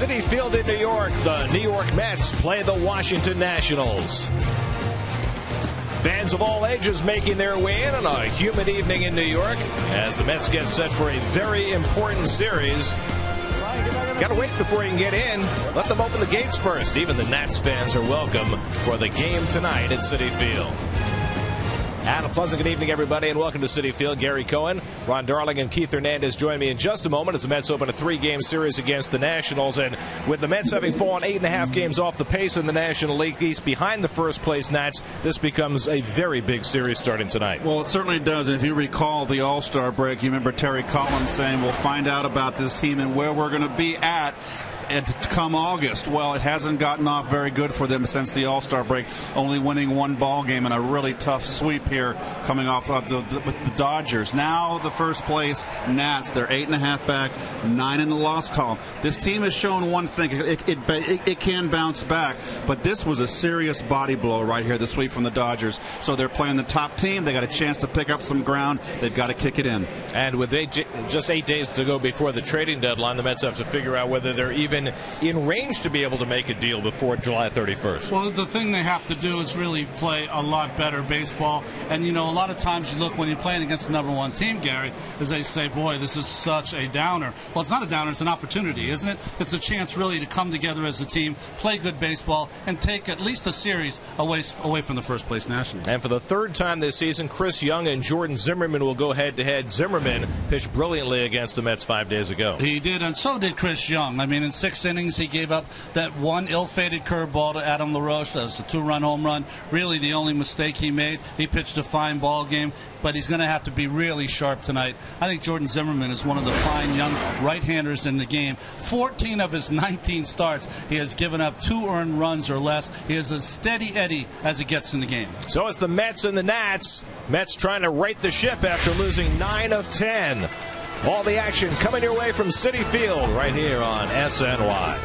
Citi Field in New York, the New York Mets play the Washington Nationals. Fans of all ages making their way in on a humid evening in New York as the Mets get set for a very important series. Got to wait before you can get in. Let them open the gates first. Even the Nats fans are welcome for the game tonight at Citi Field. And a pleasant good evening, everybody, and welcome to Citi Field. Gary Cohen, Ron Darling, and Keith Hernandez join me in just a moment as the Mets open a 3-game series against the Nationals. And with the Mets having fallen 8.5 games off the pace in the National League East behind the first-place Nats, this becomes a very big series starting tonight. Well, it certainly does. And if you recall the All-Star break, you remember Terry Collins saying, we'll find out about this team and where we're going to be at come August. Well, it hasn't gotten off very good for them since the All-Star break, only winning one ball game in a really tough sweep here coming off of with the Dodgers. Now the first place Nats, they're 8.5 back, 9 in the loss column. This team has shown one thing, it can bounce back, but this was a serious body blow right here, the sweep from the Dodgers. So they're playing the top team. They got a chance to pick up some ground. They've got to kick it in. And with just 8 days to go before the trading deadline, the Mets have to figure out whether they're even in range to be able to make a deal before July 31st. Well, the thing they have to do is really play a lot better baseball. And, you know, a lot of times you look when you're playing against the #1 team, Gary, as they say, boy, this is such a downer. Well, it's not a downer. It's an opportunity, isn't it? It's a chance really to come together as a team, play good baseball, and take at least a series away from the first-place Nationals. And for the third time this season, Chris Young and Jordan Zimmerman will go head-to-head. Zimmerman pitched brilliantly against the Mets 5 days ago. He did, and so did Chris Young. I mean, in 6 innings, he gave up that one ill-fated curveball to Adam LaRoche. That was a 2-run home run. Really the only mistake he made. He pitched a fine ball game, but he's going to have to be really sharp tonight. I think Jordan Zimmerman is one of the fine young right-handers in the game. 14 of his 19 starts, he has given up 2 earned runs or less. He is as steady Eddie as it gets in the game. So it's the Mets and the Nats. Mets trying to right the ship after losing 9 of 10. All the action coming your way from Citi Field right here on SNY.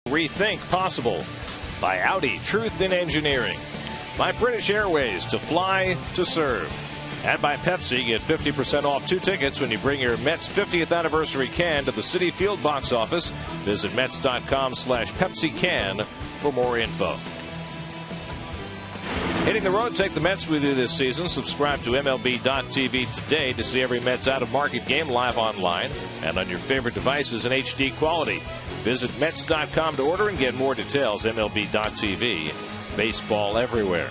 Rethink possible by Audi, Truth in Engineering. By British Airways, to fly, to serve. And by Pepsi, get 50% off 2 tickets when you bring your Mets 50th anniversary can to the Citi Field box office. Visit Mets.com/PepsiCan for more info. Hitting the road, take the Mets with you this season. Subscribe to MLB.tv today to see every Mets out-of-market game live online and on your favorite devices in HD quality. Visit Mets.com to order and get more details. MLB.tv. Baseball everywhere.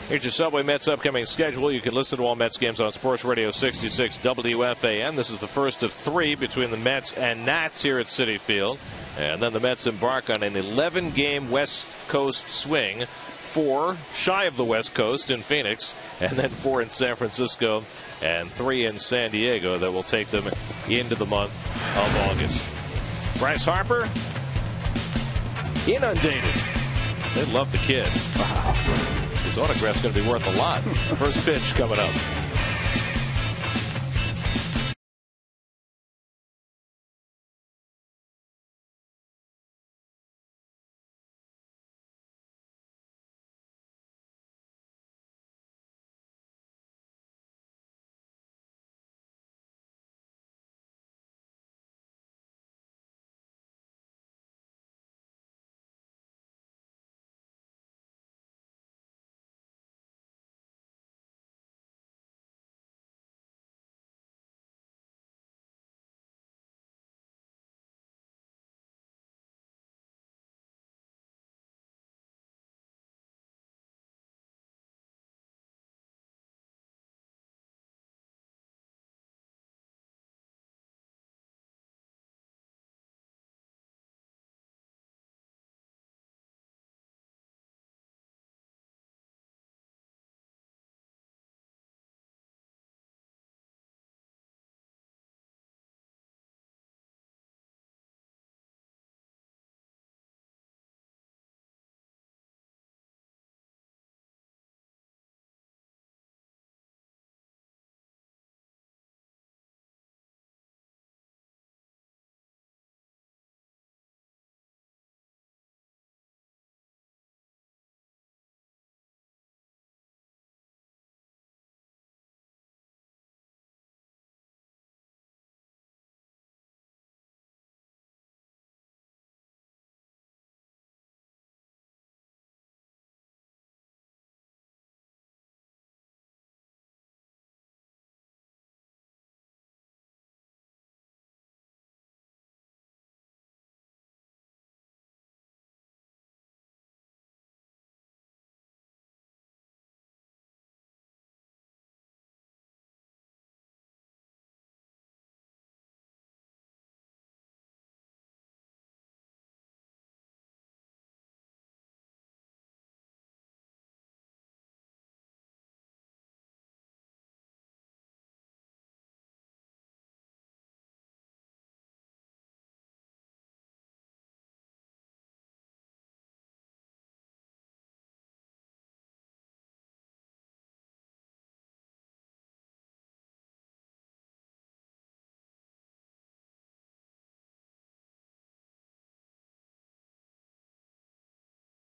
Here's your Subway Mets upcoming schedule. You can listen to all Mets games on Sports Radio 66 WFAN. This is the first of 3 between the Mets and Nats here at Citi Field. And then the Mets embark on an 11-game West Coast swing. 4 shy of the West Coast in Phoenix, and then 4 in San Francisco and 3 in San Diego that will take them into the month of August. Bryce Harper, inundated. They love the kid. Wow. His autograph's going to be worth a lot. First pitch coming up.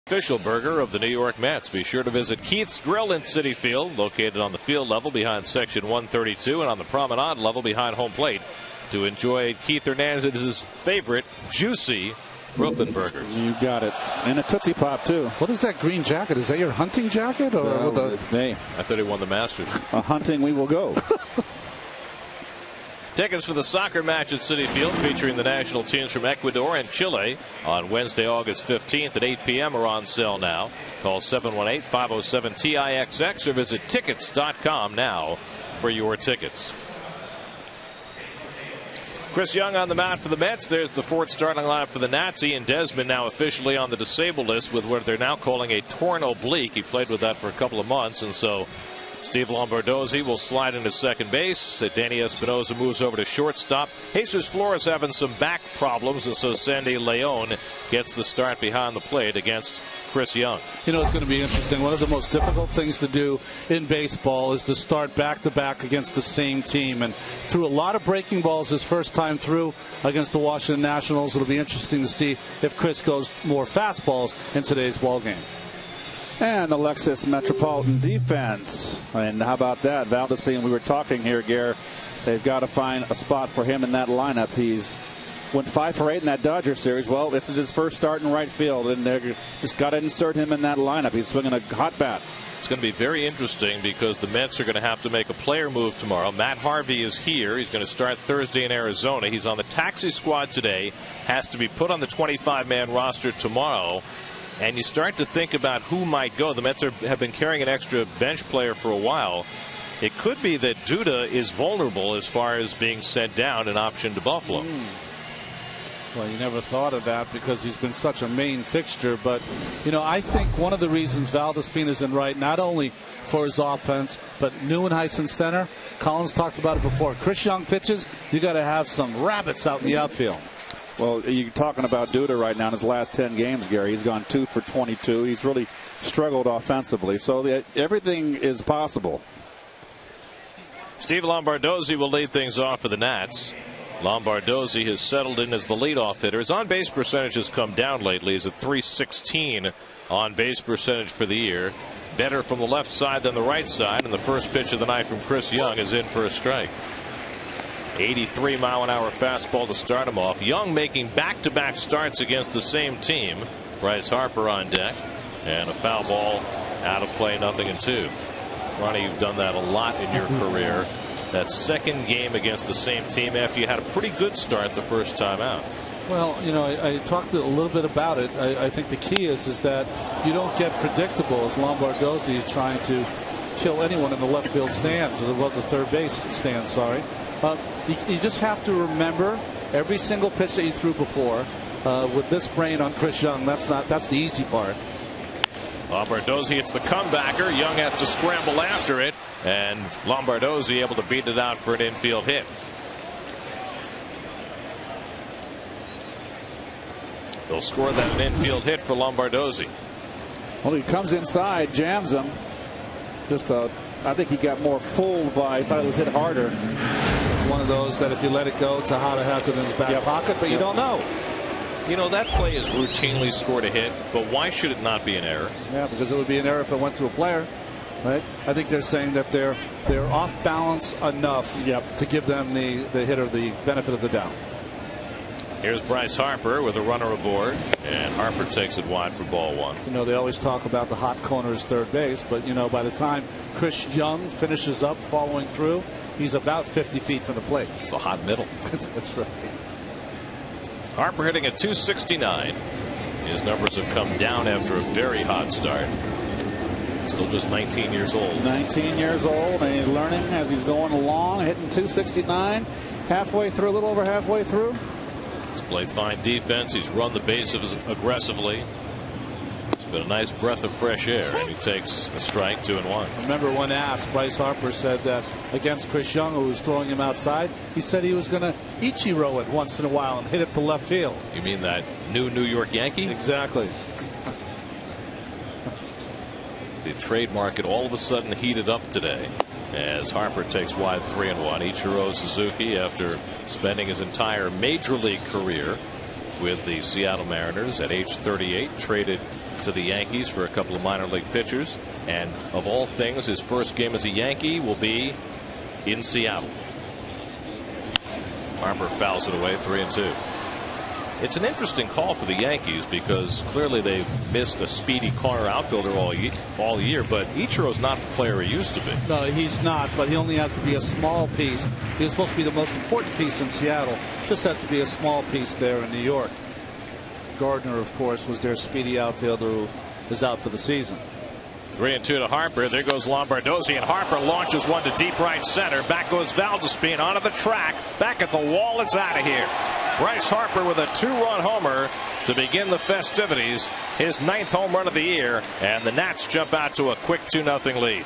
Official burger of the New York Mets. Be sure to visit Keith's Grill in Citi Field, located on the field level behind section 132 and on the promenade level behind home plate, to enjoy Keith Hernandez's favorite juicy Brooklyn burgers. You got it. And a Tootsie Pop, too. What is that green jacket? Is that your hunting jacket? Or it's me. I thought he won the Masters. Hunting we will go. Tickets for the soccer match at Citi Field featuring the national teams from Ecuador and Chile on Wednesday, August 15th at 8 p.m. are on sale now. Call 718-507-TIXX or visit tickets.com now for your tickets. Chris Young on the mound for the Mets. There's the fourth starting lineup for the Nats. Ian Desmond now officially on the disabled list with what they're now calling a torn oblique. He played with that for a couple of months, and so Steve Lombardozzi will slide into second base. Danny Espinosa moves over to shortstop. Jesus Flores having some back problems, and so Sandy Leon gets the start behind the plate against Chris Young. You know, it's going to be interesting. One of the most difficult things to do in baseball is to start back-to-back against the same team. And threw a lot of breaking balls his first time through against the Washington Nationals. It'll be interesting to see if Chris goes more fastballs in today's ball game. And the Lexus Metropolitan defense. And how about that? Valdespin, we were talking here, Gare. They've got to find a spot for him in that lineup. He's went 5 for 8 in that Dodger series. Well, this is his first start in right field, and they're just got to insert him in that lineup. He's swinging a hot bat. It's going to be very interesting because the Mets are going to have to make a player move tomorrow. Matt Harvey is here. He's going to start Thursday in Arizona. He's on the taxi squad today. Has to be put on the 25-man roster tomorrow. And you start to think about who might go. The Mets have been carrying an extra bench player for a while. It could be that Duda is vulnerable as far as being sent down and optioned to Buffalo. Well, you never thought of that because he's been such a main fixture. But, you know, I think one of the reasons Valdespin is in right, not only for his offense, but Neuenhuis in center. Collins talked about it before. Chris Young pitches, you got to have some rabbits out in the outfield. Well, you're talking about Duda right now in his last 10 games, Gary. He's gone 2 for 22. He's really struggled offensively. So everything is possible. Steve Lombardozzi will lead things off for the Nats. Lombardozzi has settled in as the leadoff hitter. His on-base percentage has come down lately. He's at .316 on-base percentage for the year. Better from the left side than the right side. And the first pitch of the night from Chris Young is in for a strike. 83-mile-an-hour fastball to start him off. Young making back-to-back starts against the same team. Bryce Harper on deck. And a foul ball out of play, 0-2. Ronnie, you've done that a lot in your career. That second game against the same team after you had a pretty good start the first time out. Well, you know, I talked a little bit about it. I think the key is that you don't get predictable as Lombardozzi is trying to kill anyone in the left field stands, or the third base stands, sorry. You just have to remember every single pitch that you threw before. With this brain on Chris Young, that's the easy part. Lombardozzi hits the comebacker. Young has to scramble after it, and Lombardozzi able to beat it out for an infield hit. They'll score that an infield hit for Lombardozzi. Well, he comes inside, jams him. I think he got more fooled by. I thought it was hit harder. It's one of those that if you let it go, Tejada has it in his back pocket, but you don't know. You know, that play is routinely scored a hit, but why should it not be an error? Yeah, because it would be an error if it went to a player. Right? I think they're saying that they're off balance enough to give them the hitter the benefit of the doubt. Here's Bryce Harper with a runner aboard, and Harper takes it wide for ball 1. You know, they always talk about the hot corner as third base, but you know, by the time Chris Young finishes up following through, he's about 50 feet from the plate. It's a hot middle. That's right. Harper hitting at .269. His numbers have come down after a very hot start. Still just 19 years old. 19 years old, and he's learning as he's going along, hitting .269, halfway through, a little over halfway through. He's played fine defense. He's run the bases aggressively. It's been a nice breath of fresh air, and he takes a strike, 2-1. Remember when asked, Bryce Harper said that against Chris Young, who was throwing him outside, he said he was going to Ichiro it once in a while and hit it to left field. You mean that new New York Yankee? Exactly. The trade market all of a sudden heated up today as Harper takes wide 3-1. Ichiro Suzuki, after spending his entire major league career with the Seattle Mariners at age 38, traded to the Yankees for a couple of minor league pitchers, and of all things, his first game as a Yankee will be in Seattle. Harper fouls it away, 3-2. It's an interesting call for the Yankees because clearly they've missed a speedy corner outfielder all year, but Ichiro's not the player he used to be. No, he's not, but he only has to be a small piece. He was supposed to be the most important piece in Seattle. Just has to be a small piece there in New York. Gardner, of course, was their speedy outfielder who is out for the season. 3-2 to Harper. There goes Lombardozzi, and Harper launches one to deep right center. Back goes Valdespin onto the track. Back at the wall. It's out of here. Bryce Harper with a 2-run homer to begin the festivities. His 9th home run of the year, and the Nats jump out to a quick 2-0 lead.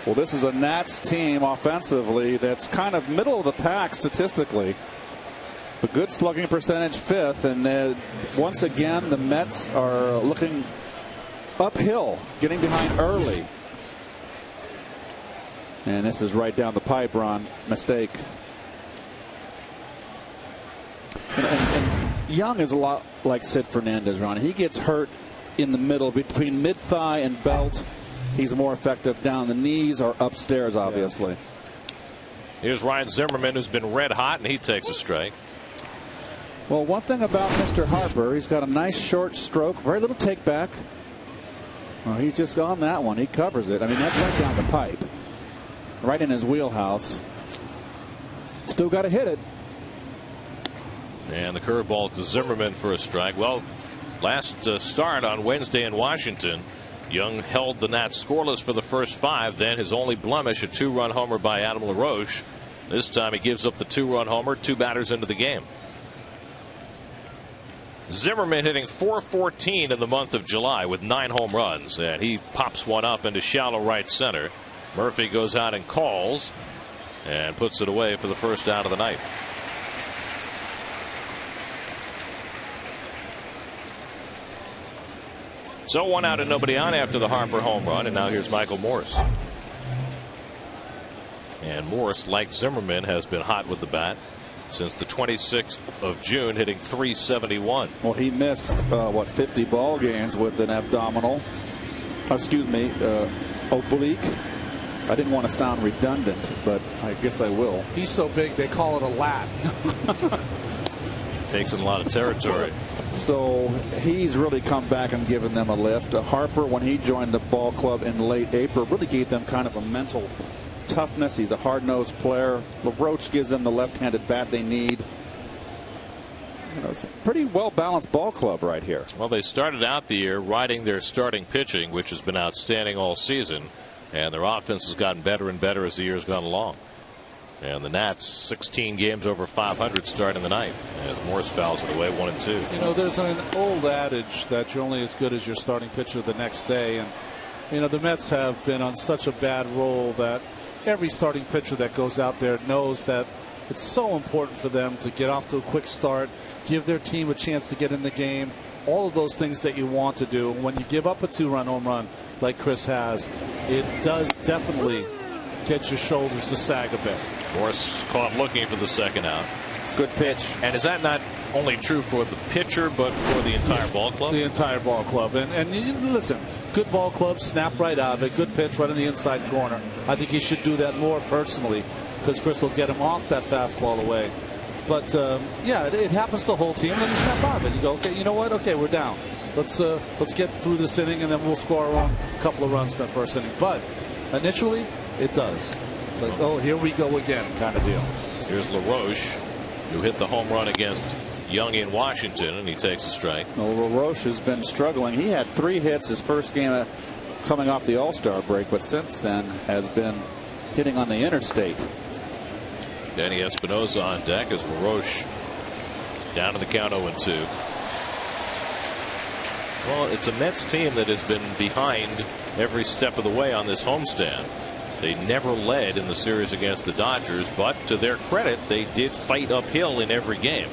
Well, this is a Nats team offensively that's kind of middle of the pack statistically. But good slugging percentage, 5th, and once again the Mets are looking uphill, getting behind early. And this is right down the pipe, Ron. Mistake. And Young is a lot like Sid Fernandez, Ron. He gets hurt in the middle between mid-thigh and belt. He's more effective down the knees or upstairs, obviously. Here's Ryan Zimmerman, who's been red hot, and he takes a strike. Well, one thing about Mr. Harper, he's got a nice short stroke, very little take back. Well, he's just on that one. He covers it. I mean, that's right down the pipe, right in his wheelhouse. Still got to hit it. And the curveball to Zimmerman for a strike. Well, last start on Wednesday in Washington, Young held the Nats scoreless for the first 5. Then his only blemish, a 2-run homer by Adam LaRoche. This time he gives up the 2-run homer 2 batters into the game. Zimmerman hitting .414 in the month of July with 9 home runs, and he pops one up into shallow right center. Murphy goes out and calls and puts it away for the first out of the night. So 1 out and nobody on after the Harper home run, and now here's Michael Morse. And Morse, like Zimmerman, has been hot with the bat since the 26th of June, hitting .371. Well, he missed, 50 ball games with an abdominal, oblique. I didn't want to sound redundant, but I guess I will. He's so big, they call it a lat. Takes in a lot of territory. So he's really come back and given them a lift. Harper, when he joined the ball club in late April, really gave them kind of a mental toughness. He's a hard-nosed player. LaRoche gives them the left-handed bat they need. You know, it's a pretty well-balanced ball club right here. Well, they started out the year riding their starting pitching, which has been outstanding all season, and their offense has gotten better and better as the year's gone along. And the Nats 16 games over 500 starting the night as Morse fouls it away 1-2. You know, there's an old adage that you're only as good as your starting pitcher the next day, and you know the Mets have been on such a bad roll that every starting pitcher that goes out there knows that it's so important for them to get off to a quick start, give their team a chance to get in the game, all of those things that you want to do. When you give up a 2-run home run like Chris has, it does definitely get your shoulders to sag a bit. Morse caught looking for the second out. Good pitch. And is that not only true for the pitcher but for the entire ball club? The entire ball club. And you, listen, good ball club, snap right out of it. Good pitch right in the inside corner. I think he should do that more personally because Chris will get him off that fastball away. But yeah, it happens to the whole team. Then you snap out of it. You go, okay, you know what? Okay, we're down. Let's get through this inning and then we'll score a couple of runs in that first inning. But initially, it does. It's like, oh, here we go again kind of deal. Here's LaRoche, who hit the home run against Young in Washington, and he takes a strike. Well, LaRoche has been struggling. He had 3 hits his first game coming off the All-Star break, but since then has been hitting on the interstate. Danny Espinosa on deck as LaRoche down to the count 0-2. Well, it's a Mets team that has been behind every step of the way on this homestand. They never led in the series against the Dodgers, but to their credit, they did fight uphill in every game.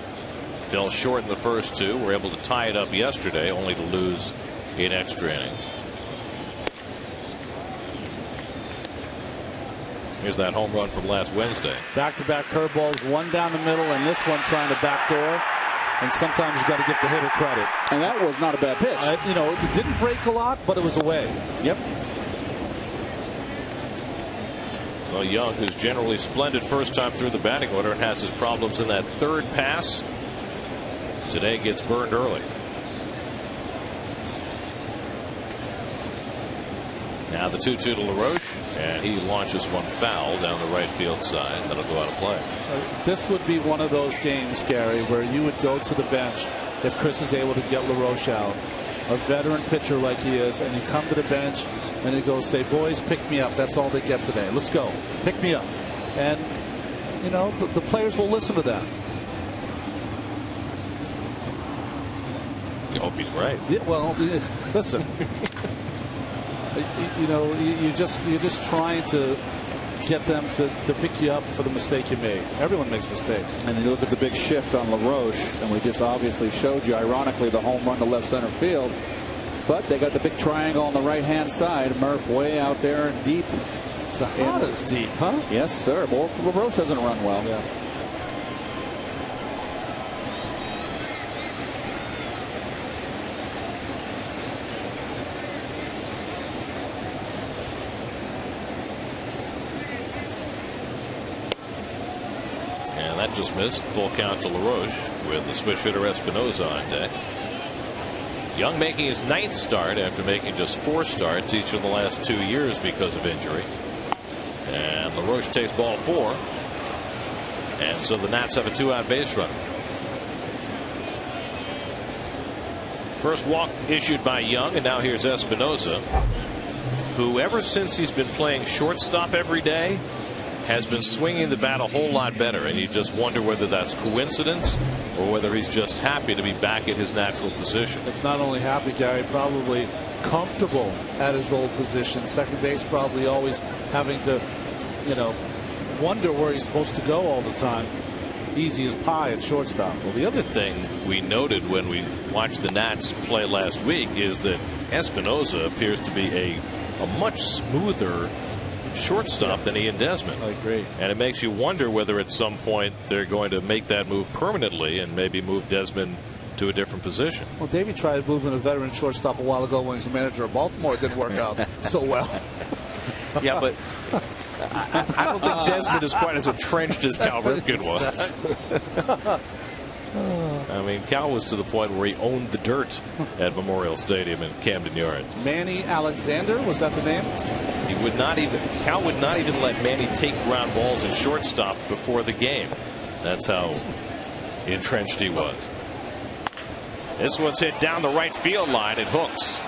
Fell short in the first 2, were able to tie it up yesterday, only to lose in extra innings. Here's that home run from last Wednesday. Back-to-back curveballs, one down the middle, and this one trying to backdoor. And sometimes you got to give the hitter credit. And that was not a bad pitch. You know, it didn't break a lot, but it was away. Yep. Well, Young, who's generally splendid first time through the batting order and has his problems in that third pass, today gets burned early. Now the 2-2 to LaRoche, and he launches one foul down the right field side. That'll go out of play. This would be one of those games, Gary, where you would go to the bench if Chris is able to get LaRoche out. A veteran pitcher like he is, and you come to the bench and you go say, boys, pick me up. That's all they get today. Let's go. Pick me up. And, you know, the players will listen to that. I hope he's right. Yeah, well, listen. You know, you're just trying to get them to pick you up for the mistake you made. Everyone makes mistakes. And you look at the big shift on LaRoche, and we just obviously showed you, ironically, the home run to left center field. But they got the big triangle on the right-hand side. Murph way out there and deep. It's a hot as deep, huh? Yes, sir. Well, LaRoche doesn't run well. Yeah. That just missed. Full count to LaRoche with the switch hitter Espinosa on deck. Young making his 9th start after making just 4 starts each of the last 2 years because of injury. And LaRoche takes ball 4. And so the Nats have a 2-out base runner. First walk issued by Young, and now here's Espinosa, who ever since he's been playing shortstop every day has been swinging the bat a whole lot better, and you just wonder whether that's coincidence or whether he's just happy to be back at his natural position. It's not only happy, Gary, probably comfortable at his old position. Second base, probably always having to, wonder where he's supposed to go all the time. Easy as pie at shortstop. Well, the other thing we noted when we watched the Nats play last week is that Espinosa appears to be a much smoother shortstop than Ian Desmond. I agree. And it makes you wonder whether at some point they're going to make that move permanently and maybe move Desmond to a different position. Well, Davey tried moving a veteran shortstop a while ago when he was the manager of Baltimore. It didn't work out so well. Yeah, but I don't think Desmond is quite as entrenched as Cal Ripken was. I mean, Cal was to the point where he owned the dirt at Memorial Stadium in Camden Yards. Manny Alexander, was that the name? Cal would not even let Manny take ground balls in shortstop before the game. That's how entrenched he was. This one's hit down the right field line. It hooks.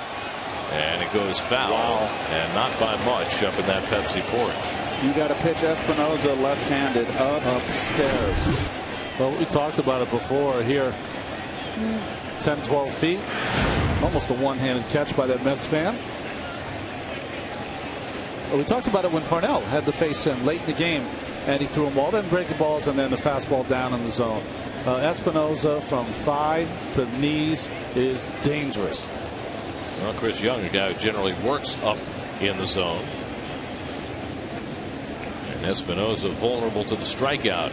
And it goes foul. Wow. And not by much up in that Pepsi porch. You got to pitch Espinosa left-handed upstairs. Well, we talked about it before here. 10, 12 feet. Almost a one-handed catch by that Mets fan. Well, we talked about it when Parnell had to face him late in the game, and he threw them all them breaking balls and then the fastball down in the zone. Espinosa from thigh to knees is dangerous. Well, Chris Young, a guy who generally works up in the zone. And Espinosa vulnerable to the strikeout.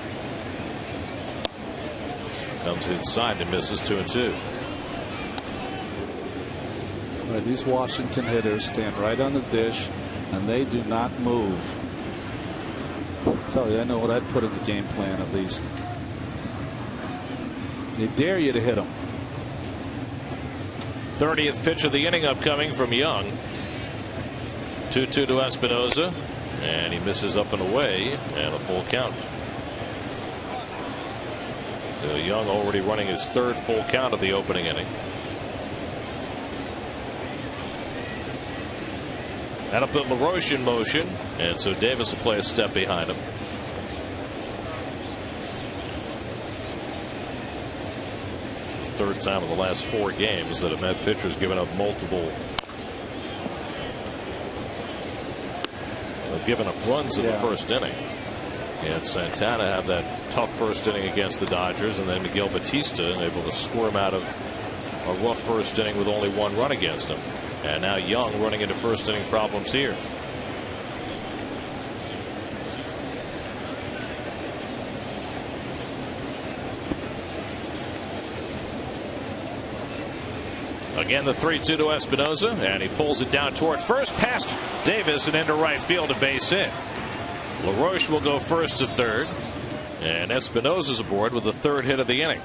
Comes inside and misses 2-2. These Washington hitters stand right on the dish and they do not move. I'll tell you, I know what I'd put in the game plan at least. They dare you to hit them. 30th pitch of the inning upcoming from Young. 2-2 to Espinosa, and he misses up and away, and a full count. So Young already running his 3rd full count of the opening inning. That'll put LaRoche in motion, and so Davis will play a step behind him. Third time in the last 4 games that a Met pitcher's given up given up runs in the first inning. And Santana had that tough first inning against the Dodgers, and then Miguel Batista able to squirm out of a rough first inning with only 1 run against him. And now Young running into first inning problems here. Again, the 3-2 to Espinosa, and he pulls it down toward first, past Davis and into right field, a base hit. LaRoche will go first to third, and Espinosa's aboard with the 3rd hit of the inning.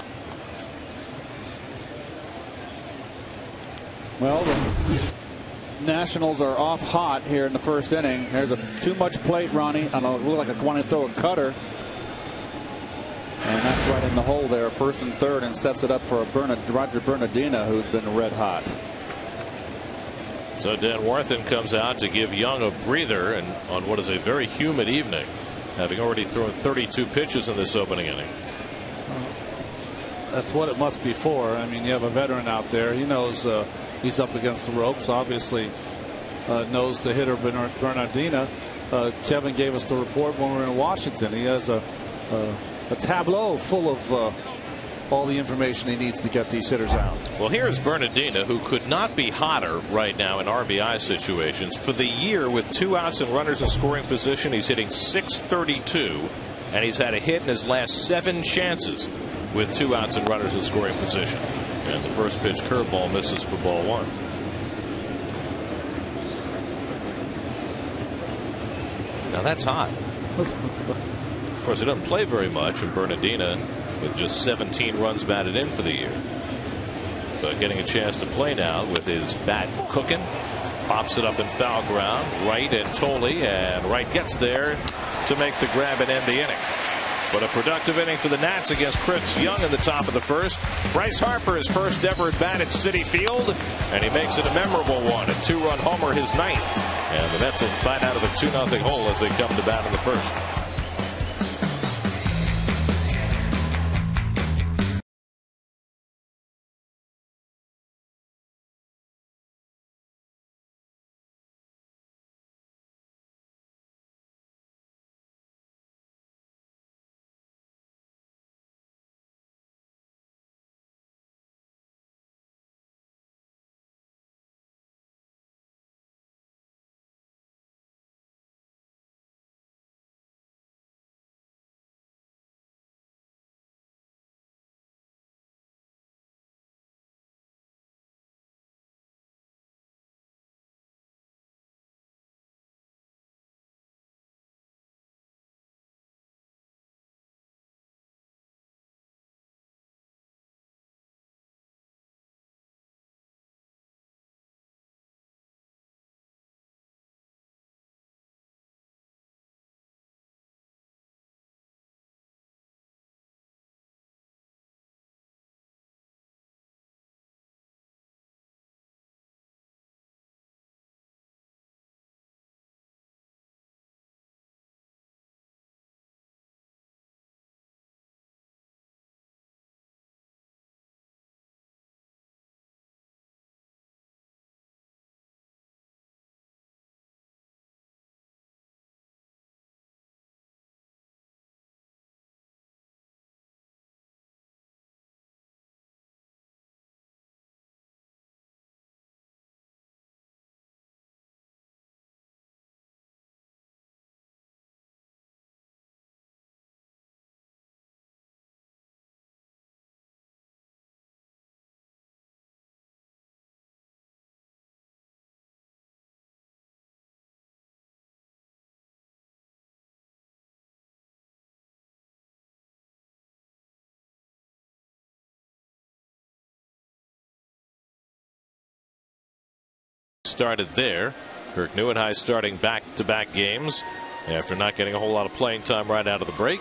Well, the Nationals are off hot here in the first inning. There's too much plate, Ronnie. I don't know, it looked like I wanted to throw a cutter. And that's right in the hole there, 1st and 3rd, and sets it up for Roger Bernardina, who's been red hot. So Dan Warthen comes out to give Young a breather, and on what is a very humid evening, having already thrown 32 pitches in this opening inning. That's what it must be for. I mean, you have a veteran out there. He knows he's up against the ropes. Obviously knows the hitter Bernardina. Kevin gave us the report when we were in Washington. He has a tableau full of all the information he needs to get these hitters out. Well, here's Bernardina, who could not be hotter right now in RBI situations. For the year, with 2 outs and runners in scoring position, he's hitting .632, and he's had a hit in his last 7 chances with 2 outs and runners in scoring position. And the first pitch curveball misses for ball 1. Now that's hot. Of course, he doesn't play very much in Bernardina with just 17 runs batted in for the year. But getting a chance to play now with his bat cooking. Pops it up in foul ground. Wright and Tolle, and Wright gets there to make the grab and end the inning. But a productive inning for the Nats against Chris Young in the top of the first. Bryce Harper, his first ever at bat at Citi Field, and he makes it a memorable one. A 2-run homer, his 9th. And the Mets will fight out of a 2-0 hole as they come to bat in the first. Started there. Kirk Neuenhuis starting back-to-back games after not getting a whole lot of playing time right out of the break.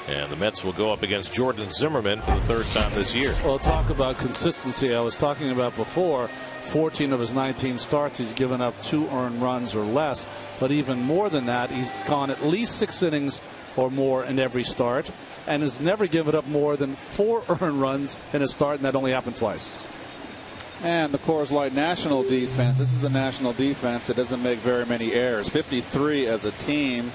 And the Mets will go up against Jordan Zimmermann for the 3rd time this year. Well, talk about consistency. I was talking about before. 14 of his 19 starts, he's given up 2 earned runs or less. But even more than that, he's gone at least 6 innings or more in every start, and has never given up more than 4 earned runs in a start, and that only happened twice. And the Coors Light national defense. This is a national defense that doesn't make very many errors. 53 as a team.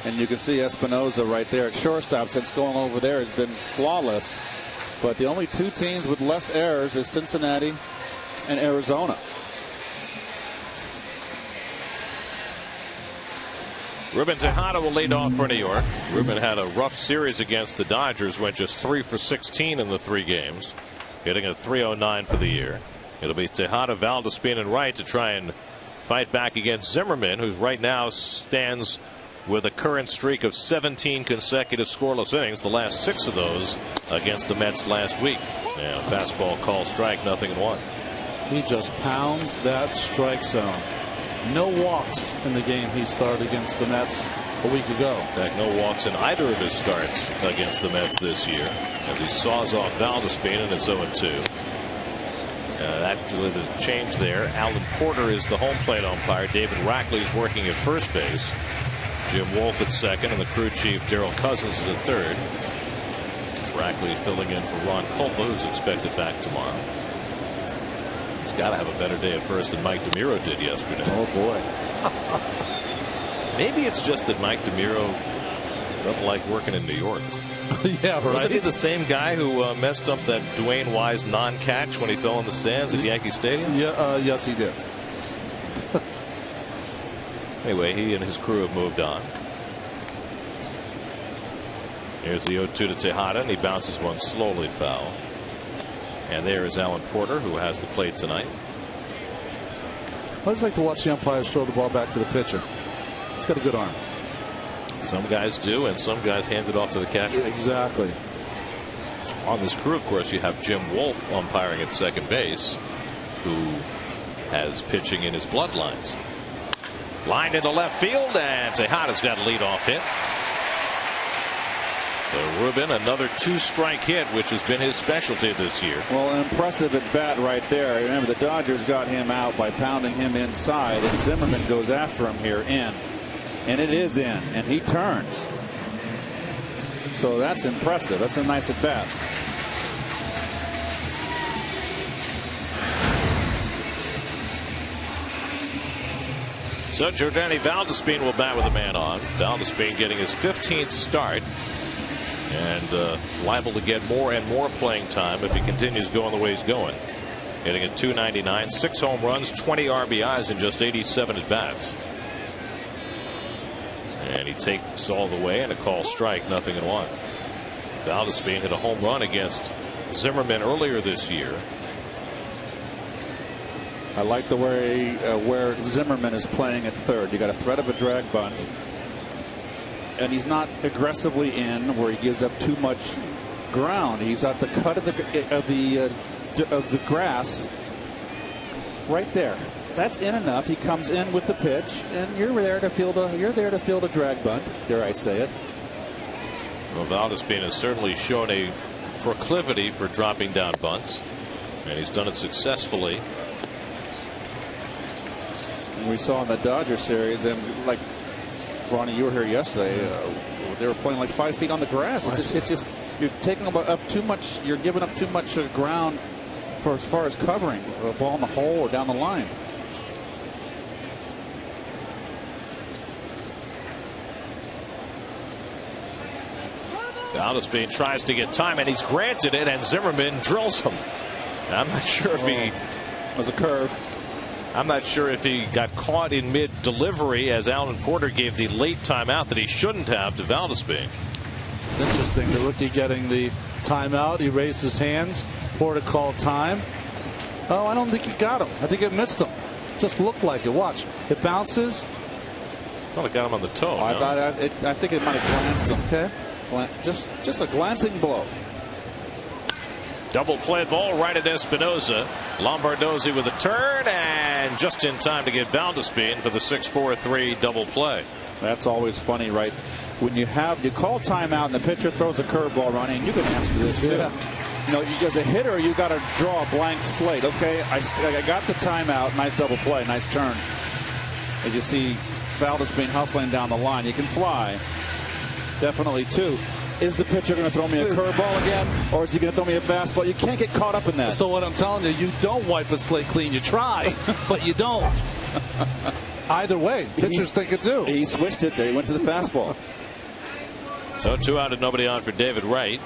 And you can see Espinoza right there at shortstop. Since going over there has been flawless. But the only 2 teams with less errors is Cincinnati and Arizona. Ruben Tejada will lead off for New York. Ruben had a rough series against the Dodgers. Went just 3 for 16 in the 3 games. Hitting a .309 for the year. It'll be Tejada, Valdespin, and Wright to try and fight back against Zimmermann, who right now stands with a current streak of 17 consecutive scoreless innings, the last 6 of those against the Mets last week. And fastball call strike, 0-1. He just pounds that strike zone. No walks in the game he started against the Mets a week ago. In fact, no walks in either of his starts against the Mets this year, as he saws off Valdespin, and it's 0-2. Actually, the change there. Alan Porter is the home plate umpire. David Rackley is working at first base. Jim Wolf at second, and the crew chief Darryl Cousins is at third. Rackley filling in for Ron Kulpa, who's expected back tomorrow. He's got to have a better day at first than Mike DeMuro did yesterday. Oh boy. Maybe it's just that Mike DeMuro doesn't like working in New York. Yeah, right. Wasn't he the same guy who messed up that Dwayne Wise non-catch when he fell in the stands at Yankee Stadium? Yeah, yes, he did. Anyway, he and his crew have moved on. Here's the 0-2 to Tejada, and he bounces one slowly foul. And there is Alan Porter, who has the plate tonight. I just like to watch the umpires throw the ball back to the pitcher. He's got a good arm. Some guys do, and some guys hand it off to the catcher. Exactly. On this crew, of course, you have Jim Wolf umpiring at second base, who has pitching in his bloodlines. Line into left field, and Tejada's got a leadoff hit. So Rubin, another 2-strike hit, which has been his specialty this year. Well, an impressive at bat right there. Remember, the Dodgers got him out by pounding him inside, and Zimmerman goes after him here in. And it is in, and he turns. So that's impressive. That's a nice at bat. So Jordany Valdespin will bat with a man on. Valdespin getting his 15th start, and liable to get more and more playing time if he continues going the way he's going. Hitting at .299, 6 home runs, 20 RBIs in just 87 at bats. And he takes all the way, and a call strike, 0-1. Valdespin hit a home run against Zimmerman earlier this year. I like the way where Zimmerman is playing at third. You got a threat of a drag bunt, and he's not aggressively in where he gives up too much ground. He's at the cut of the grass right there. That's in enough. He comes in with the pitch, and you're there to field a drag bunt. Dare I say it? Well, Valdespin has certainly shown a proclivity for dropping down bunts, and he's done it successfully. We saw in the Dodger series, and like Ronnie, you were here yesterday. They were playing like 5 feet on the grass. It's just you're taking up too much. You're giving up too much ground for as far as covering a ball in the hole or down the line. Valdespin tries to get time, and he's granted it, and Zimmerman drills him. I'm not sure if he was a curve. I'm not sure if he got caught in mid-delivery, as Alan Porter gave the late timeout that he shouldn't have to Valdespin. It's interesting. The rookie getting the timeout. He raised his hands. Porter called time. Oh, I don't think he got him. I think it missed him. Just looked like it. Watch. It bounces. I thought it got him on the toe. I think it might have glanced him. Okay. Just a glancing blow. Double play ball right at Espinosa. Lombardozzi with a turn, and just in time to get Valdespin for the 6-4-3 double play. That's always funny, right? When you call timeout and the pitcher throws a curveball running, and you can answer this too. Yeah. You know, as a hitter, you got to draw a blank slate. Okay, I got the timeout. Nice double play, nice turn. As you see Valdespin hustling down the line, you can fly. Definitely too. Is the pitcher going to throw me a curveball again, or is he going to throw me a fastball? You can't get caught up in that. So what I'm telling you, you don't wipe the slate clean. You try, but you don't. Either way, pitchers think it do. He switched it there. He went to the fastball. So 2 out and nobody on for David Wright.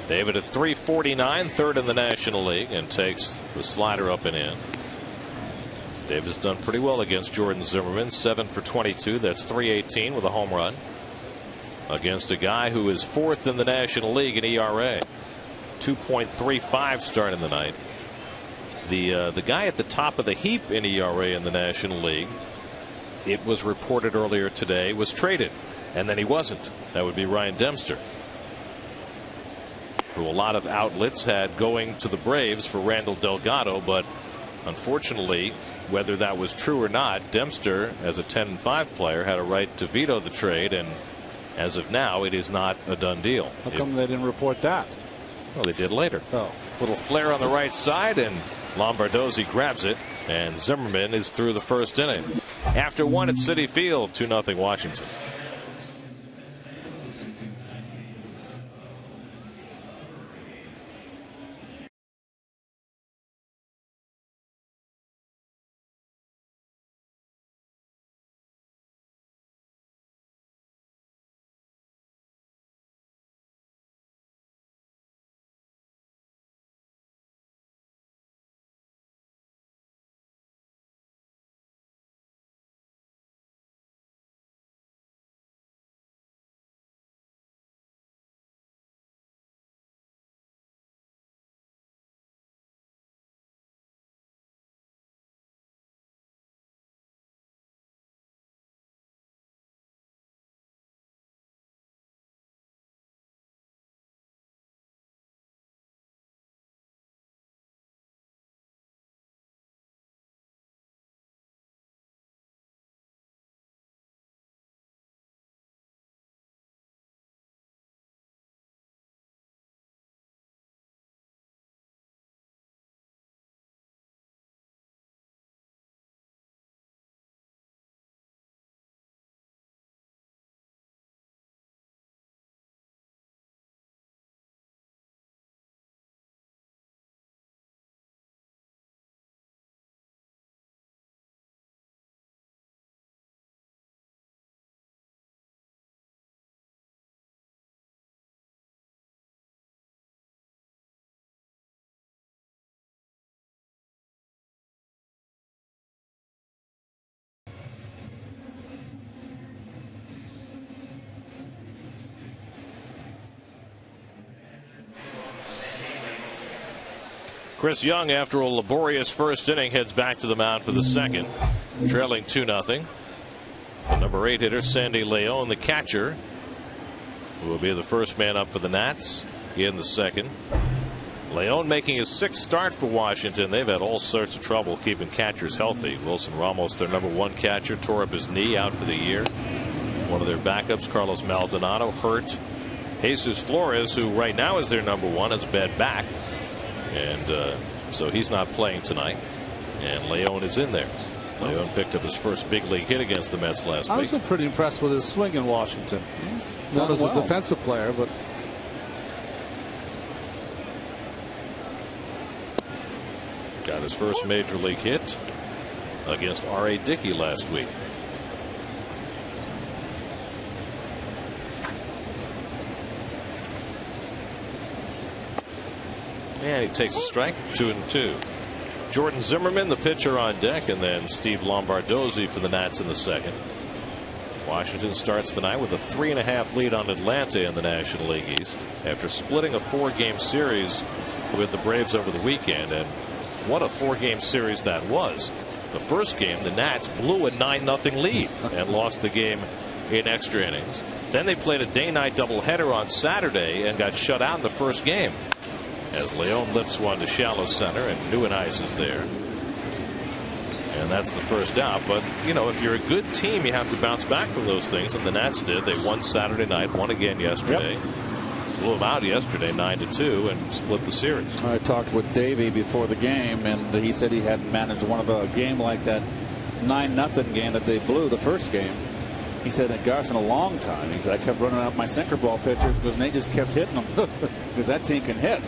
David at .349, third in the National League, and takes the slider up and in. David's done pretty well against Jordan Zimmerman, 7 for 22. That's .318 with a home run against a guy who is 4th in the National League in ERA. 2.35 starting the night. The guy at the top of the heap in ERA in the National League, it was reported earlier today, was traded, and then he wasn't. That would be Ryan Dempster, who a lot of outlets had going to the Braves for Randall Delgado, but unfortunately, whether that was true or not, Dempster, as a 10-5 player, had a right to veto the trade, and as of now, it is not a done deal. How come they didn't report that? Well, they did later. Oh. Little flare on the right side, and Lombardozzi grabs it, and Zimmerman is through the first inning. After 1 at Citi Field, 2-0 Washington. Chris Young, after a laborious first inning, heads back to the mound for the second, trailing 2-0. The number 8 hitter, Sandy Leon, the catcher, who will be the first man up for the Nats in the second. Leon making his 6th start for Washington. They've had all sorts of trouble keeping catchers healthy. Wilson Ramos, their number 1 catcher, tore up his knee, out for the year. One of their backups, Carlos Maldonado, hurt. Jesus Flores, who right now is their number 1, has a bad back, and so he's not playing tonight. And Leon is in there. Leon picked up his first big league hit against the Mets last week. I was pretty impressed with his swing in Washington. Not as a defensive player, but got his first major league hit against R.A. Dickey last week. And he takes a strike, 2-2. Jordan Zimmerman, the pitcher, on deck, and then Steve Lombardozzi for the Nats in the second. Washington starts the night with a 3.5 lead on Atlanta in the National League East after splitting a 4-game series with the Braves over the weekend. And what a 4-game series that was. The first game, the Nats blew a 9-0 lead and lost the game in extra innings. Then they played a day-night doubleheader on Saturday and got shut out in the first game, as Leon lifts one to shallow center and Nieuwenhuis is there. And that's the first out. But, you know, if you're a good team, you have to bounce back from those things. And the Nats did. They won Saturday night, won again yesterday. Blew them out yesterday 9-2 and split the series. I talked with Davey before the game, and he said he hadn't managed one of a game like that 9-0 game that they blew the first game. He said, gosh, in a long time. He said, I kept running out my sinker ball pitchers because they just kept hitting them because that team can hit.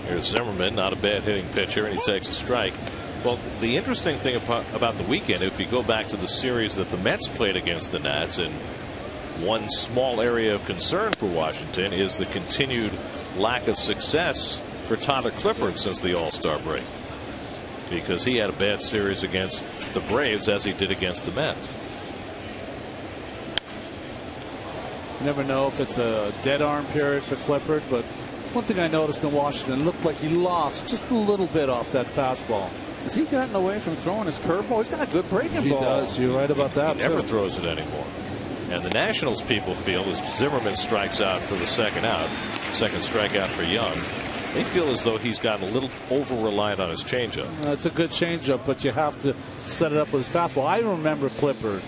Here's Zimmerman, not a bad hitting pitcher, and he takes a strike. Well, the interesting thing about the weekend, if you go back to the series that the Mets played against the Nats, and one small area of concern for Washington is the continued lack of success for Tyler Clippard since the All-Star break, because he had a bad series against the Braves as he did against the Mets. you never know if it's a dead arm period for Clippard, but one thing I noticed in Washington, it looked like he lost just a little bit off that fastball. Has he gotten away from throwing his curveball? He's got a good breaking ball. He does. You're right about that. He never throws it anymore. And the Nationals people feel, as Zimmerman strikes out for the second out, second strikeout for Young, they feel as though he's gotten a little over-reliant on his changeup. It's a good changeup, but you have to set it up with his fastball. I remember Clippard,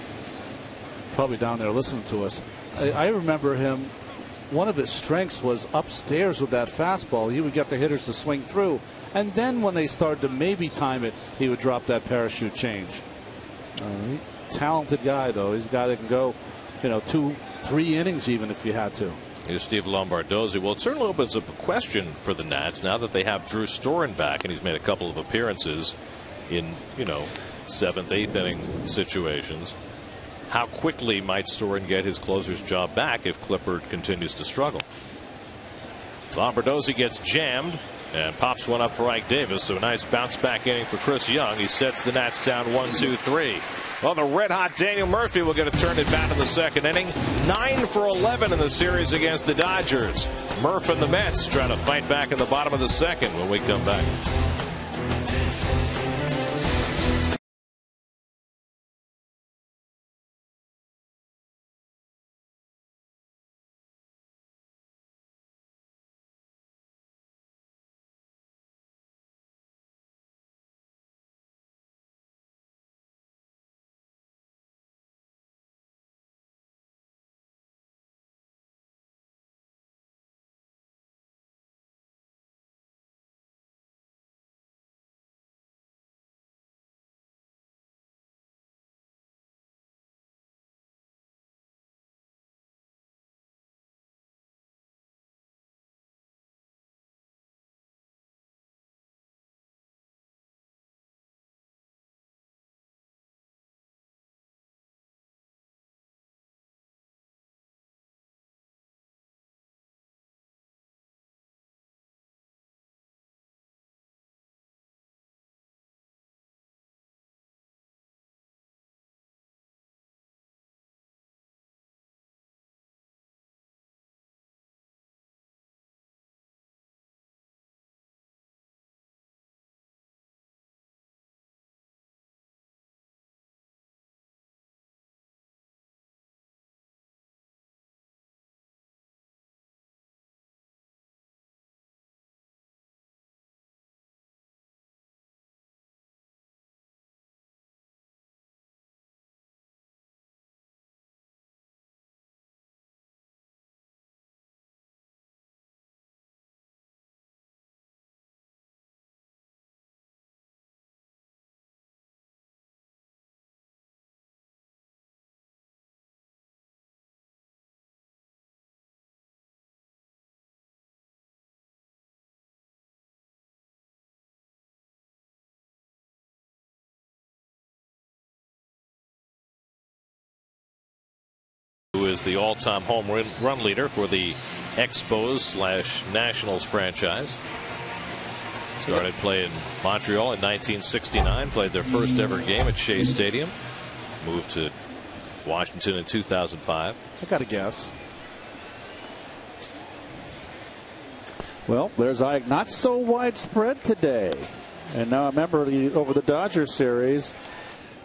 probably down there listening to us. I remember him. One of his strengths was upstairs with that fastball. He would get the hitters to swing through. And then when they started to maybe time it, he would drop that parachute change. Talented guy, though. He's a guy that can go, 2-3 innings even if you had to. Here's Steve Lombardozzi. Well, it certainly opens up a question for the Nats now that they have Drew Storen back, and he's made a couple of appearances in, 7th, 8th inning situations. How quickly might Storen get his closer's job back if Clippard continues to struggle? Lombardozzi gets jammed and pops one up for Ike Davis. So a nice bounce back inning for Chris Young. He sets the Nats down 1-2-3. Well, the red hot Daniel Murphy will get a turn at bat in the second inning. 9 for 11 in the series against the Dodgers. Murph and the Mets trying to fight back in the bottom of the second when we come back. is the all-time home run leader for the Expos/Nationals franchise. Started playing Montreal in 1969. Played their first ever game at Shea Stadium. Moved to Washington in 2005. I got to guess. Well, there's Ike. Not so widespread today. And now I remember over the Dodgers series,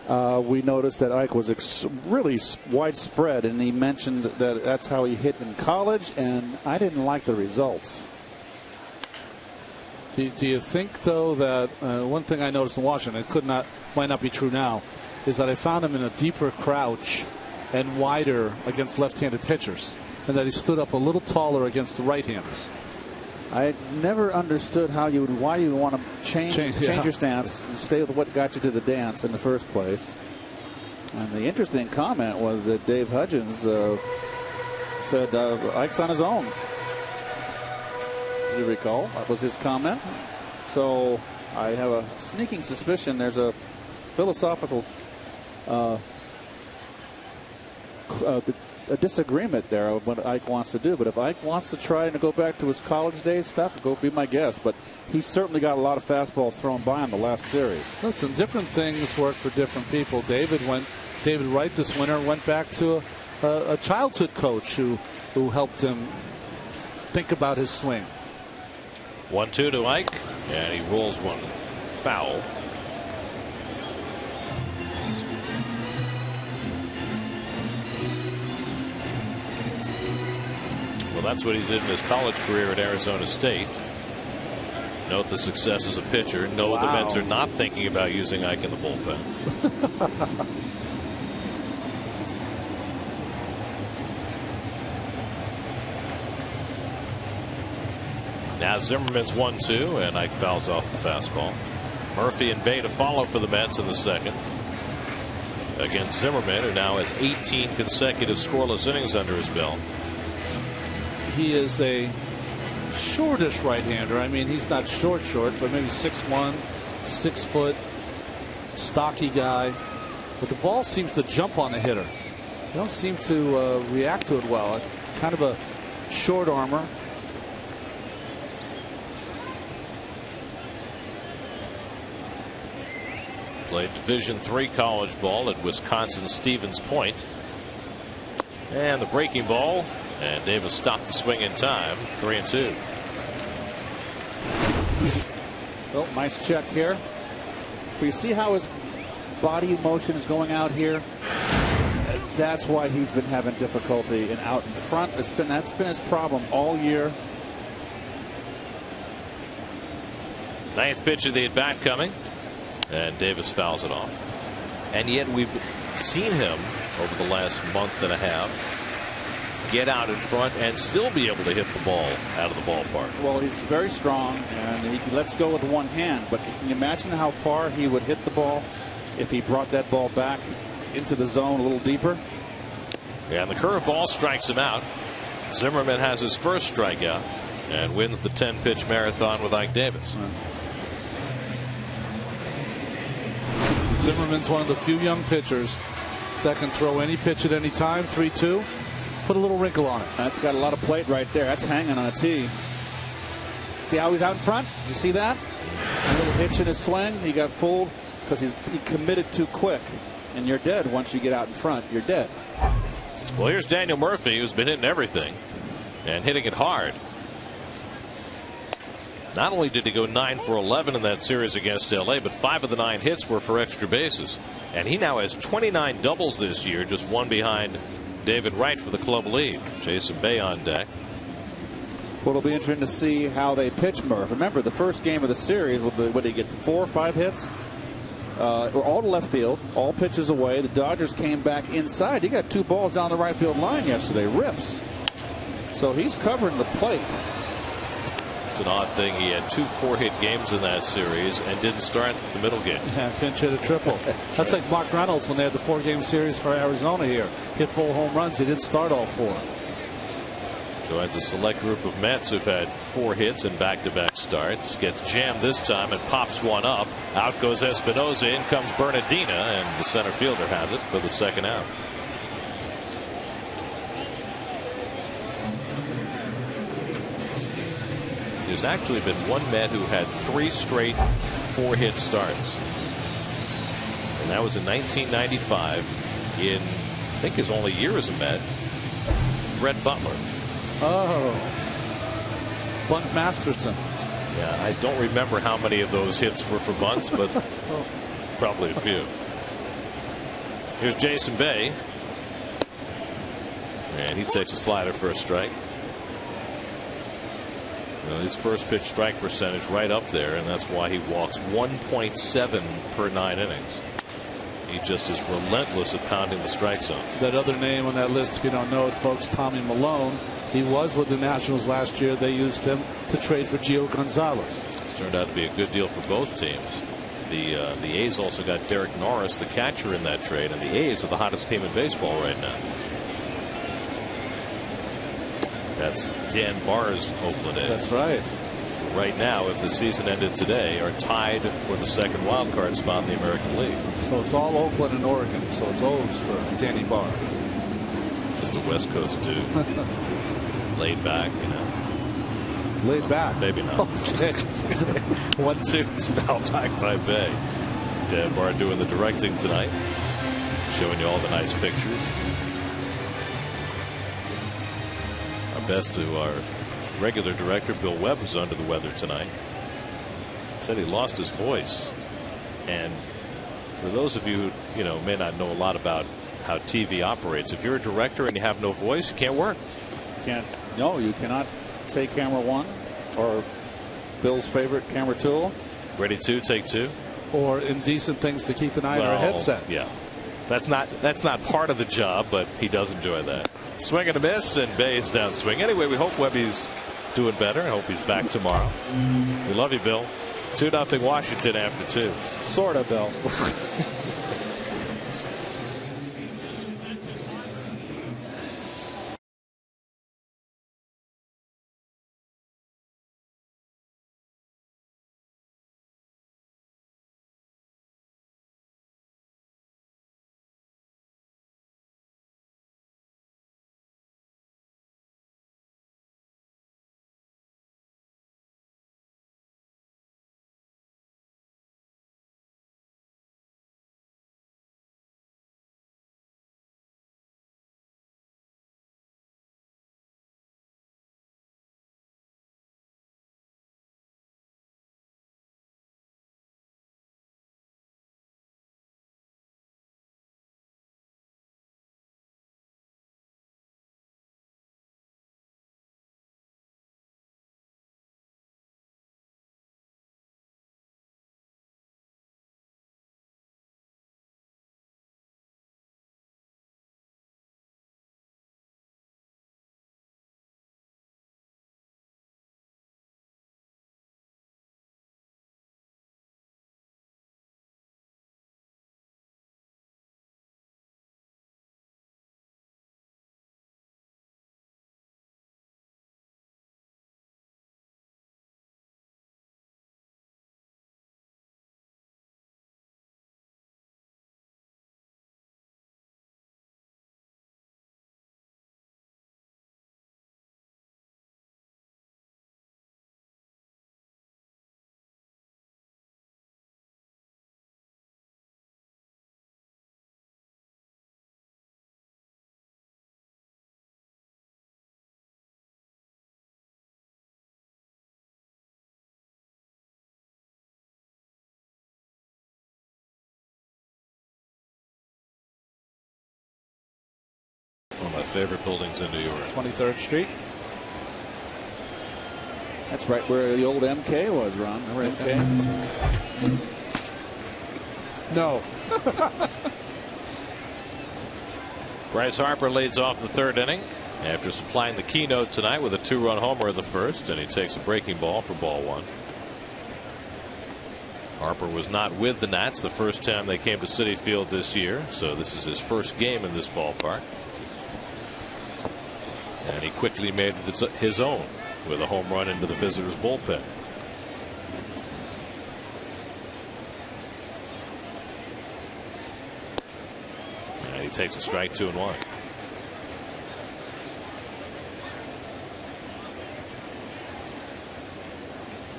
we noticed that Ike was really widespread, and he mentioned that that's how he hit in college, and I didn't like the results. Do you think, though, that one thing I noticed in Washington, might not be true now, is that I found him in a deeper crouch and wider against left-handed pitchers, and that he stood up a little taller against the right-handers. I never understood why you would want to change your stance and stay with what got you to the dance in the first place. And the interesting comment was that Dave Hudgens said Ike's on his own. Do you recall? That was his comment. So I have a sneaking suspicion there's a philosophical a disagreement there of what Ike wants to do. But if Ike wants to try to go back to his college days stuff, go be my guest. But he certainly got a lot of fastballs thrown by him the last series. Listen, different things work for different people. David Wright this winter went back to a childhood coach who helped him think about his swing. 1-2 to Ike, and he rolls one foul. Well, that's what he did in his college career at Arizona State. Note the success as a pitcher. No, wow. The Mets are not thinking about using Ike in the bullpen. Now Zimmerman's 1-2, and Ike fouls off the fastball. Murphy and Bay to follow for the Mets in the second. Against Zimmerman, who now has 18 consecutive scoreless innings under his belt. He is a shortish right-hander. I mean, he's not short, but maybe 6'1", 6 foot, stocky guy. But the ball seems to jump on the hitter. They don't seem to react to it well. Kind of a short armor. Played Division III college ball at Wisconsin Stevens Point. And the breaking ball. And Davis stopped the swing in time. 3-2. Oh, nice check here. But you see how his body motion is going out here? That's why he's been having difficulty and out in front. That's been his problem all year. Ninth pitch of the at bat coming, and Davis fouls it off. And yet we've seen him over the last month and a half get out in front and still be able to hit the ball out of the ballpark. Well, he's very strong, and he lets go with one hand. But can you imagine how far he would hit the ball if he brought that ball back into the zone a little deeper? Yeah, and the curveball strikes him out. Zimmerman has his first strikeout and wins the 10-pitch marathon with Ike Davis. Zimmerman's one of the few young pitchers that can throw any pitch at any time. 3-2. Put a little wrinkle on it. That's got a lot of plate right there. That's hanging on a tee. See how he's out in front? You see that? A little hitch in his swing. He got fooled because he committed too quick. And you're dead once you get out in front. You're dead. Well, here's Daniel Murphy, who's been hitting everything and hitting it hard. Not only did he go 9 for 11 in that series against LA, but 5 of the 9 hits were for extra bases. And he now has 29 doubles this year, just one behind David Wright for the club lead. Jason Bay on deck. Well, it'll be interesting to see how they pitch Murph. Remember, the first game of the series, what did he get, 4 or 5 hits? All to left field, all pitches away. The Dodgers came back inside. He got 2 balls down the right field line yesterday, rips. So he's covering the plate. It's an odd thing. He had 2 4-hit games in that series and didn't start the middle game. Yeah, pinch hit a triple. That's like Mark Reynolds when they had the 4-game series for Arizona here. Hit 4 home runs. He didn't start all 4. Joins a select group of Mets who've had 4 hits in back-to-back starts. Gets jammed this time and pops one up. Out goes Espinosa. In comes Bernardina, and the center fielder has it for the second out. there's actually been one Met who had 3 straight 4-hit starts. And that was in 1995 in, I think, his only year as a Met, Brett Butler. Oh. Bunt Masterson. Yeah, I don't remember how many of those hits were for bunts, but probably a few. Here's Jason Bay. And he takes a slider for a strike. His first pitch strike percentage right up there, and that's why he walks 1.7 per 9 innings. He just is relentless at pounding the strike zone. That other name on that list, if you don't know it, folks, Tommy Malone. He was with the Nationals last year. They used him to trade for Gio Gonzalez. It's turned out to be a good deal for both teams. The A's also got Derek Norris, the catcher, in that trade, and the A's are the hottest team in baseball right now. That's Dan Barr's Oakland A's. That's right. Right now, if the season ended today, are tied for the second wild card spot in the American League. So it's all Oakland and Oregon. So it's O's for Danny Barr. Just a West Coast dude. Laid back, you know. Laid back? Maybe not. Okay. 1-2 is fouled back by Bay. Dan Barr doing the directing tonight. Showing you all the nice pictures. Our best to our regular director, Bill Webb, was under the weather tonight. Said he lost his voice. And for those of you who may not know a lot about how TV operates, if you're a director and you have no voice, you can't work. No, you cannot say camera 1 or Bill's favorite camera 2. Ready 2, take 2. Or indecent things to keep an eye on our headset. Yeah, that's not part of the job, but he does enjoy that. Swing and a miss, and Bay is down swing. Anyway, we hope Webby's doing better. I hope he's back tomorrow. We love you, Bill. 2-0 Washington after 2. Sort of, Bill. One of my favorite buildings in New York. 23rd Street. That's right where the old MK was, Ron. Remember MK? No. Bryce Harper leads off the 3rd inning after supplying the keynote tonight with a 2-run homer in the 1st, and he takes a breaking ball for ball 1. Harper was not with the Nats the first time they came to Citi Field this year, so this is his first game in this ballpark. And he quickly made it his own with a home run into the visitors' bullpen. And he takes a strike, 2-1.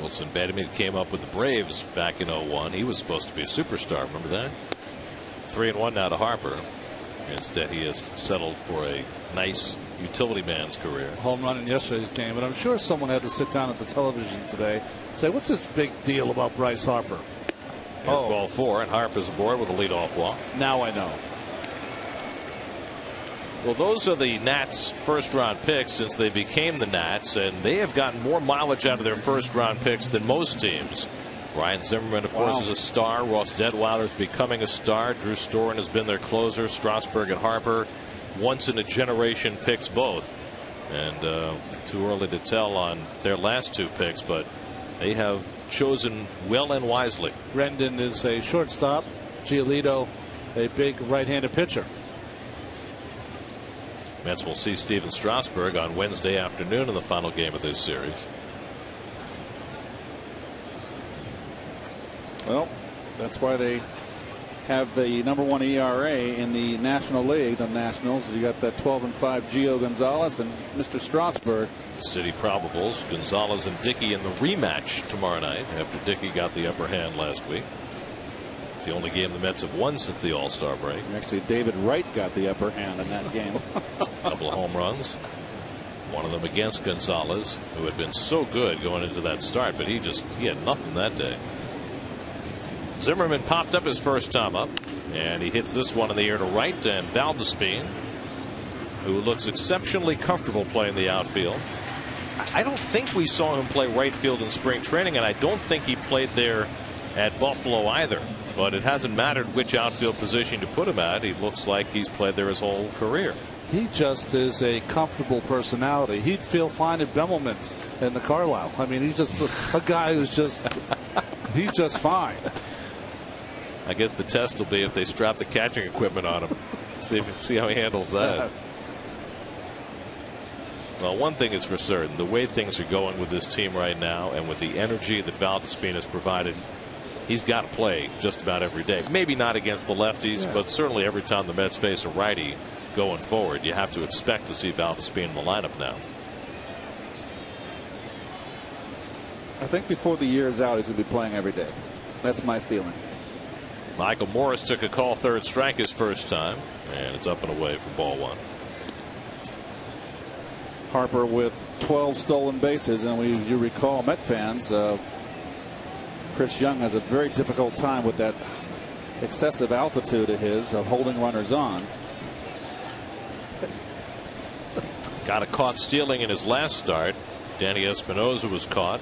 Nicholson. Bedman came up with the Braves back in 01. He was supposed to be a superstar. Remember that? 3-1 now to Harper. Instead, he has settled for a nice utility man's career. Home run in yesterday's game, but I'm sure someone had to sit down at the television today and say, what's this big deal about Bryce Harper? Ball 4, and Harper's aboard with a leadoff walk. Now I know. Well, those are the Nats' first-round picks since they became the Nats, and they have gotten more mileage out of their first-round picks than most teams. Ryan Zimmerman, of course, is a star. Ross Detweiler is becoming a star. Drew Storen has been their closer. Strasburg and Harper, once-in-a-generation picks both. And too early to tell on their last 2 picks, but they have chosen well and wisely. Rendon is a shortstop. Giolito, a big right-handed pitcher. Mets will see Steven Strasburg on Wednesday afternoon in the final game of this series. Well, that's why they have the #1 ERA in the National League. The Nationals, you got that 12-5 Gio Gonzalez and Mr. Strasburg. City probables, Gonzalez and Dickey in the rematch tomorrow night after Dickey got the upper hand last week. It's the only game the Mets have won since the All-Star break. Actually, David Wright got the upper hand in that game. A couple of home runs. One of them against Gonzalez, who had been so good going into that start, but he had nothing that day. Zimmerman popped up his first time up, and he hits this one in the air to right, and Valdespin, who looks exceptionally comfortable playing the outfield. I don't think we saw him play right field in spring training, and I don't think he played there at Buffalo either. But it hasn't mattered which outfield position to put him at. He looks like he's played there his whole career. He just is a comfortable personality. He'd feel fine at Bemelman's and the Carlisle. I mean, he's just a guy who's he's just fine. I guess the test will be if they strap the catching equipment on him. See how he handles that. Well, one thing is for certain, the way things are going with this team right now and with the energy that Valdespin has provided, he's got to play just about every day. Maybe not against the lefties, but certainly every time the Mets face a righty going forward, you have to expect to see Valdespin in the lineup now. I think before the year is out, he's going to be playing every day. That's my feeling. Michael Morris took a call, 3rd strike his first time, and it's up and away for ball 1. Harper with 12 stolen bases, and you recall, Met fans, Chris Young has a very difficult time with that excessive altitude of his of holding runners on. Got a caught stealing in his last start. Danny Espinosa was caught.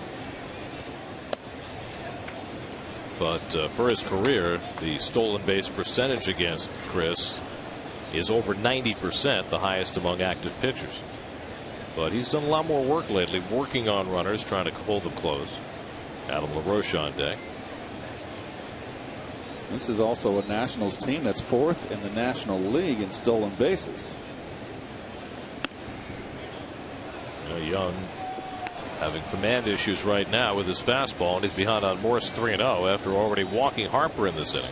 But for his career, the stolen base percentage against Chris is over 90%, the highest among active pitchers. But he's done a lot more work lately, working on runners, trying to hold them close. Adam LaRoche on deck. This is also a Nationals team that's 4th in the National League in stolen bases. Young having command issues right now with his fastball, and he's behind on Morse 3-0 after already walking Harper in this inning.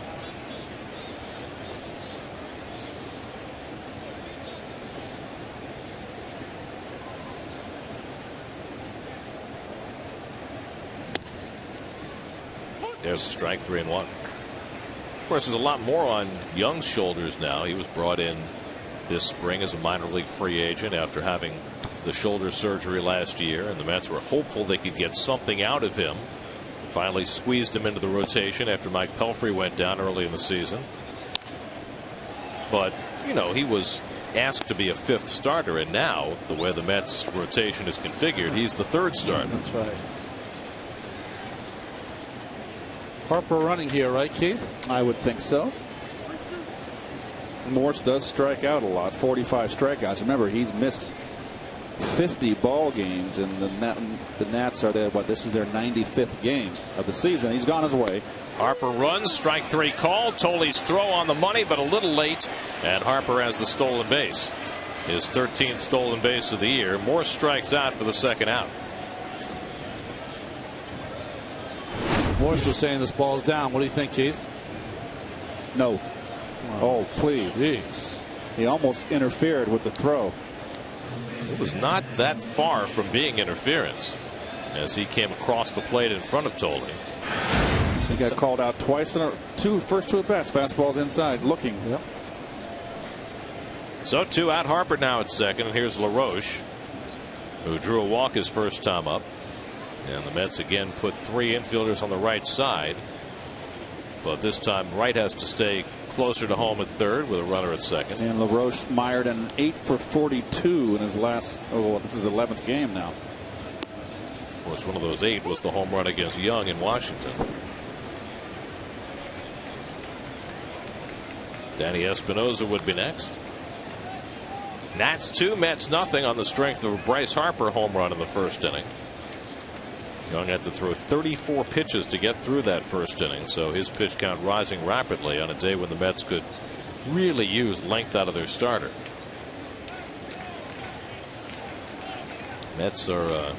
There's a strike, 3-1. Of course, there's a lot more on Young's shoulders now. He was brought in this spring as a minor league free agent after having the shoulder surgery last year, and the Mets were hopeful they could get something out of him. Finally squeezed him into the rotation after Mike Pelfrey went down early in the season. But, you know, he was asked to be a 5th starter, and now, the way the Mets rotation is configured, he's the 3rd starter. That's right. Harper running here, right, Keith? I would think so. Morse does strike out a lot, 45 strikeouts. Remember, he's missed 50 ball games, and the Nats are there. This is their 95th game of the season. He's gone his way. Harper runs, strike 3 called. Tolley's throw on the money, but a little late, and Harper has the stolen base. His 13th stolen base of the year. Morse strikes out for the 2nd out. Morse was saying this ball's down. What do you think, Keith? No. Oh, please. Jeez. He almost interfered with the throw. It was not that far from being interference. as he came across the plate in front of Tolley. He got called out twice in first two at bats. Fastballs inside, looking. Yep. So 2 out. Harper now at second, and here's LaRoche, who drew a walk his first time up. And the Mets again put 3 infielders on the right side, but this time Wright has to stay closer to home at third with a runner at second. And LaRoche mired an 8 for 42 in his last. Oh, this is his 11th game now. Of course, one of those 8 was the home run against Young in Washington. Danny Espinosa would be next. Nats 2, Mets nothing on the strength of a Bryce Harper home run in the first inning. Young had to throw 34 pitches to get through that first inning, so his pitch count rising rapidly on a day when the Mets could really use length out of their starter. Mets are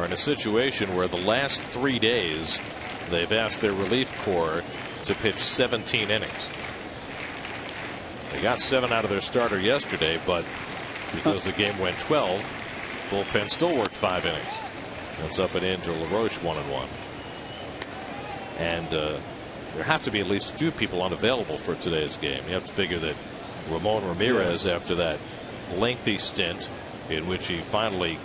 in a situation where the last 3 days they've asked their relief corps to pitch 17 innings. They got 7 out of their starter yesterday, but because the game went 12, bullpen still worked 5 innings. That's up and in to LaRoche 1-1. And there have to be at least a few people unavailable for today's game. You have to figure that Ramon Ramirez, after that lengthy stint in which he finally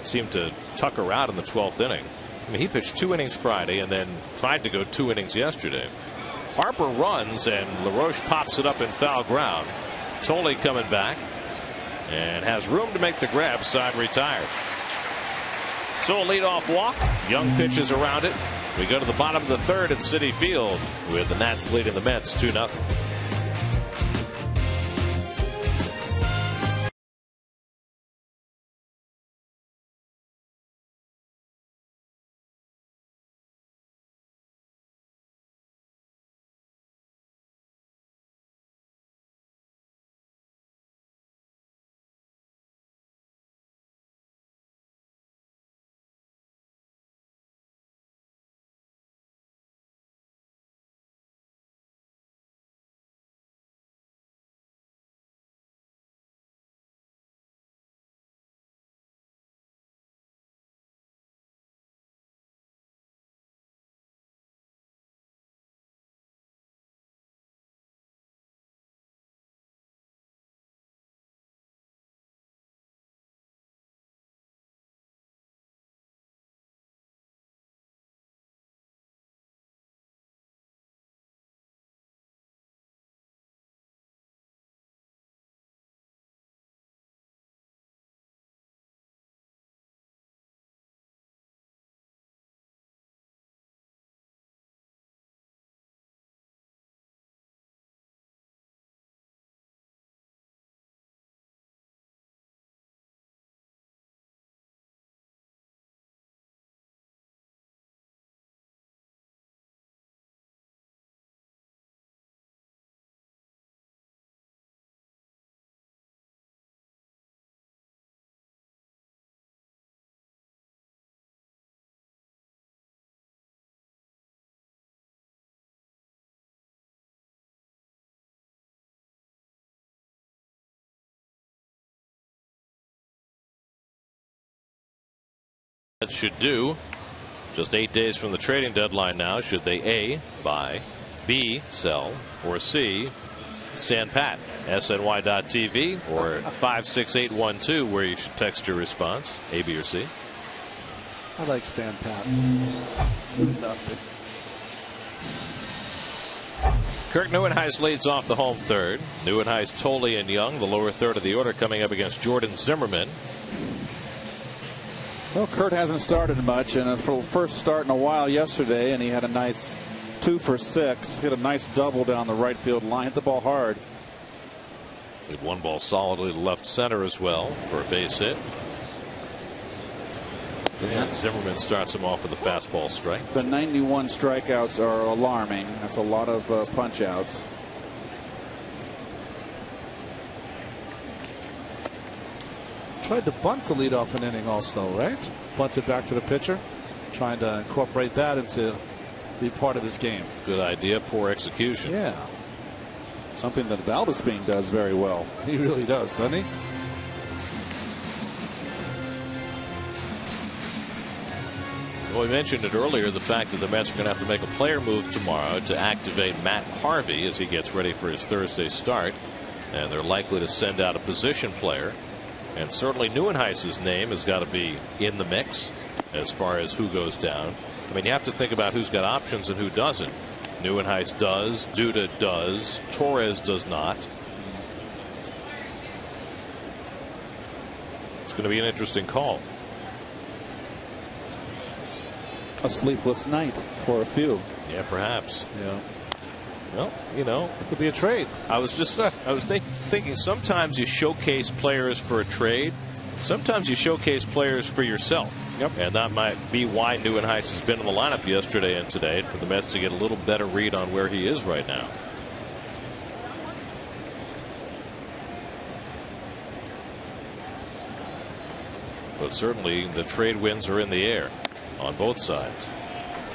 seemed to tucker out in the 12th inning. I mean, he pitched 2 innings Friday and then tried to go 2 innings yesterday. Harper runs and LaRoche pops it up in foul ground. Tolley coming back and has room to make the grab. Side retired. So a leadoff walk. Young pitches around it. We go to the bottom of the third at Citi Field with the Nats leading the Mets 2-0. That should do. Just 8 days from the trading deadline now. Should they A, buy, B, sell, or C, stand pat? SNY.TV or 56812, where you should text your response, A, B, or C. I like stand pat. Kirk Neuenhuis leads off the home third. Neuenhuis, Tolley, and Young, the lower third of the order, coming up against Jordan Zimmerman. Well, Kurt hasn't started much, and for the first start in a while yesterday, and he had a nice 2 for 6. Hit a nice double down the right field line. Hit the ball hard. Hit one ball solidly to left center as well for a base hit. And Zimmerman starts him off with a fastball strike. The 91 strikeouts are alarming. That's a lot of punch outs. Tried to bunt to lead off an inning also, right? Bunted back to the pitcher, trying to incorporate that into be part of this game. Good idea, poor execution. Yeah. Something that Valdespin does very well. He really does, doesn't he? Well, we mentioned it earlier, the fact that the Mets are going to have to make a player move tomorrow to activate Matt Harvey as he gets ready for his Thursday start. And they're likely to send out a position player. And certainly Neuenhuis's name has got to be in the mix as far as who goes down. I mean, you have to think about who's got options and who doesn't. Neuenhuis does, Duda does, Torres does not. It's going to be an interesting call. A sleepless night for a few. Yeah, perhaps. Yeah. Well, you know, it could be a trade. I was thinking sometimes you showcase players for a trade. Sometimes you showcase players for yourself. Yep. And that might be why Neuenhuis has been in the lineup yesterday and today, for the Mets to get a little better read on where he is right now. But certainly the trade winds are in the air on both sides.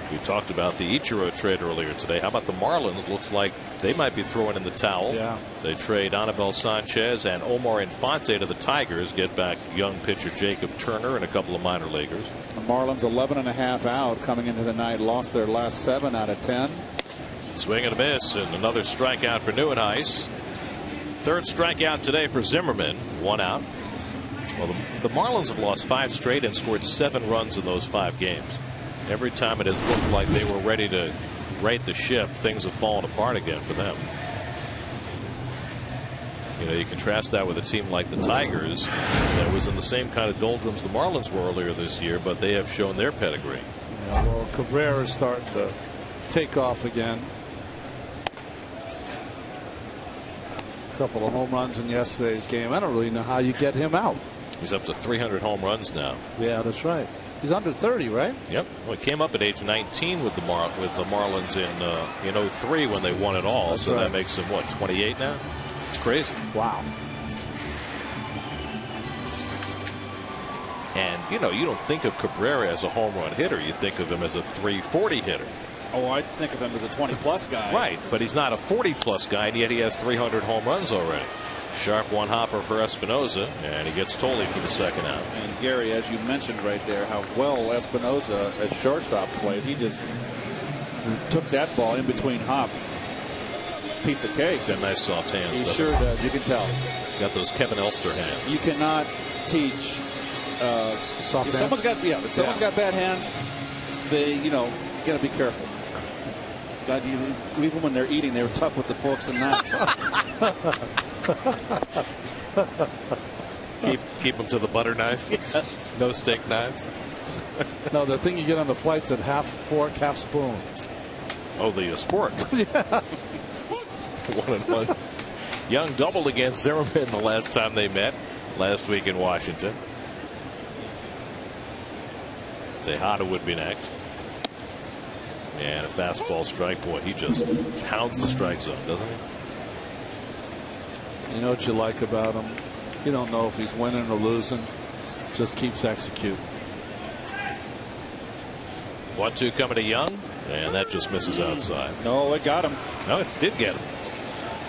We talked about the Ichiro trade earlier today. How about the Marlins? Looks like they might be throwing in the towel. Yeah. They trade Anibal Sanchez and Omar Infante to the Tigers, get back young pitcher Jacob Turner and a couple of minor leaguers. The Marlins 11.5 out coming into the night, lost their last 7 out of 10. Swing and a miss, and another strikeout for Neuenhuis. Third strikeout today for Zimmerman. 1 out. Well, the Marlins have lost 5 straight and scored 7 runs in those 5 games. Every time it has looked like they were ready to right the ship, things have fallen apart again for them. You know, you contrast that with a team like the Tigers that was in the same kind of doldrums the Marlins were earlier this year, but they have shown their pedigree. Yeah, well, Cabrera is starting to take off again. A couple of home runs in yesterday's game. I don't really know how you get him out. He's up to 300 home runs now. Yeah, that's right. He's under 30, right? Yep. Well, he came up at age 19 with the Marlins in 03 when they won it all. That's so right. that makes him what, 28 now? It's crazy. Wow. And you know, you don't think of Cabrera as a home run hitter. You think of him as a 340 hitter. Oh, I think of him as a 20-plus guy. Right, but he's not a 40-plus guy, and yet he has 300 home runs already. Sharp one hopper for Espinoza, and he gets Tolley for the second out. And Gary, as you mentioned right there, how well Espinoza at shortstop played. He just took that ball in between Hop. Piece of cake. He's got nice soft hands. He sure does. You can tell. Got those Kevin Elster hands. You cannot teach. Soft if someone's got got bad hands, you got to be careful. God, even when they're eating, they're tough with the forks and knives. keep them to the butter knife. Yes. No steak knives. No, the thing you get on the flight's at half fork, half spoon. Oh, the sport. Yeah. 1-1. Young doubled against Zimmerman the last time they met last week in Washington. Tejada would be next. And a fastball strike. Boy, he just pounds the strike zone, doesn't he? You know what you like about him? You don't know if he's winning or losing. Just keeps executing. 1-2 coming to Young, and that just misses outside. No, it got him. No, it did get him.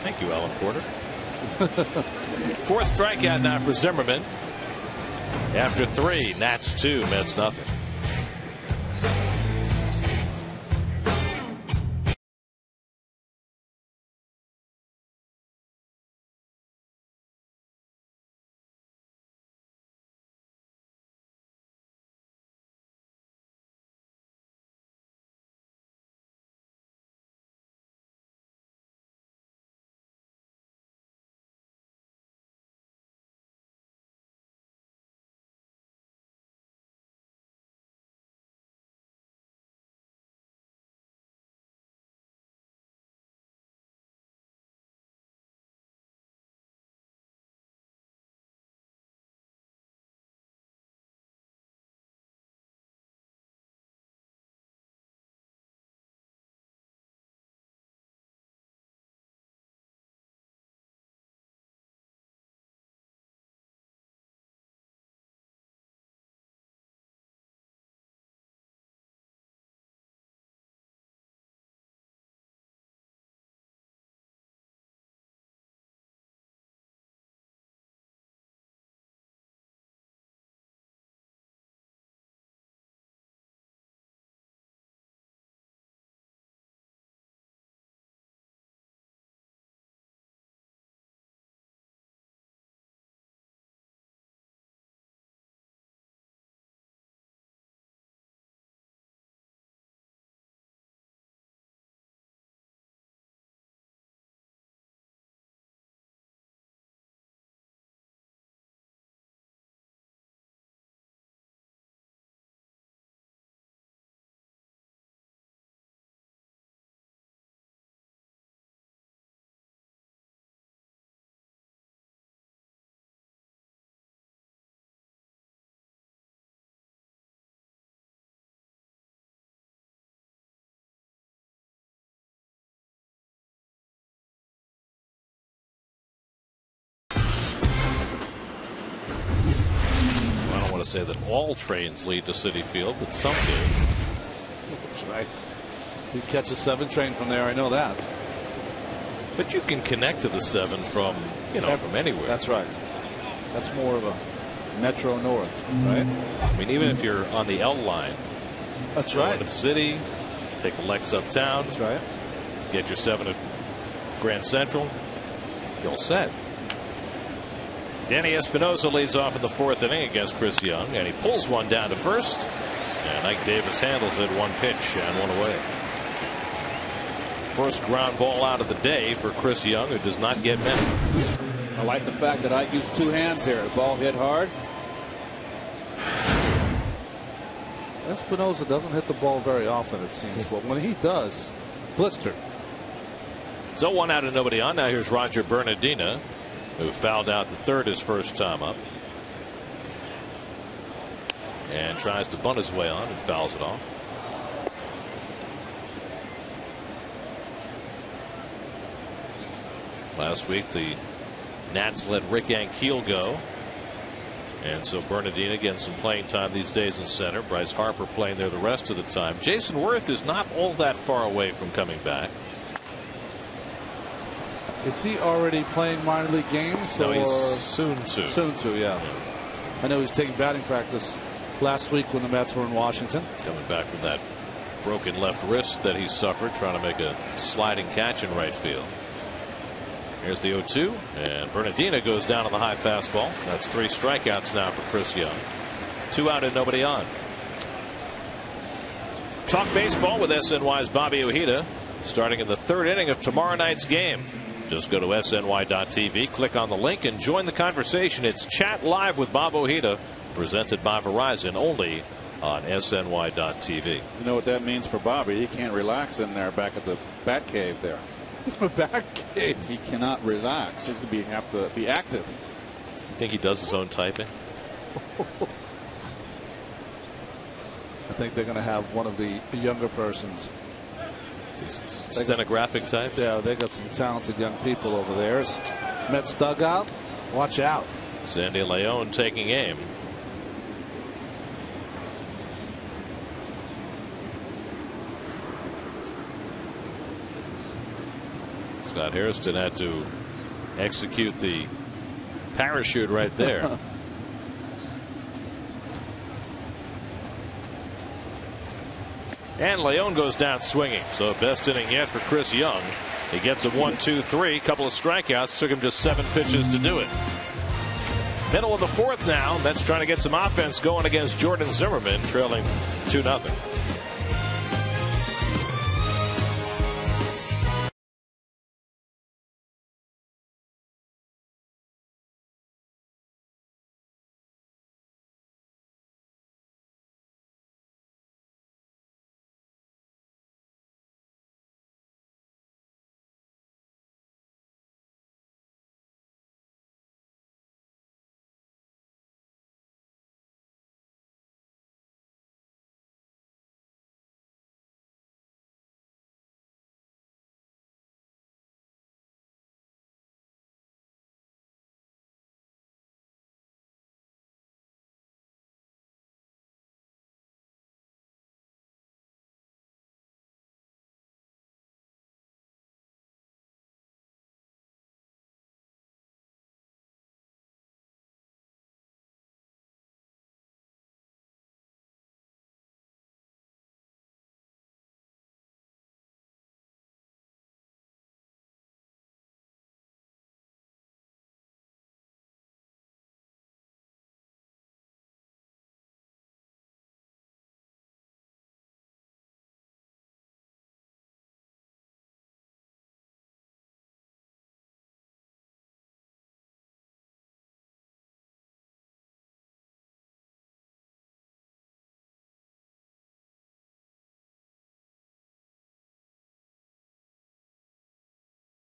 Thank you, Alan Porter. Fourth strikeout now for Zimmerman. After 3, Nats 2, Mets nothing. say that all trains lead to Citi Field, but some do. That's right. You catch a 7 train from there, I know that. But you can connect to the 7 from, from anywhere. That's right. That's more of a Metro North, right? I mean, even if you're on the L line. That's go right. into the city, take the Lex uptown. That's right. Get your 7 at Grand Central. You're all set. Danny Espinosa leads off in the 4th inning against Chris Young, and he pulls one down to first. And Ike Davis handles it, 1 pitch and 1 away. First ground ball out of the day for Chris Young, who does not get many. I like the fact that Ike used 2 hands here. The ball hit hard. Espinosa doesn't hit the ball very often, it seems, but when he does, blister. So 1 out and nobody on. Now here's Roger Bernardina, who fouled out the 3rd his first time up. And tries to bunt his way on and fouls it off. Last week the Nats let Rick Ankiel go. And so Bernardina getting some playing time these days in center. Bryce Harper playing there the rest of the time. Jason Worth is not all that far away from coming back. Is he already playing minor league games? No, or he's soon to. Soon to, yeah. I know he's taking batting practice last week when the Mets were in Washington. Coming back from that broken left wrist that he suffered, trying to make a sliding catch in right field. Here's the 0-2, and Bernardina goes down on the high fastball. That's 3 strikeouts now for Chris Young. 2 out and nobody on. Talk baseball with SNY's Bobby Ojeda, starting in the 3rd inning of tomorrow night's game. Just go to SNY.TV, click on the link, and join the conversation. It's Chat Live with Bob Ojeda, presented by Verizon, only on SNY.TV. You know what that means for Bobby? He can't relax in there back at the bat cave there. Back cave. He cannot relax. He's going to have to be active. You think he does his own typing? I think they're going to have one of the younger persons. These stenographic types? Yeah, they got some talented young people over there. Mets dugout, watch out. Sandy Leon taking aim. Scott Hairston had to execute the parachute right there. And Leon goes down swinging. So best inning yet for Chris Young. He gets a 1-2-3, couple of strikeouts. Took him just 7 pitches to do it. Middle of the 4th now. Mets trying to get some offense going against Jordan Zimmerman, trailing 2-0.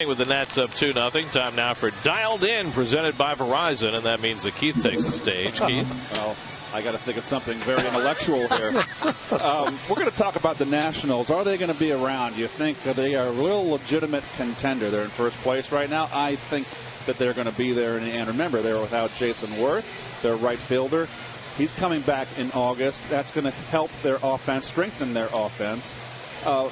With the Nats up 2-0. Time now for Dialed In, presented by Verizon, and that means that Keith takes the stage. Keith? Well, I got to think of something very intellectual here. We're going to talk about the Nationals. Are they going to be around? You think they are a real legitimate contender? They're in first place right now. I think that they're going to be there. And remember, they're without Jason Worth, their right fielder. He's coming back in August. That's going to help their offense, strengthen their offense.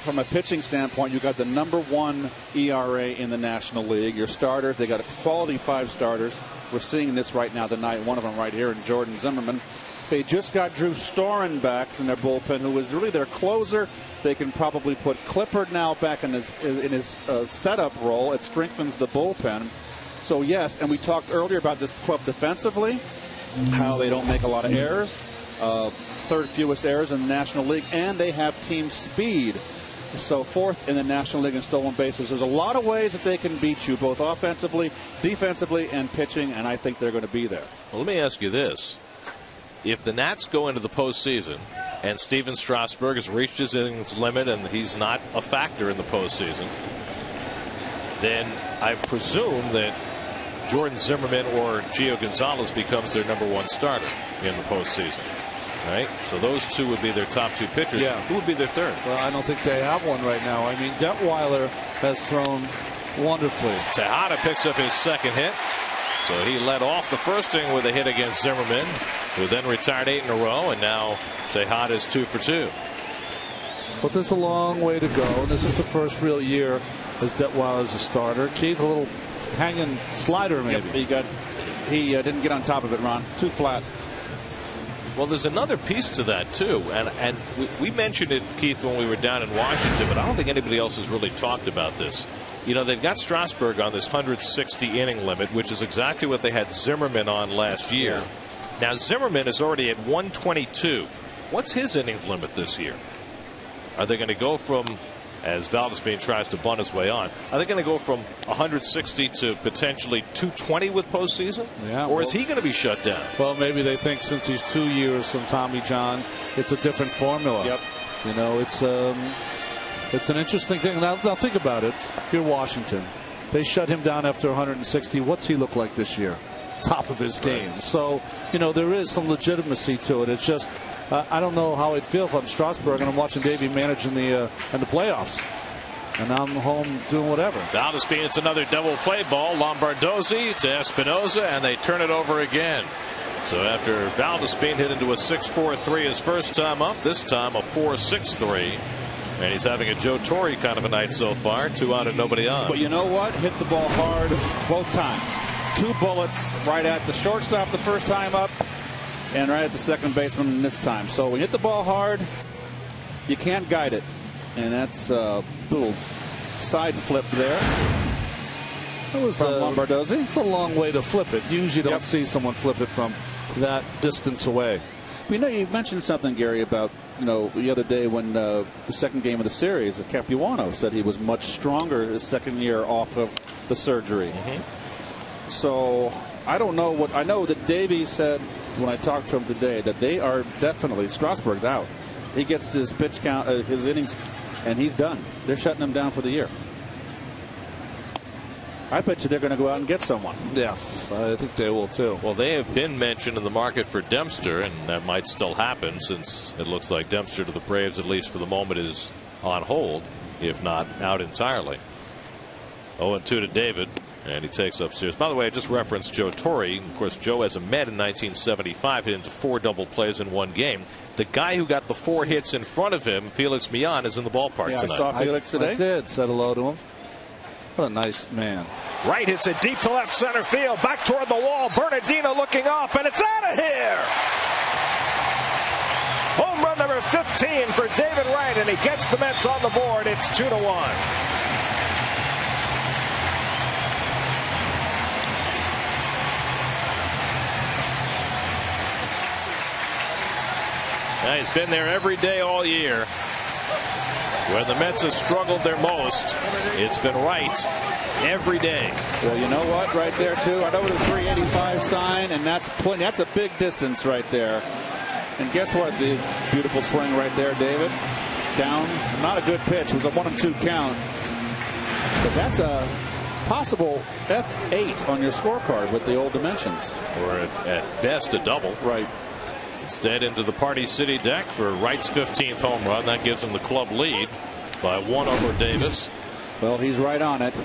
From a pitching standpoint, you got the #1 ERA in the National League. Your starters, they got a quality 5 starters. We're seeing this right now tonight. One of them right here in Jordan Zimmerman. They just got Drew Storen back from their bullpen, who was really their closer. They can probably put Clippard now back in his setup role. It strengthens the bullpen. So, yes, and we talked earlier about this club defensively, how they don't make a lot of errors. Third fewest errors in the National League, and they have team speed. So 4th in the National League in stolen bases. There's a lot of ways that they can beat you, both offensively, defensively, and pitching, and I think they're going to be there. Well, let me ask you this. If the Nats go into the postseason and Steven Strasburg has reached his innings limit and he's not a factor in the postseason, then I presume that Jordan Zimmerman or Gio Gonzalez becomes their #1 starter in the postseason. Right? So those two would be their top 2 pitchers. Yeah. Who would be their third? Well, I don't think they have one right now. I mean, Detweiler has thrown wonderfully. Tejada picks up his 2nd hit. So he led off the first inning with a hit against Zimmerman, who then retired 8 in a row, and now Tejada is 2 for 2. But there's a long way to go. And this is the first real year as Detweiler as a starter. Keith, a little hanging slider maybe. Yep, he didn't get on top of it, Ron. Too flat. Well, there's another piece to that, too. And we mentioned it, Keith, when we were down in Washington, but I don't think anybody else has really talked about this. You know, they've got Strasburg on this 160-inning limit, which is exactly what they had Zimmerman on last year. Yeah. Now, Zimmerman is already at 122. What's his innings limit this year? Are they going to go from, as Valdespin tries to bunt his way on, are they going to go from 160 to potentially 220 with postseason? Yeah, or is he going to be shut down? Well, maybe they think since he's 2 years from Tommy John, it's a different formula. Yep. You know, it's an interesting thing. Now think about it. You're Washington. They shut him down after 160. What's he look like this year? Top of his game. Right. So, you know, there is some legitimacy to it. It's just I don't know how I'd feel if I'm Strasburg and I'm watching Davey manage in the playoffs, and I'm home doing whatever. Valdespin, it's another double play ball. Lombardozzi to Espinoza, and they turn it over again. So after Valdespin hit into a 6-4-3 his first time up, this time a 4-6-3. And he's having a Joe Torre kind of a night so far. 2 out and nobody on. But you know what? Hit the ball hard both times. 2 bullets right at the shortstop the first time up, and right at the second baseman this time. So when you hit the ball hard, you can't guide it. And that's a little side flip there. That was from Lombardozzi. It's a long way to flip it. You usually don't see someone flip it from that distance away. You know, you mentioned something, Gary, about, you know, the other day when the second game of the series, Capuano said he was much stronger his second year off of the surgery. Mm-hmm. So I don't know what I know that Davey said when I talked to him today that they are definitely Strasburg's out. He gets his pitch count, his innings, and he's done. They're shutting him down for the year. I bet you they're going to go out and get someone. Yes, I think they will too. Well, they have been mentioned in the market for Dempster, and that might still happen since it looks like Dempster to the Braves, at least for the moment, is on hold, if not out entirely. 0-2 to David, and he takes upstairs. By the way, I just referenced Joe Torre. Of course, Joe, as a Met in 1975, hit into 4 double plays in 1 game. The guy who got the 4 hits in front of him, Felix Millan, is in the ballpark tonight. I saw Felix today. I did. Said hello to him. What a nice man. Right hits it deep to left center field. Back toward the wall. Bernardino looking up, and it's out of here. Home run number 15 for David Wright, and he gets the Mets on the board. It's 2-1. Now he's been there every day all year. When the Mets have struggled their most, it's been Wright every day. Well, you know what? Right there, too. I know the 385 sign, and that's a big distance right there. And guess what? The beautiful swing right there, David. Down. Not a good pitch. It was a 1-2 count. But that's a possible F8 on your scorecard with the old dimensions. Or at best a double. Right. Instead, into the Party City deck for Wright's 15th home run. That gives him the club lead by 1 over Davis. Well, he's right on it.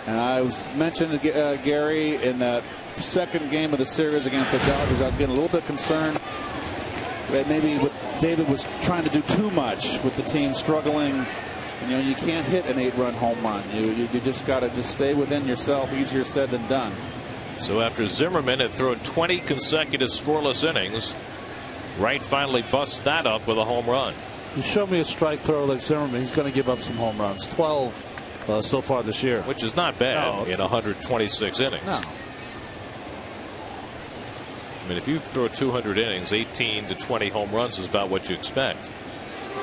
And I was mentioning, Gary, in that second game of the series against the Dodgers, I was getting a little bit concerned that maybe David was trying to do too much with the team struggling. You know, you can't hit an 8-run home run. You just got to just stay within yourself. Easier said than done. So after Zimmerman had thrown 20 consecutive scoreless innings, Wright finally busts that up with a home run. You show me a strike thrower like Zimmerman, he's going to give up some home runs. 12 so far this year, which is not bad in 126 innings. No. I mean, if you throw 200 innings, 18 to 20 home runs is about what you expect.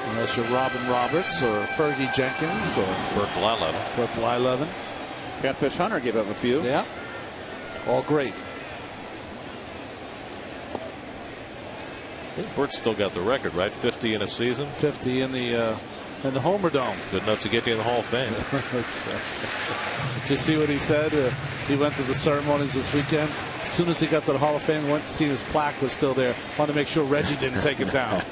Unless you're Robin Roberts or Fergie Jenkins or Burt Blyleven. Burt Blyleven. Catfish Hunter gave up a few. Yeah. All great. I think Burt's still got the record, right? 50 in a season. 50 in the Homer Dome. Good enough to get you in the Hall of Fame. Did you see what he said? He went to the ceremonies this weekend. As soon as he got to the Hall of Fame, went to see his plaque was still there. Wanted to make sure Reggie didn't take it down.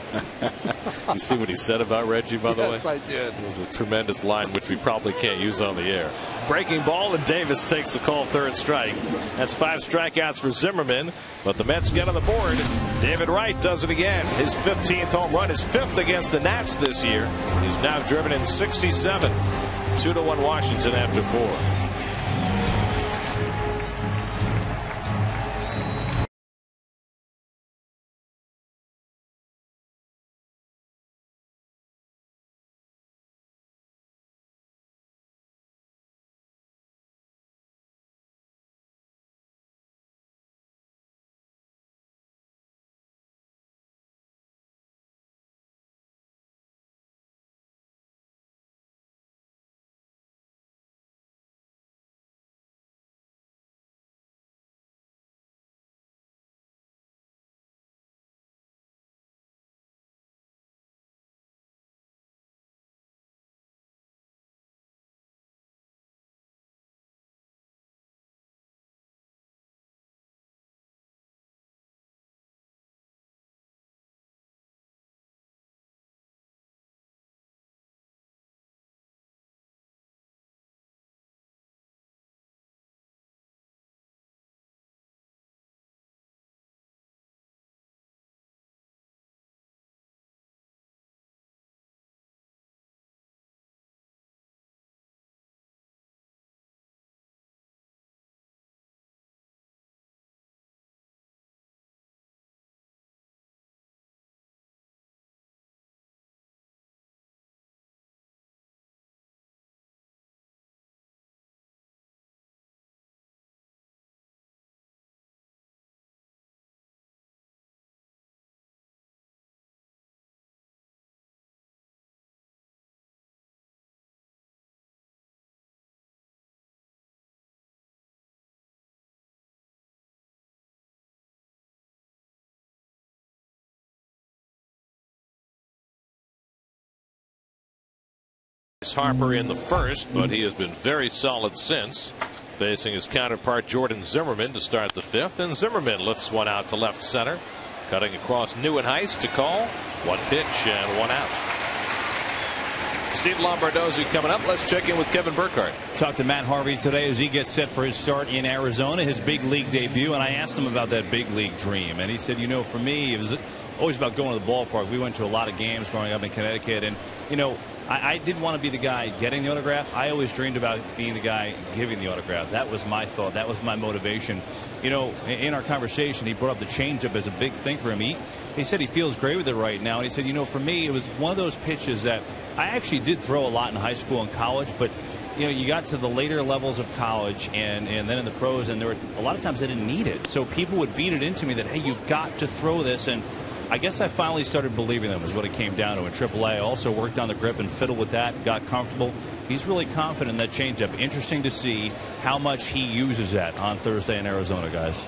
You see what he said about Reggie, by the way? Yes, I did. It was a tremendous line, which we probably can't use on the air. Breaking ball, and Davis takes the call, third strike. That's 5 strikeouts for Zimmerman, but the Mets get on the board. David Wright does it again. His 15th home run, his 5th against the Nats this year. He's now driven in 67. 2-1 Washington after 4. Harper in the first, but he has been very solid since, facing his counterpart Jordan Zimmerman to start the 5th, and Zimmerman lifts one out to left center, cutting across Neuenhuis to call. 1 pitch and 1 out. Steve Lombardozzi coming up. Let's check in with Kevin Burkhardt. Talked to Matt Harvey today as he gets set for his start in Arizona, his big league debut, and I asked him about that big league dream, and he said, you know, for me it was always about going to the ballpark. We went to a lot of games growing up in Connecticut, and you know, I didn't want to be the guy getting the autograph. I always dreamed about being the guy giving the autograph. That was my thought. That was my motivation. You know, in our conversation, he brought up the changeup as a big thing for him. He said he feels great with it right now. And he said, you know, for me, it was one of those pitches that I actually did throw a lot in high school and college. But, you know, you got to the later levels of college and then in the pros, and there were a lot of times I didn't need it. So people would beat it into me that, hey, you've got to throw this. And I guess I finally started believing them is what it came down to. In AAA, I also worked on the grip and fiddled with that, got comfortable. He's really confident in that changeup. Interesting to see how much he uses that on Thursday in Arizona, guys.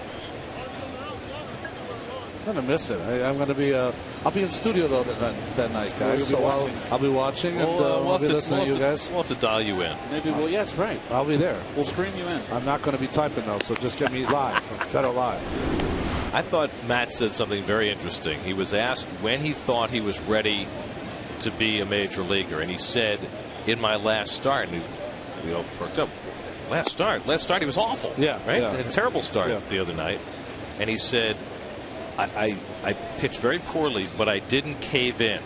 I'm going to miss it. I'm going to be I'll be in studio though that night, guys. So I'll be watching and I'll be listening to you guys. We'll have to dial you in. Maybe well, yeah, that's right. I'll be there. We'll stream you in. I'm not going to be typing though, so just get me live. Got it live. I thought Matt said something very interesting. He was asked when he thought he was ready to be a major leaguer, and he said, in my last start, and we all perked up. Last start he was awful. Yeah, right. yeah. A terrible start Yeah. the other night, and he said, I pitched very poorly, but I didn't cave in.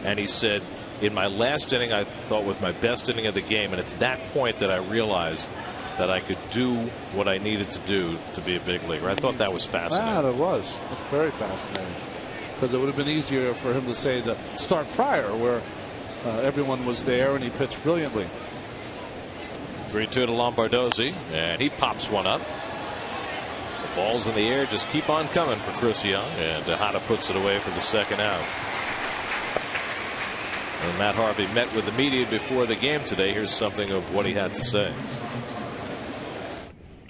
And he said, in my last inning, I thought was my best inning of the game, and it's that point that I realized that I could do what I needed to do to be a big leaguer. I thought that was fascinating. Yeah, it was. It's very fascinating. Because it would have been easier for him to say the start prior, where everyone was there and he pitched brilliantly. 3-2 to Lombardozzi, and he pops one up. The balls in the air just keep on coming for Chris Young, and Tejada puts it away for the second out. And Matt Harvey met with the media before the game today. Here's something of what he had to say.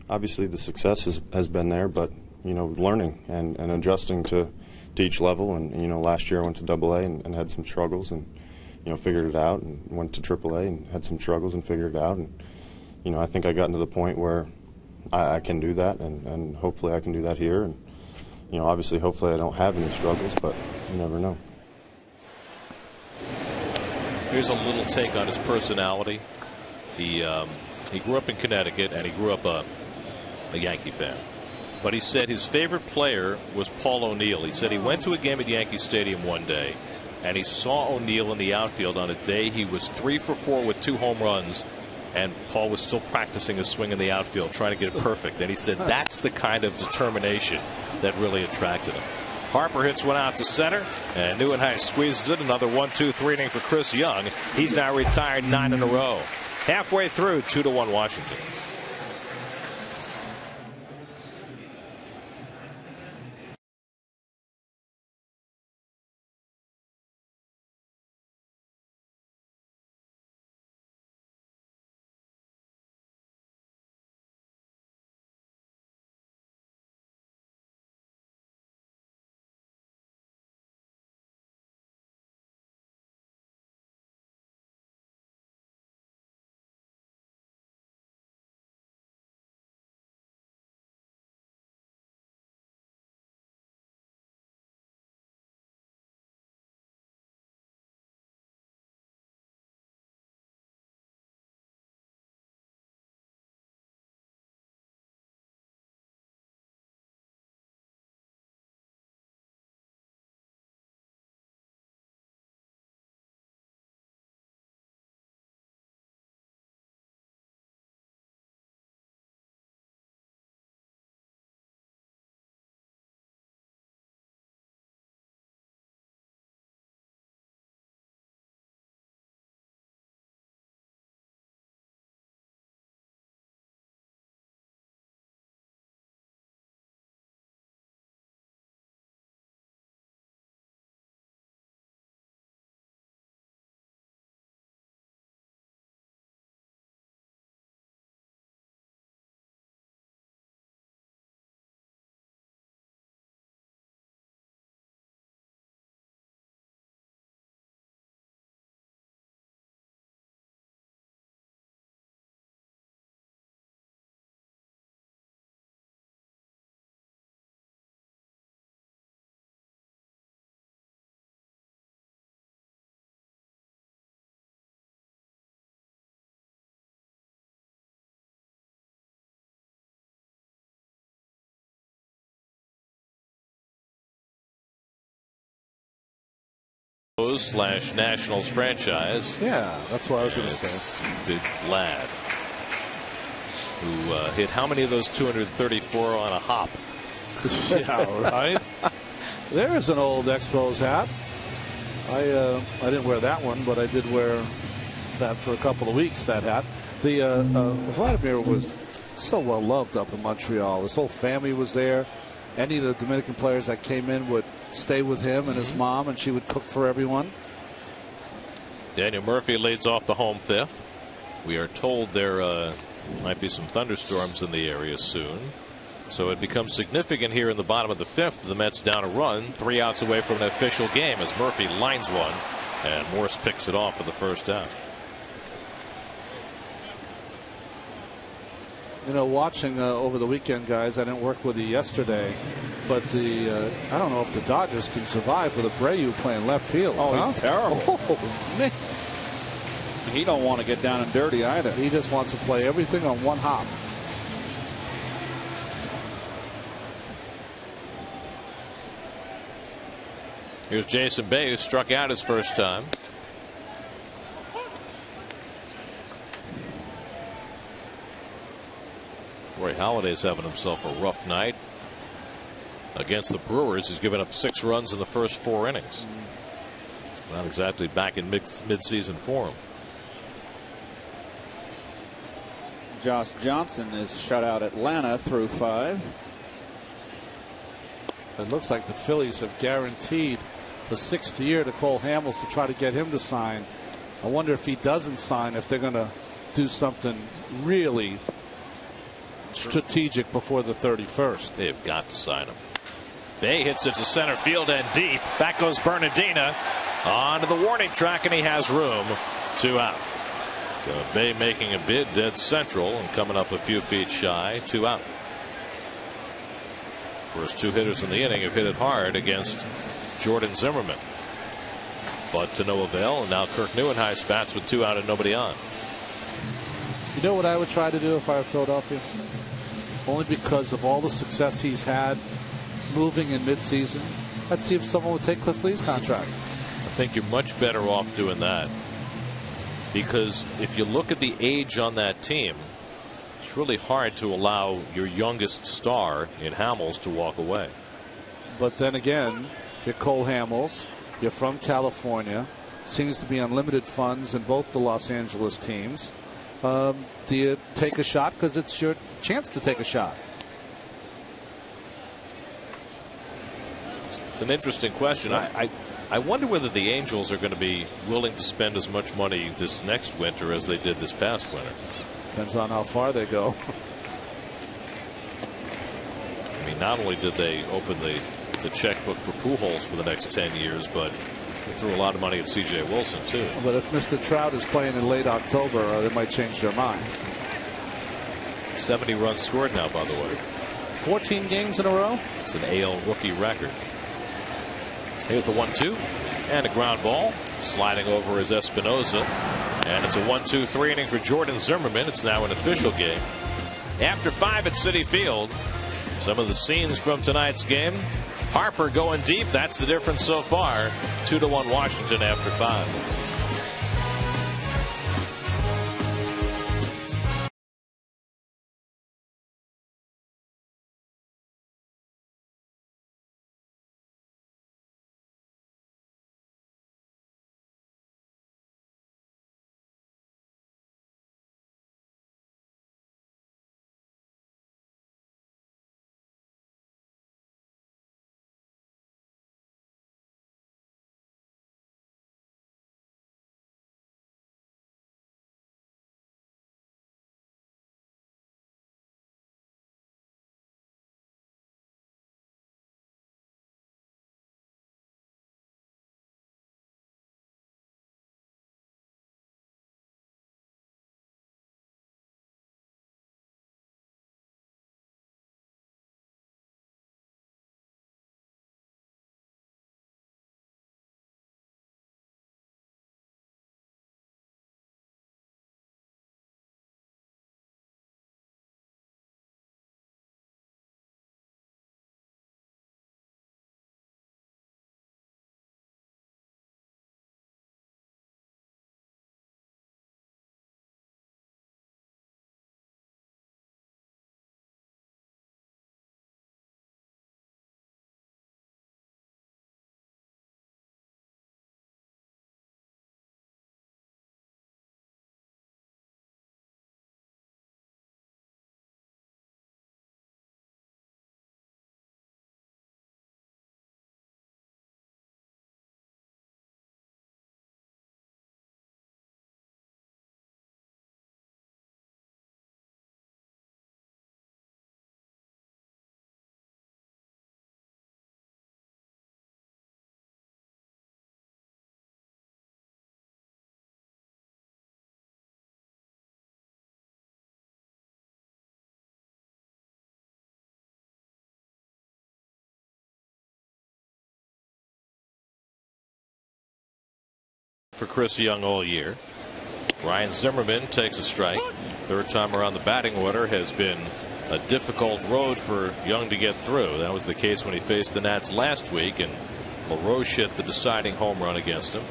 Obviously the success has been there, but learning and adjusting to each level. And last year I went to AA and had some struggles, and figured it out, and went to AAA and had some struggles and figured it out. And I think I got to the point where I can do that, and hopefully I can do that here. And obviously hopefully I don't have any struggles, but you never know. Here's a little take on his personality. He grew up in Connecticut, and he grew up a Yankee fan. But he said his favorite player was Paul O'Neill. He said he went to a game at Yankee Stadium one day, and he saw O'Neill in the outfield on a day he was 3 for 4 with 2 home runs, and Paul was still practicing his swing in the outfield, trying to get it perfect. And he said that's the kind of determination that really attracted him. Harper hits one out to center, and Nieuwenhuis squeezes it. Another 1-2-3 inning for Chris Young. He's now retired 9 in a row. Halfway through, 2-1 Washington. /Nationals franchise. Yeah, that's what I was going to say. It's Big Vlad, who hit how many of those 234 on a hop? Yeah, right. There's an old Expos hat. I didn't wear that one, but I did wear that for a couple of weeks, that hat. The Vladimir was so well loved up in Montreal. His whole family was there. Any of the Dominican players that came in would stay with him and his mom, and she would cook for everyone. Daniel Murphy leads off the home fifth. We are told there might be some thunderstorms in the area soon, so it becomes significant here in the bottom of the fifth. The Mets down a run, 3 outs away from an official game as Murphy lines one, and Morse picks it off for the first out. You know, watching over the weekend, guys, I didn't work with you yesterday, but I don't know if the Dodgers can survive with Abreu playing left field. Oh, he's terrible. Oh, man. he don't want to get down and dirty either. He just wants to play everything on one hop. Here's Jason Bay, who struck out his first time. Roy Halladay's having himself a rough night against the Brewers. He's given up 6 runs in the first 4 innings. Not exactly back in mid-season form. Josh Johnson is shut out Atlanta through 5. It looks like the Phillies have guaranteed the 6th year to Cole Hamels to try to get him to sign. I wonder if he doesn't sign, if they're going to do something really strategic before the 31st. They've got to sign him. Bay hits it to center field and deep. Back goes Bernardina onto the warning track, and he has room. 2 out. So Bay making a bid dead central and coming up a few feet shy. 2 out. First 2 hitters in the inning have hit it hard against Jordan Zimmerman, but to no avail. And now Kirk Neuenhuis bats with 2 out and nobody on. You know what I would try to do if I were Philadelphia? Only because of all the success he's had moving in midseason. Let's see if someone would take Cliff Lee's contract. I think you're much better off doing that, because if you look at the age on that team, it's really hard to allow your youngest star in Hamels to walk away. But then again, you're Cole Hamels, you're from California, seems to be unlimited funds in both the Los Angeles teams. Do you take a shot because it's your chance to take a shot? It's an interesting question. I wonder whether the Angels are going to be willing to spend as much money this next winter as they did this past winter. Depends on how far they go. I mean, not only did they open the checkbook for Pujols for the next 10 years, but they threw a lot of money at C.J. Wilson, too. But if Mr. Trout is playing in late October, they might change their mind. 70 runs scored now, by the way. 14 games in a row? It's an AL rookie record. Here's the 1-2 and a ground ball. Sliding over is Espinosa. And it's a 1-2-3 inning for Jordan Zimmerman. It's now an official game. After 5 at Citi Field, some of the scenes from tonight's game. Harper going deep. That's the difference so far. 2-1 Washington after 5. For Chris Young all year. Ryan Zimmerman takes a strike. Third time around the batting order has been a difficult road for Young to get through. That was the case when he faced the Nats last week, and LaRoche hit the deciding home run against him.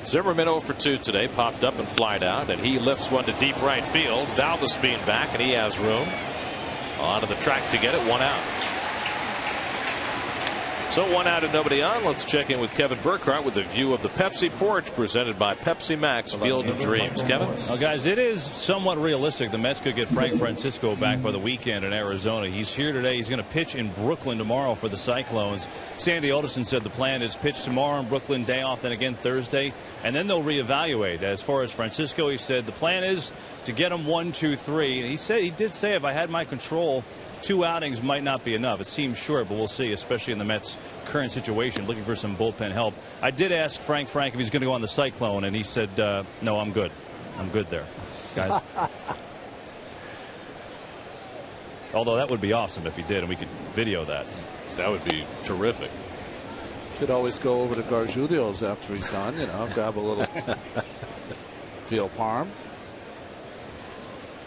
Zimmerman 0 for 2 today, popped up and flied out, and he lifts one to deep right field. Valdespin back, and he has room onto the track to get it. 1 out. So 1 out and nobody on. Let's check in with Kevin Burkhardt with a view of the Pepsi porch presented by Pepsi Max Field of Dreams. Kevin? Well, guys, it is somewhat realistic. The Mets could get Frank Francisco back by the weekend in Arizona. He's here today. He's going to pitch in Brooklyn tomorrow for the Cyclones. Sandy Alderson said the plan is pitch tomorrow in Brooklyn, day off, then again Thursday, and then they'll reevaluate. As far as Francisco, he said the plan is to get him 1, 2, 3. And he did say if I had my control, 2 outings might not be enough. It seems short, but we'll see, especially in the Mets' current situation, looking for some bullpen help. I did ask Frank if he's going to go on the Cyclone, and he said, no, I'm good. I'm good there, guys. Although that would be awesome if he did, and we could video that. That would be terrific. Could always go over to Gargiulo's after he's done, grab a little veal parm.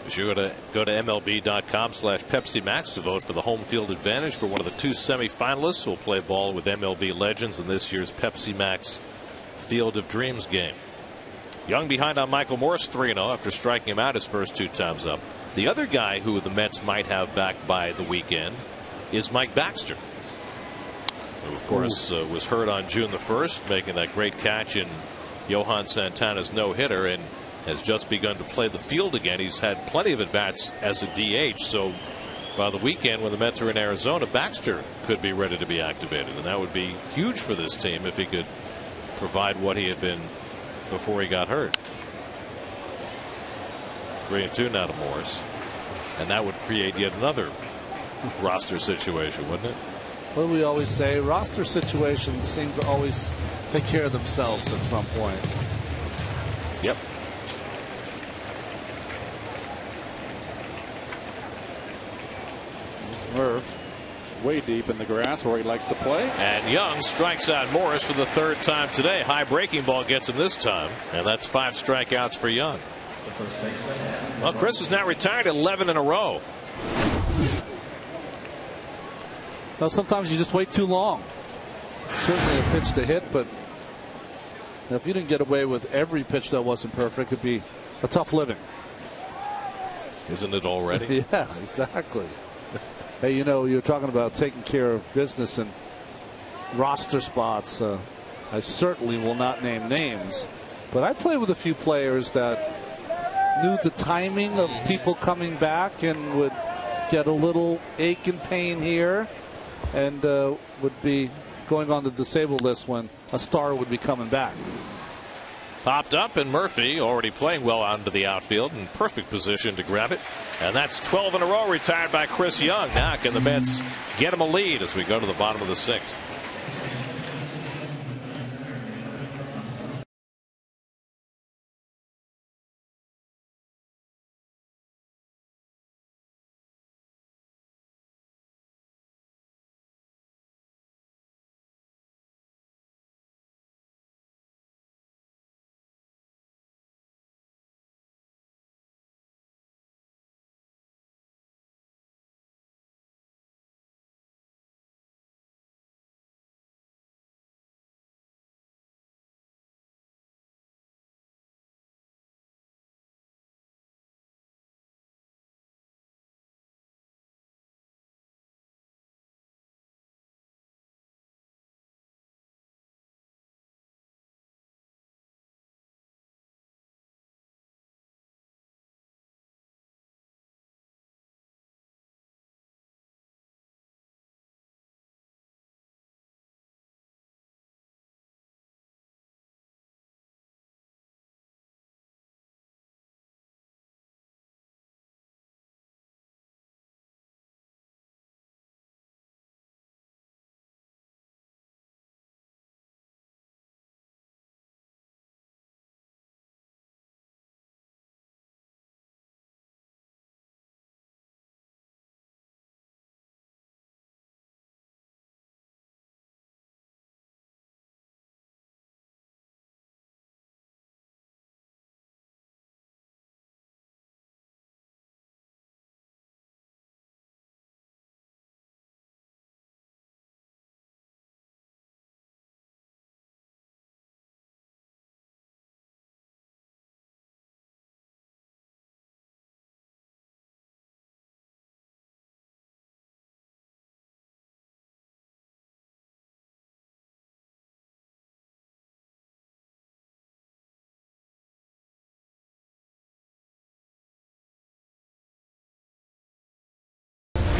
Be sure to go to MLB.com/Pepsi Max to vote for the home field advantage for one of the 2 semifinalists who will play ball with MLB legends in this year's Pepsi Max Field of Dreams game. Young behind on Michael Morse 3-0 after striking him out his first 2 times up. The other guy who the Mets might have back by the weekend is Mike Baxter, who of course was hurt on June the 1st, making that great catch in Johan Santana's no-hitter, and has just begun to play the field again. He's had plenty of at-bats as a DH, so by the weekend when the Mets are in Arizona, Baxter could be ready to be activated, and that would be huge for this team if he could provide what he had been before he got hurt. 3-2 now to Morris, and that would create yet another roster situation, wouldn't it? What do we always say? Roster situations seem to always take care of themselves at some point. Yep. Murph way deep in the grass where he likes to play. And Young strikes out Morris for the 3rd time today. High breaking ball gets him this time, and that's 5 strikeouts for Young. Well, Chris is now retired 11 in a row. Well, sometimes you just wait too long. Certainly a pitch to hit, but if you didn't get away with every pitch that wasn't perfect, it'd be a tough living. Isn't it already? Yeah, exactly. Hey, you're talking about taking care of business and roster spots. I certainly will not name names, but I played with a few players that knew the timing of people coming back and would get a little ache and pain here and would be going on the disabled list when a star would be coming back. Popped up, and Murphy already playing well out into the outfield in perfect position to grab it. And that's 12 in a row retired by Chris Young. Now can the Mets get him a lead as we go to the bottom of the 6th?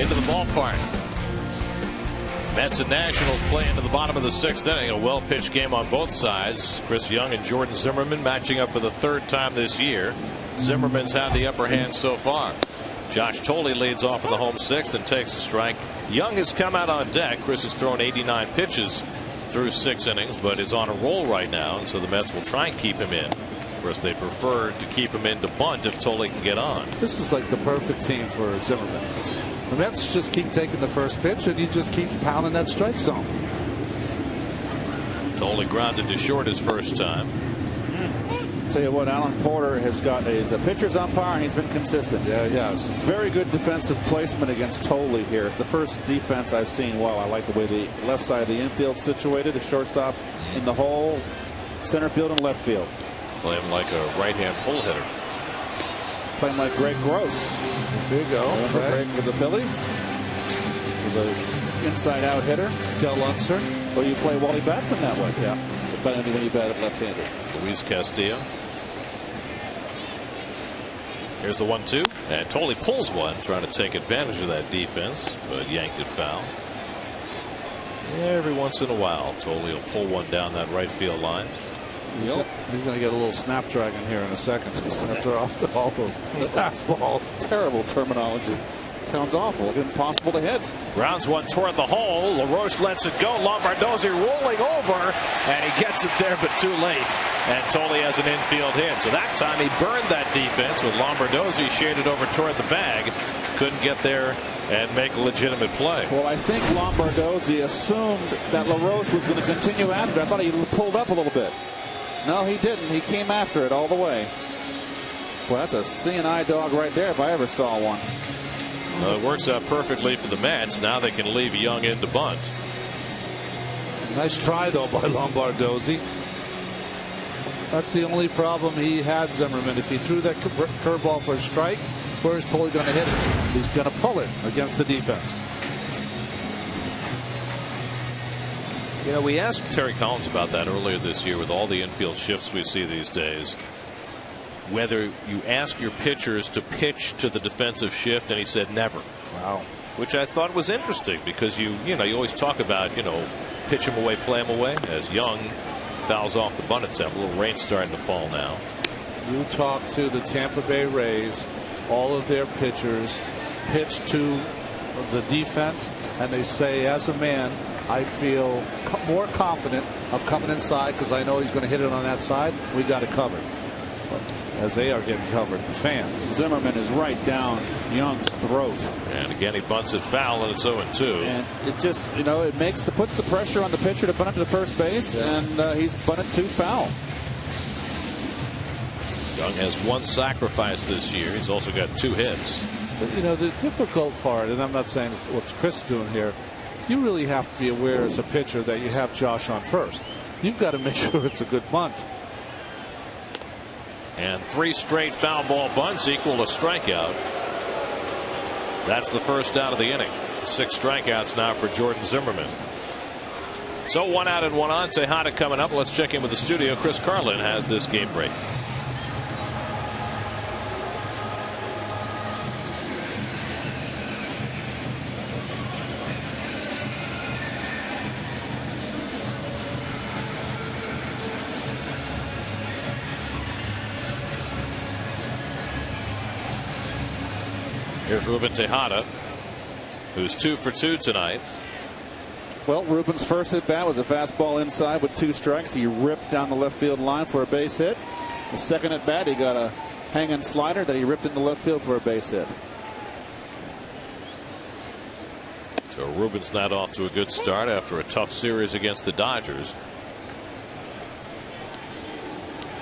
into the ballpark. Mets and Nationals play into the bottom of the 6th inning. A well-pitched game on both sides. Chris Young and Jordan Zimmerman matching up for the 3rd time this year. Zimmerman's had the upper hand so far. Josh Thole leads off in the home 6th and takes a strike. Young has come out on deck. Chris has thrown 89 pitches through 6 innings, but is on a roll right now, and so the Mets will try and keep him in. Of course, they prefer to keep him in to bunt if Thole can get on. This is like the perfect team for Zimmerman. The Mets just keep taking the first pitch, and you just keep pounding that strike zone. Thole grounded to short his first time. Tell you what, Alan Porter is a pitcher's umpire, and he's been consistent. Yeah, yes. Very good defensive placement against Thole here. It's the first defense I've seen. Well, I like the way the left side of the infield situated. The shortstop in the hole, center field and left field. Play him like a right-hand pull hitter. Playing like Greg Gross. There you go. Remember Greg with the Phillies? He was an inside-out hitter. Del Unser. Well, you play Wally Backman that way. Yeah. But only when you bat it left-handed. Luis Castillo. Here's the 1-2, and Thole pulls one, trying to take advantage of that defense, but yanked it foul. Every once in a while, Thole will pull one down that right field line. Yep. He's going to get a little snapdragon here in a second after all those fastballs. Terrible terminology. Sounds awful. Impossible to hit. Grounds one toward the hole. LaRoche lets it go. Lombardozzi rolling over, and he gets it there, but too late. And Thole has an infield hit. So that time he burned that defense with Lombardozzi shaded over toward the bag. Couldn't get there and make a legitimate play. Well, I think Lombardozzi assumed that LaRoche was going to continue after it. I thought he pulled up a little bit. No, he didn't. He came after it all the way. Well, that's a CNI dog right there if I ever saw one. It works out perfectly for the Mets. Now they can leave Young in to bunt. Nice try, though, by Lombardozzi. That's the only problem he had, Zimmerman. If he threw that curveball for a strike, where's Thole going to hit it? He's going to pull it against the defense. You know, we asked Terry Collins about that earlier this year with all the infield shifts we see these days. Whether you ask your pitchers to pitch to the defensive shift, and he said never. Wow. Which I thought was interesting because you always talk about, pitch him away, play him away. As Young fouls off the bunt attempt, a little rain starting to fall now. You talk to the Tampa Bay Rays, all of their pitchers pitch to the defense, and they say, as a man, I feel more confident of coming inside because I know he's going to hit it on that side. We got it covered. As they are getting covered, the fans. Zimmerman is right down Young's throat. And again, he bunts it foul, and it's 0-2. And it just, it puts the pressure on the pitcher to bunt it to first base, and he's bunted too foul. Young has one sacrifice this year. He's also got 2 hits. But, the difficult part, and I'm not saying what Chris is doing here, you really have to be aware as a pitcher that you have Josh on first. You've got to make sure it's a good bunt. And 3 straight foul ball bunts equal a strikeout. That's the first out of the inning. 6 strikeouts now for Jordan Zimmerman. So 1 out and 1 on. Tejada coming up. Let's check in with the studio. Chris Carlin has this game break. Here's Ruben Tejada, who's 2 for 2 tonight. Well, Ruben's first at bat was a fastball inside with 2 strikes. He ripped down the left field line for a base hit. The second at bat, he got a hanging slider that he ripped into left field for a base hit. So Ruben's not off to a good start after a tough series against the Dodgers.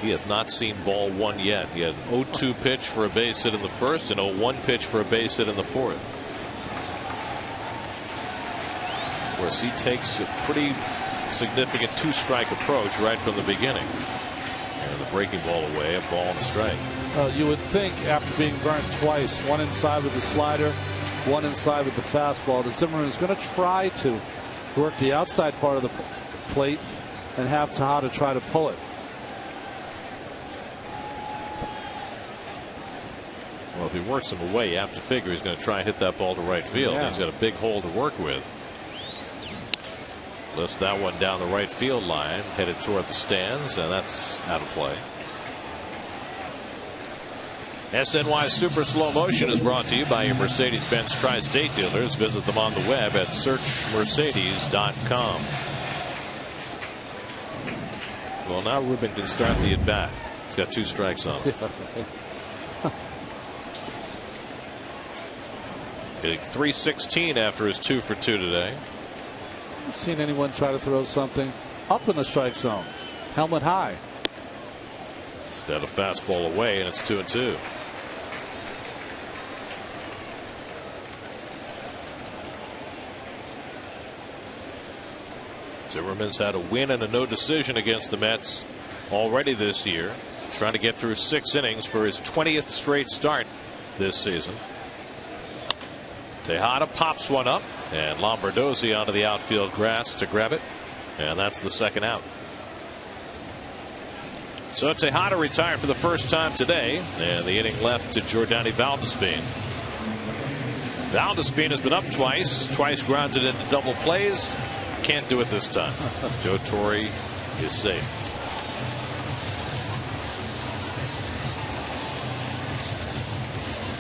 He has not seen ball 1 yet. He had an 0-2 pitch for a base hit in the first and 0-1 pitch for a base hit in the fourth. Of course, he takes a pretty significant 2-strike approach right from the beginning. And the breaking ball away, a ball and a strike. You would think after being burnt twice, one inside with the slider, one inside with the fastball, that Zimmerman is going to try to work the outside part of the plate and have Tejada try to pull it. Well, if he works him away, you have to figure he's going to try and hit that ball to right field. Yeah. He's got a big hole to work with. Lifts that one down the right field line, headed toward the stands, and that's out of play. SNY Super Slow Motion is brought to you by your Mercedes-Benz Tri-State dealers. Visit them on the web at searchmercedes.com. Well, now Ruben can start the at-bat. He's got 2 strikes on him. Hitting .316 after his 2 for 2 today. Seen anyone try to throw something up in the strike zone? Helmet high. Instead, a fastball away, and it's 2-2. Zimmerman's had a win and a no decision against the Mets already this year, trying to get through 6 innings for his 20th straight start this season. Tejada pops one up, and Lombardozzi onto the outfield grass to grab it, and that's the second out. So Tejada retired for the first time today, and the inning left to Jordani Valdespin. Valdespin has been up twice grounded into double plays. Can't do it this time. Joe Torre is safe.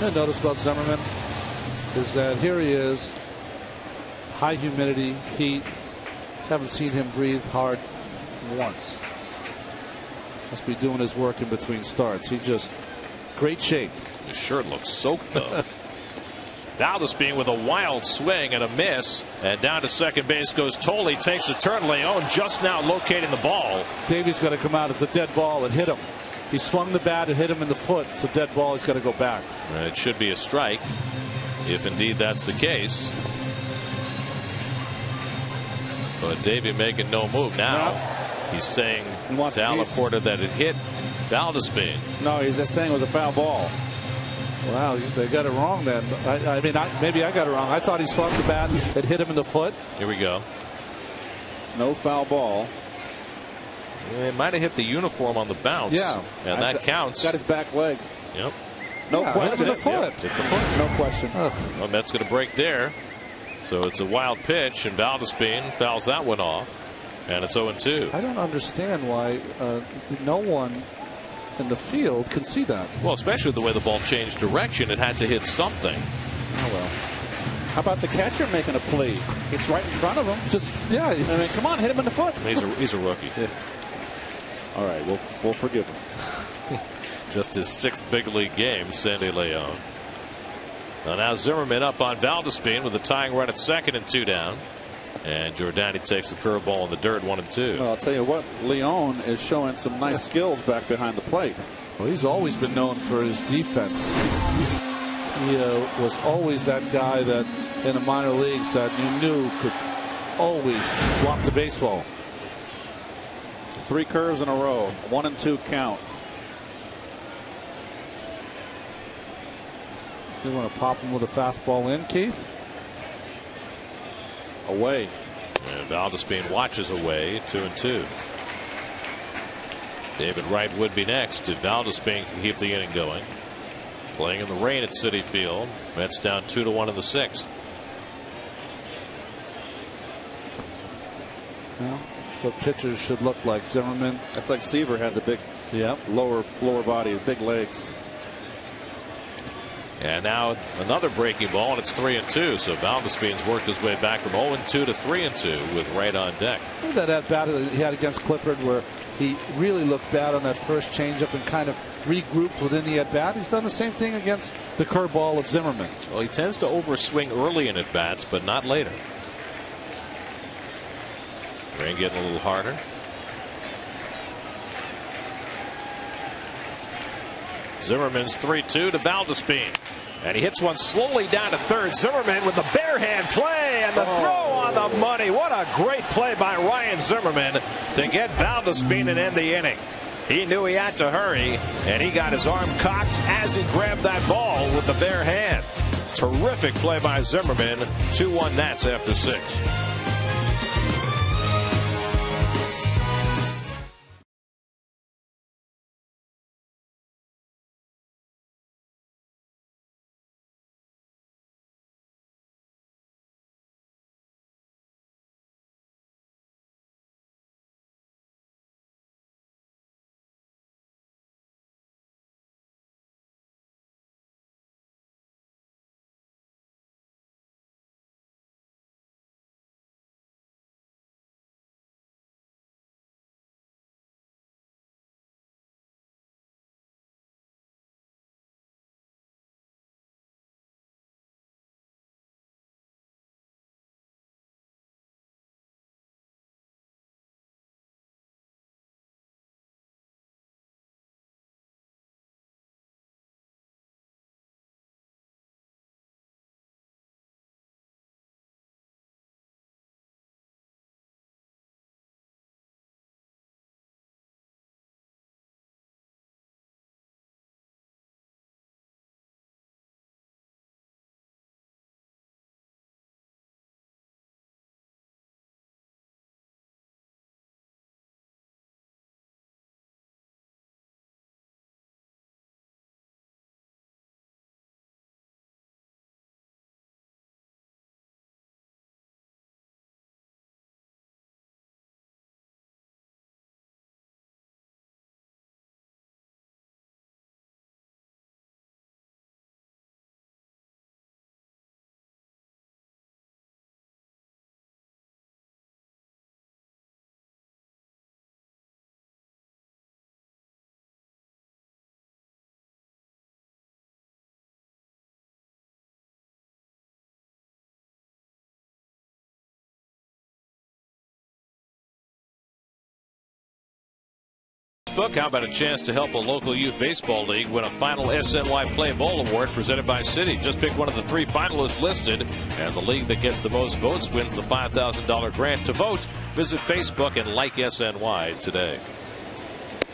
I notice about Zimmerman is that here he is, high humidity, heat. Haven't seen him breathe hard once. Must be doing his work in between starts. He just great shape. His shirt looks soaked though. Valdespin with a wild swing and a miss, and down to second base goes Tolle. Takes a turn. Leon just now locating the ball. Davies got to come out. It's a dead ball. It hit him. He swung the bat and hit him in the foot. It's a dead ball. He's got to go back. It should be a strike if indeed that's the case. But Davey making no move now. He's saying to Laporta that it hit Valdespin. No, he's saying it was a foul ball. Wow, they got it wrong then. I mean, maybe I got it wrong. I thought he swung the bat. It hit him in the foot. Here we go. No foul ball. It might have hit the uniform on the bounce. Yeah. And that counts. Got his back leg. Yep. No question. Hit the foot. Yep, hit the foot. No question. Well, Mets going to break there. So it's a wild pitch, and Valdespin fouls that one off. And it's 0-2. I don't understand why no one in the field can see that. Well, especially the way the ball changed direction. It had to hit something. Oh, well. How about the catcher making a play? It's right in front of him. Yeah. I mean, come on, hit him in the foot. He's a rookie. Yeah. All right, we'll forgive him. Just his 6th big league game, Sandy Leon. Now Zimmerman up on Valdespin with a tying run at second and 2 down. And Jordani takes the curveball in the dirt, 1-2. Well, I'll tell you what, Leon is showing some nice skills back behind the plate. Well, he's always been known for his defense. He was always that guy that in the minor leagues that you knew could always block the baseball. 3 curves in a row, 1-2 count. So you want to pop him with a fastball in, Keith? Away. And Valdespin watches away, 2-2. David Wright would be next if Valdespin can keep the inning going. Playing in the rain at Citi Field. Mets down 2-1 in the 6th. Well, what pitchers should look like. Zimmerman. That's like Seaver had the big lower body, big legs. And now another breaking ball, and it's 3-2. So Valdespin's worked his way back from 0-2 to 3-2 with Wright on deck. Look at that at-bat he had against Clippard where he really looked bad on that first changeup and kind of regrouped within the at-bat. He's done the same thing against the curveball of Zimmerman. Well, he tends to overswing early in at-bats, but not later. Rain getting a little harder. Zimmerman's 3-2 to Valdespin. And he hits one slowly down to third. Zimmerman with the bare hand play and the throw on the money. What a great play by Ryan Zimmerman to get Valdespin and end the inning. He knew he had to hurry, and he got his arm cocked as he grabbed that ball with the bare hand. Terrific play by Zimmerman. 2-1 Nats after 6. Facebook. How about a chance to help a local youth baseball league win a final SNY Play Bowl award presented by Citi? Just pick one of the 3 finalists listed, and the league that gets the most votes wins the $5,000 grant. To vote, visit Facebook and like SNY today.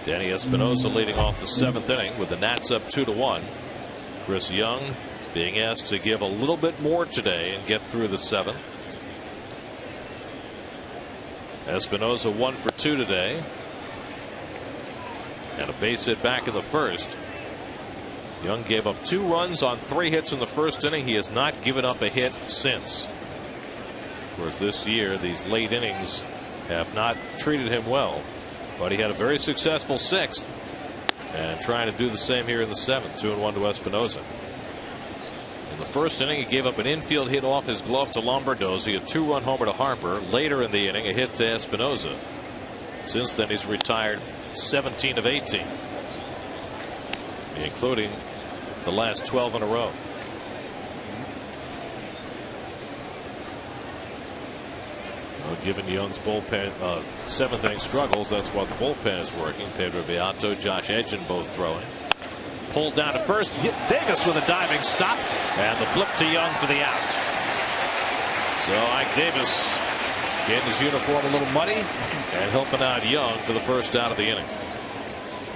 Danny Espinosa leading off the 7th inning with the Nats up 2-1. Chris Young being asked to give a little bit more today and get through the 7th. Espinosa 1 for 2 today. And a base hit back in the first. Young gave up 2 runs on 3 hits in the first inning. He has not given up a hit since. Of course, this year, these late innings have not treated him well. But he had a very successful 6th. And trying to do the same here in the 7th. 2-1 to Espinosa. In the first inning, he gave up an infield hit off his glove to Lombardozzi, a 2-run homer to Harper. Later in the inning, a hit to Espinosa. Since then, he's retired 17 of 18, including the last 12 in a row. Well, given Young's bullpen 7th inning struggles, that's why the bullpen is working. Pedro Beato, Josh Edgen both throwing. Pulled down to first. Davis with a diving stop, and the flip to Young for the out. So Ike Davis getting his uniform a little muddy and helping out Young for the first out of the inning.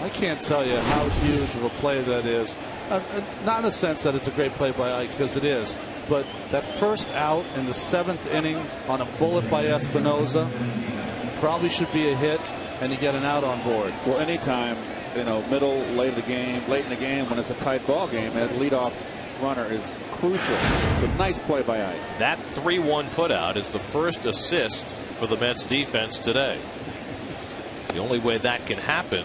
I can't tell you how huge of a play that is. Not in the sense that it's a great play by Ike, because it is. But that first out in the 7th inning on a bullet by Espinosa probably should be a hit, and you get an out on board. Well, anytime, middle, late in the game, when it's a tight ball game, that leadoff runner is crucial. It's a nice play by Ike. That 3-1 putout is the first assist for the Mets defense today. The only way that can happen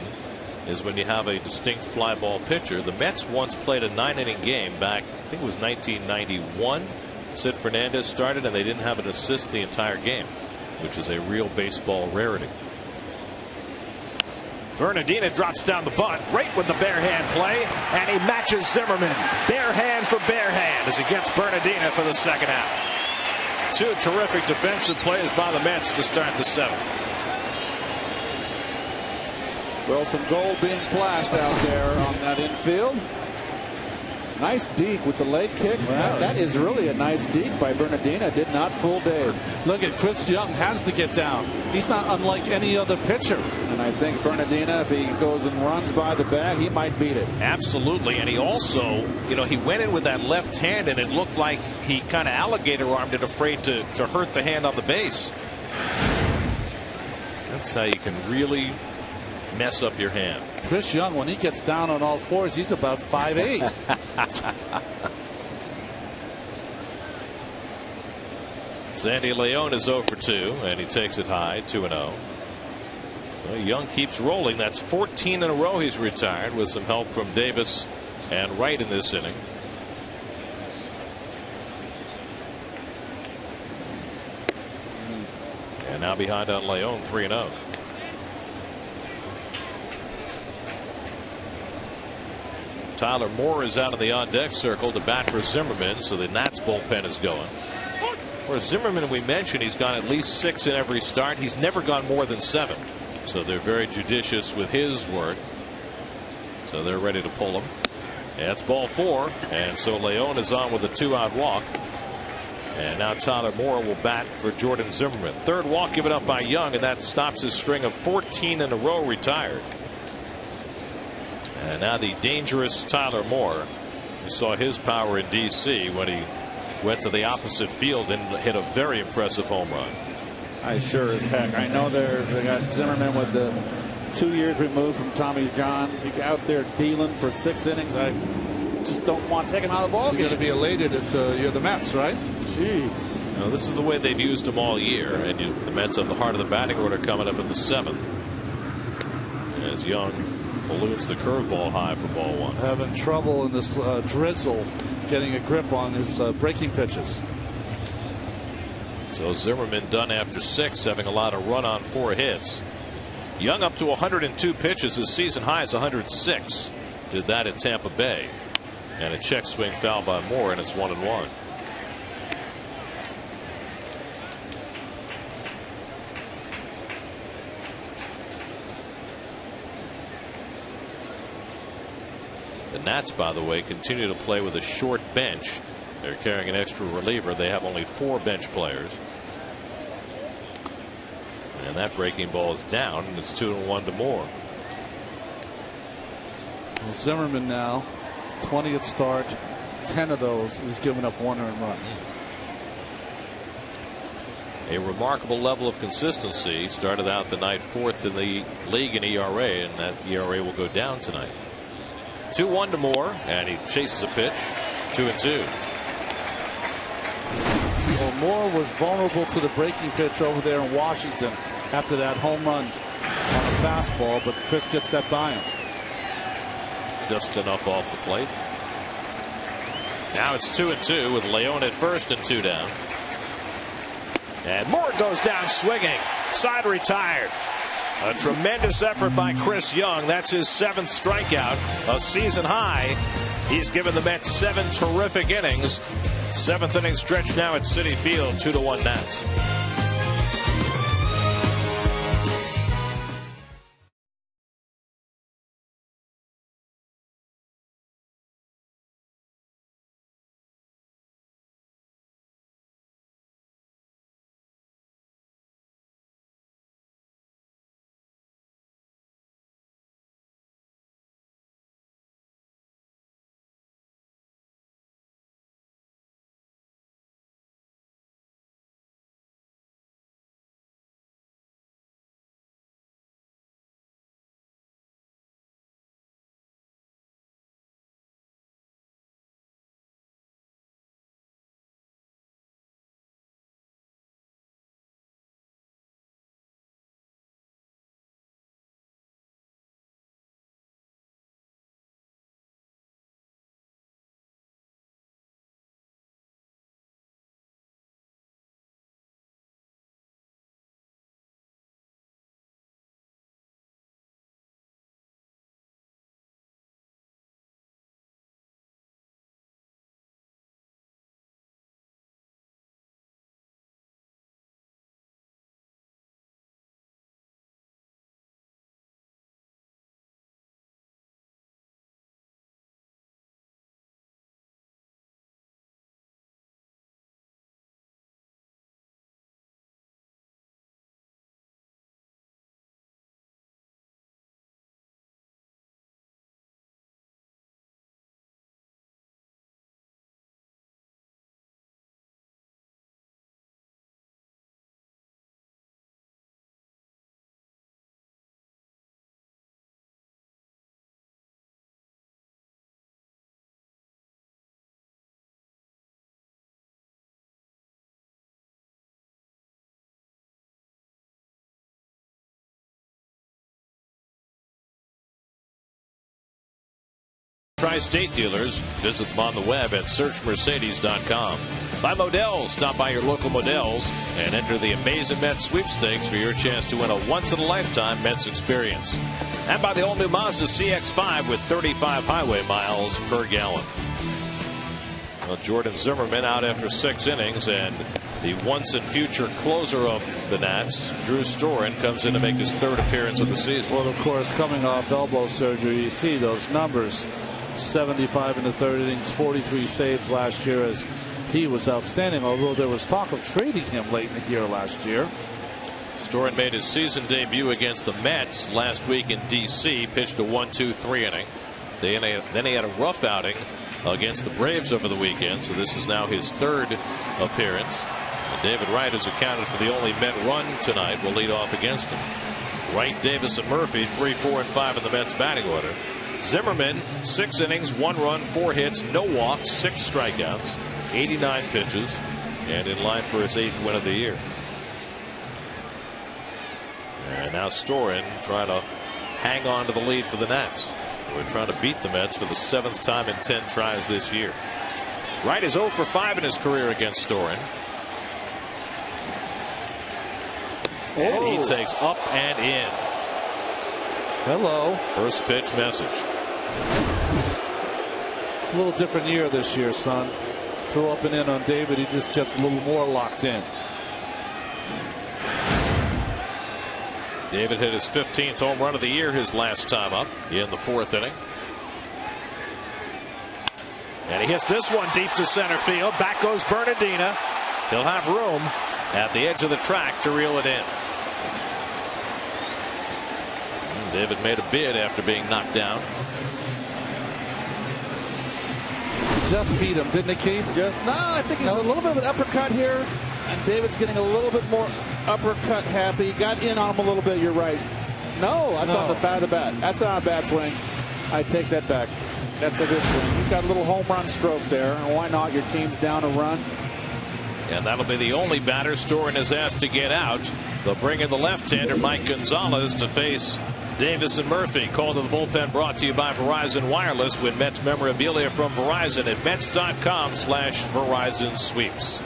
is when you have a distinct fly ball pitcher. The Mets once played a 9-inning game back, I think it was 1991. Sid Fernandez started, and they didn't have an assist the entire game, which is a real baseball rarity. Bernardina drops down the bunt right with the bare hand play, and he matches Zimmerman. Bare hand for bare hand as he gets Bernardina for the 2nd out. 2 terrific defensive plays by the Mets to start the 7th. Well, some gold being flashed out there on that infield. Nice deke with the leg kick. Wow. That is really a nice deke by Bernardina. Did not fool Dave. Look at Chris Young has to get down. He's not unlike any other pitcher. And I think Bernardina, if he goes and runs by the bag, he might beat it. Absolutely. And he also, he went in with that left hand, and it looked like he kind of alligator armed it, afraid to hurt the hand on the base. That's how you can really mess up your hand. Chris Young, when he gets down on all fours, he's about 5'8". Sandy Leon is 0 for 2, and he takes it high, 2-0. Well, Young keeps rolling. That's 14 in a row he's retired, with some help from Davis and Wright in this inning. And now behind on Leon, 3-0. Tyler Moore is out of the on-deck circle to bat for Zimmerman, so the Nats bullpen is going. For Zimmerman, we mentioned he's gone at least 6 in every start. He's never gone more than 7. So they're very judicious with his work. So they're ready to pull him. And it's ball 4. And so Leon is on with a 2-out walk. And now Tyler Moore will bat for Jordan Zimmerman. 3rd walk given up by Young, and that stops his string of 14 in a row retired. And now the dangerous Tyler Moore. You saw his power in D.C. when he went to the opposite field and hit a very impressive home run. I sure as heck. I know they got Zimmerman with the 2 years removed from Tommy John. He out there dealing for 6 innings. I just don't want to take him out of the ball game. You're going to be elated if you're the Mets, right? Jeez. Now, this is the way they've used him all year, and the Mets have the heart of the batting order coming up in the 7th. As Young balloons the curveball high for ball 1. Having trouble in this drizzle getting a grip on his breaking pitches. So Zimmerman done after 6, having allowed a run on 4 hits. Young up to 102 pitches. His season high is 106. Did that at Tampa Bay. And a check swing foul by Moore, and it's 1-1. Nats, by the way, continue to play with a short bench. They're carrying an extra reliever. They have only 4 bench players. And that breaking ball is down, and it's 2-1 to Moore. Well, Zimmerman now, 20th start, 10 of those he's given one earned run. A remarkable level of consistency. Started out the night 4th in the league in ERA, and that ERA will go down tonight. 2-1 to Moore, and he chases a pitch. 2-2. Well, Moore was vulnerable to the breaking pitch over there in Washington after that home run on a fastball, but Chris gets that by him. Just enough off the plate. Now it's 2-2 with Leon at first and 2 down. And Moore goes down swinging. Side retired. A tremendous effort by Chris Young. That's his 7th strikeout, a season high. He's given the Mets 7 terrific innings. 7th inning stretch now at Citi Field. 2-1 Nats. Tri-State dealers. Visit them on the web at searchmercedes.com. By Modell's. Stop by your local Modell's and enter the Amazing Mets sweepstakes for your chance to win a once-in-a-lifetime Mets experience. And by the all-new Mazda CX-5 with 35 highway miles per gallon. Well, Jordan Zimmerman out after 6 innings, and the once-and-future closer of the Nats, Drew Storen, comes in to make his 3rd appearance of the season. Well, of course, coming off elbow surgery, you see those numbers. 75 in the 3rd innings, 43 saves last year, as he was outstanding, although there was talk of trading him late in the year last year. Storen made his season debut against the Mets last week in D.C., pitched a 1-2-3 inning. Then he had a rough outing against the Braves over the weekend, so this is now his 3rd appearance. And David Wright, who's accounted for the only Met run tonight, will lead off against him. Wright, Davis, and Murphy 3, 4, and 5 in the Mets batting order. Zimmerman, 6 innings, 1 run, 4 hits, no walks, 6 strikeouts, 89 pitches, and in line for his 8th win of the year. And now Storen trying to hang on to the lead for the Nats. We're trying to beat the Mets for the 7th time in 10 tries this year. Wright is 0 for 5 in his career against Storen. And he takes up and in. Hello. First pitch message. It's a little different year this year, son. Throw up and in on David, he just gets a little more locked in. David hit his 15th home run of the year his last time up in the 4th inning. And he hits this one deep to center field. Back goes Bernardina. He'll have room at the edge of the track to reel it in. David made a bid after being knocked down. Just beat him, didn't he, Keith? I think he's a little bit of an uppercut here, and David's getting a little bit more uppercut happy. Got in on him a little bit. You're right. No, that's on the side of the bat. That's not a bad swing. I take that back. That's a good swing. He's got a little home run stroke there, and why not? Your team's down a run. And that'll be the only batter Storen has asked to get out. They'll bring in the left-hander Mike Gonzalez to face Davis and Murphy. Call to the bullpen brought to you by Verizon Wireless. Win Mets memorabilia from Verizon at Mets.com/Verizon Sweeps.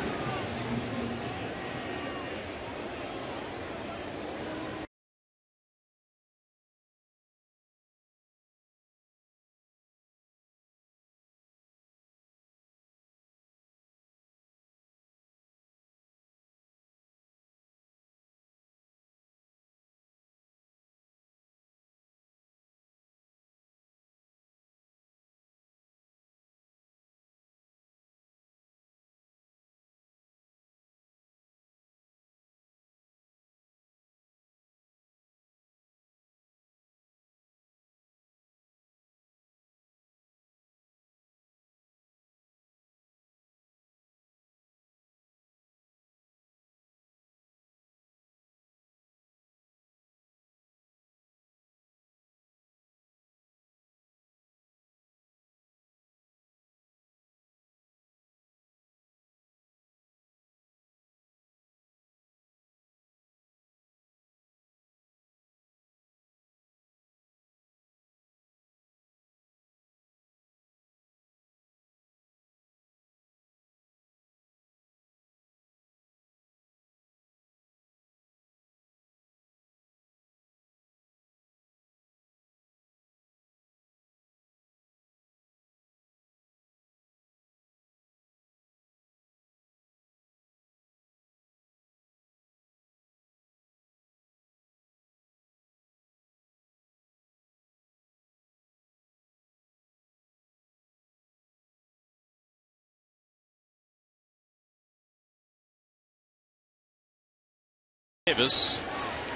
Davis,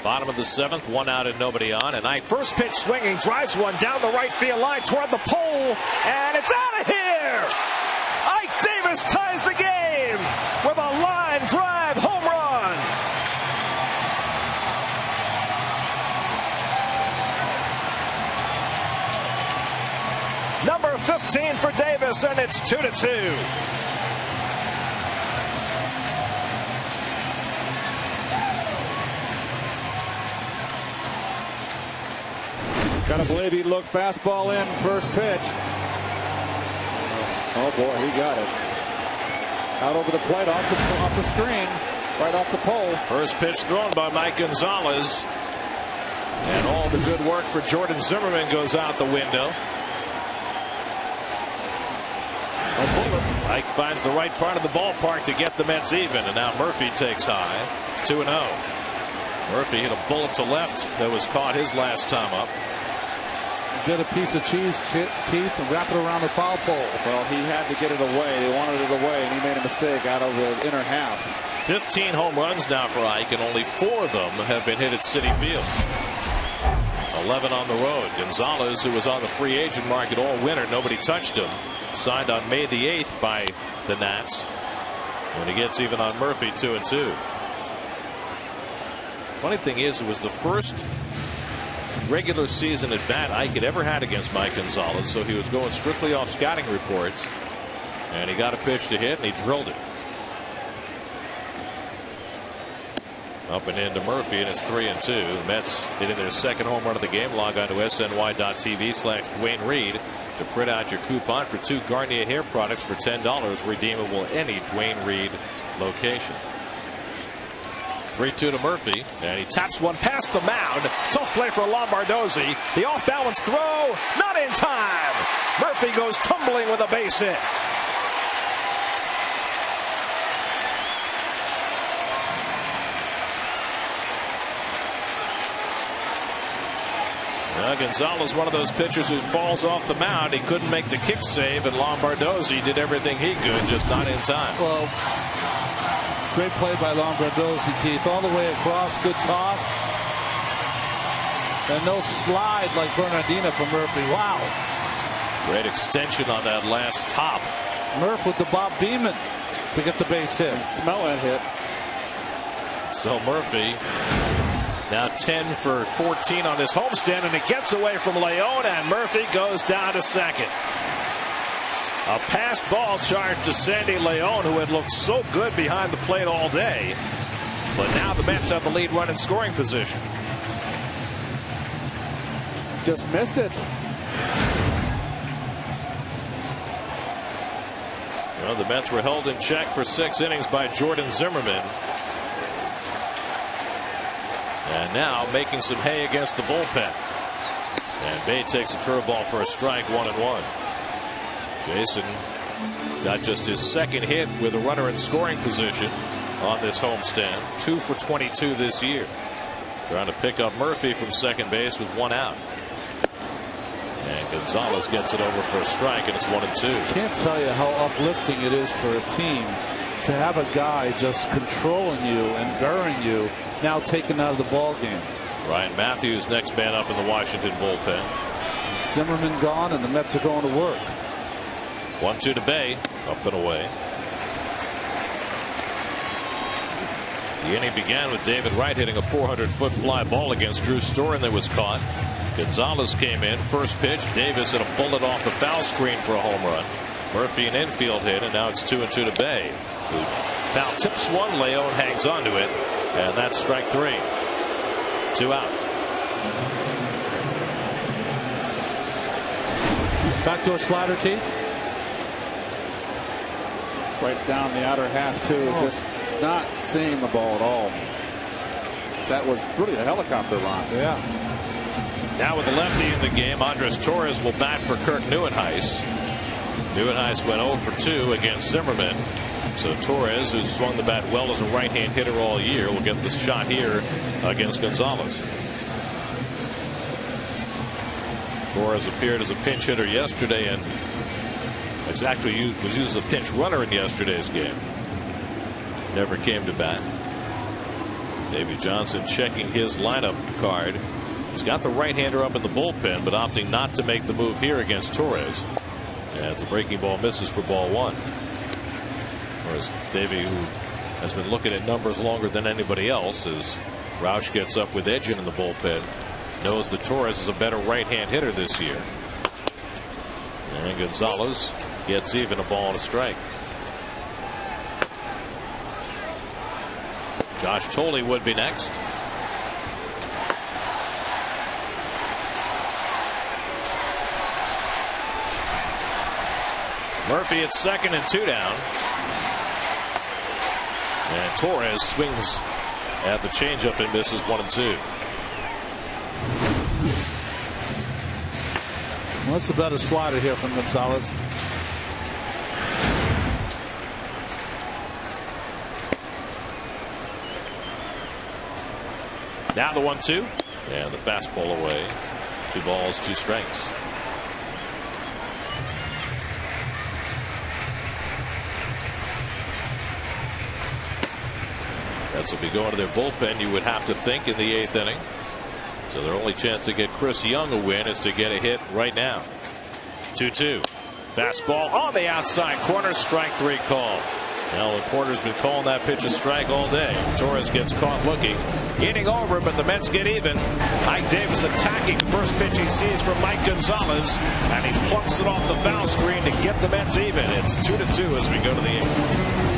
bottom of the 7th, 1 out and nobody on. And Knight, first pitch swinging, drives one down the right field line toward the pole, and it's out of here. Ike Davis ties the game with a line drive home run. Number 15 for Davis, and it's 2-2. Gotta believe he looked fastball in first pitch. Oh boy, he got it. Out over the plate, off the screen, right off the pole. First pitch thrown by Mike Gonzalez. And all the good work for Jordan Zimmerman goes out the window. Mike finds the right part of the ballpark to get the Mets even, and now Murphy takes high. 2-0. Murphy hit a bullet to left that was caught his last time up. Get a piece of cheese, Keith, and wrap it around the foul pole. Well, he had to get it away. They wanted it away, and he made a mistake out of the inner half. 15 home runs now for Ike, and only 4 of them have been hit at Citi Field. 11 on the road. Gonzalez, who was on the free agent market all winter, nobody touched him. Signed on May the 8th by the Nats. And he gets even on Murphy, 2-2. Funny thing is, it was the first regular season at bat Ike had ever had against Mike Gonzalez, so he was going strictly off scouting reports, and he got a pitch to hit and he drilled it up and into Murphy, and it's 3-2. The Mets hitting their second home run of the game. Log on to sny.tv/Dwayne Reed to print out your coupon for 2 Garnier hair products for $10, redeemable any Dwayne Reed location. 3-2 to Murphy, and he taps one past the mound. Tough play for Lombardozzi. The off balance throw, not in time. Murphy goes tumbling with a base hit. Gonzalez, one of those pitchers who falls off the mound. He couldn't make the kick save, and Lombardozzi did everything he could, just not in time. Well, great play by Lombardozzi, Keith. All the way across, good toss. And no slide like Bernardina from Murphy. Wow. Great extension on that last top. Murph with the Bob Beeman to get the base hit. Smell that hit. So Murphy now 10 for 14 on this homestand, and it gets away from Leone, and Murphy goes down to second. A passed ball charged to Sandy Leone, who had looked so good behind the plate all day. But now the Mets have the lead run in scoring position. Just missed it. Well, the Mets were held in check for 6 innings by Jordan Zimmerman. And now making some hay against the bullpen. And Bay takes a curveball for a strike, 1-1. Jason got just his second hit with a runner in scoring position on this homestand. 2 for 22 this year. Trying to pick up Murphy from second base with 1 out. And Gonzalez gets it over for a strike, and it's 1-2. Can't tell you how uplifting it is for a team to have a guy just controlling you and burying you, now taken out of the ball game. Ryan Matthews next man up in the Washington bullpen. Zimmerman gone, and the Mets are going to work. 1-2 to Bay, up and away. The inning began with David Wright hitting a 400-foot fly ball against Drew Storen that was caught. Gonzalez came in, first pitch. Davis hit a bullet off the foul screen for a home run. Murphy an infield hit, and now it's 2-2 to Bay. Foul tips one, Leone hangs on to it, and that's strike 3. 2 out. Backdoor slider, Keith. Right down the outer half, too. Just not seeing the ball at all. That was really a helicopter run. Yeah. Now with the lefty in the game, Andres Torres will bat for Kirk Nieuwenhuis. Nieuwenhuis went 0 for 2 against Zimmerman. So Torres, who's swung the bat well as a right-hand hitter all year, will get the shot here against Gonzalez. Torres appeared as a pinch hitter yesterday, and was used as a pinch runner in yesterday's game. Never came to bat. Davey Johnson checking his lineup card. He's got the right-hander up in the bullpen, but opting not to make the move here against Torres. And the breaking ball misses for ball 1. Whereas Davey, who has been looking at numbers longer than anybody else, as Rauch gets up with Edgin in the bullpen, knows that Torres is a better right-hand hitter this year. And Gonzalez gets even, a ball and a strike. Josh Tolley would be next. Murphy at second and 2 down. And Torres swings at the changeup and misses 1-2. What's the better slider here from Gonzalez? Now the 1-2, and the fastball away. 2 balls, 2 strikes. Mets will be going to their bullpen, you would have to think, in the 8th inning. So their only chance to get Chris Young a win is to get a hit right now. 2-2. Fastball on the outside corner, strike 3 call. Alan Porter's been calling that pitch a strike all day. Torres gets caught looking. Inning over, but the Mets get even. Mike Davis attacking. First pitch he sees from Mike Gonzalez, and he plucks it off the foul screen to get the Mets even. It's 2-2 as we go to the 8th.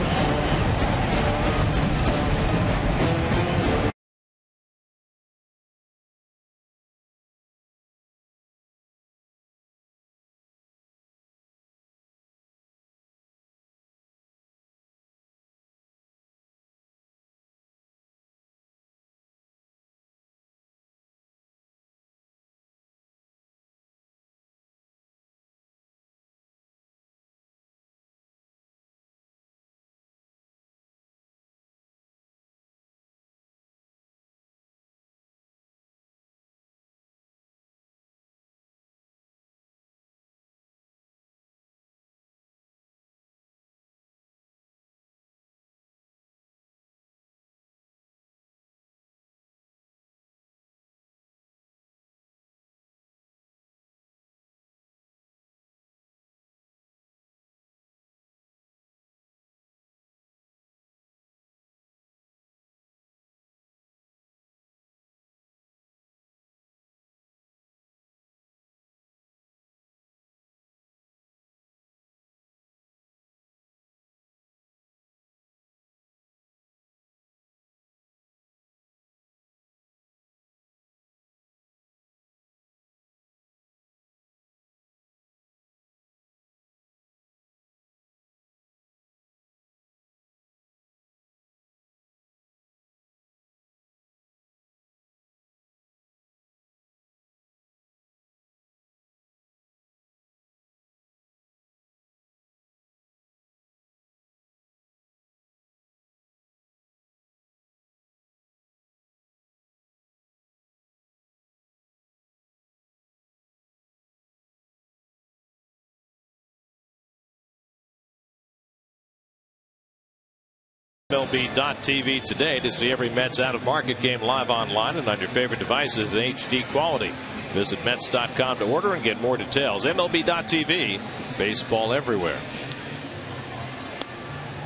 MLB.TV today to see every Mets out-of-market game live online and on your favorite devices in HD quality. Visit Mets.com to order and get more details. MLB.TV, baseball everywhere.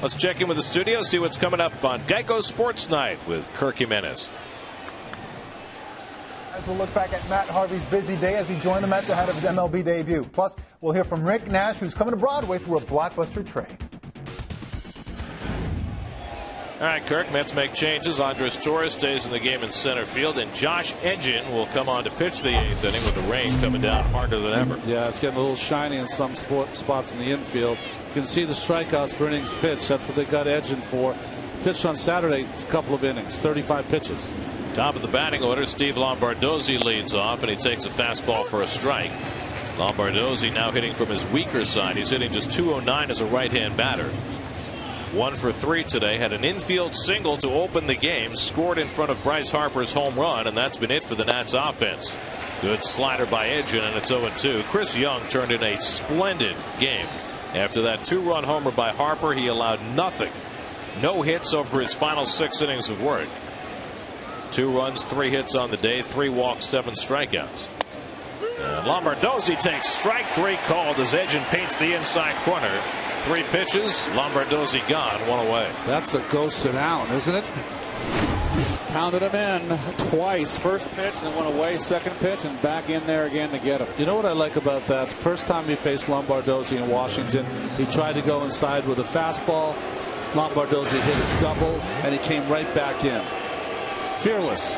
Let's check in with the studio, see what's coming up on Geico Sports Night with Kirk Jimenez. As we'll look back at Matt Harvey's busy day as he joined the Mets ahead of his MLB debut. Plus, we'll hear from Rick Nash, who's coming to Broadway through a blockbuster trade. All right, Kirk, Mets make changes. Andres Torres stays in the game in center field, and Josh Edgin will come on to pitch the 8th inning with the rain coming down harder than ever. Yeah, it's getting a little shiny in some spots in the infield. You can see the strikeouts per innings pitched. That's what they got Edgin for. Pitched on Saturday, a couple of innings, 35 pitches. Top of the batting order, Steve Lombardozzi leads off, and he takes a fastball for a strike. Lombardozzi now hitting from his weaker side. He's hitting just .209 as a right-hand batter. 1 for 3 today. Had an infield single to open the game. Scored in front of Bryce Harper's home run, and that's been it for the Nats offense. Good slider by Edgin, and it's 0-2. Chris Young turned in a splendid game. After that 2-run homer by Harper, he allowed nothing. No hits over his final 6 innings of work. 2 runs, 3 hits on the day, 3 walks, 7 strikeouts. And Lombardozzi takes strike 3 called as Edgin paints the inside corner. 3 pitches, Lombardozzi gone, 1 away. That's a go sit down, isn't it? Pounded him in twice. First pitch, then went away. Second pitch, and back in there again to get him. You know what I like about that? First time he faced Lombardozzi in Washington, he tried to go inside with a fastball. Lombardozzi hit a double, and he came right back in. Fearless.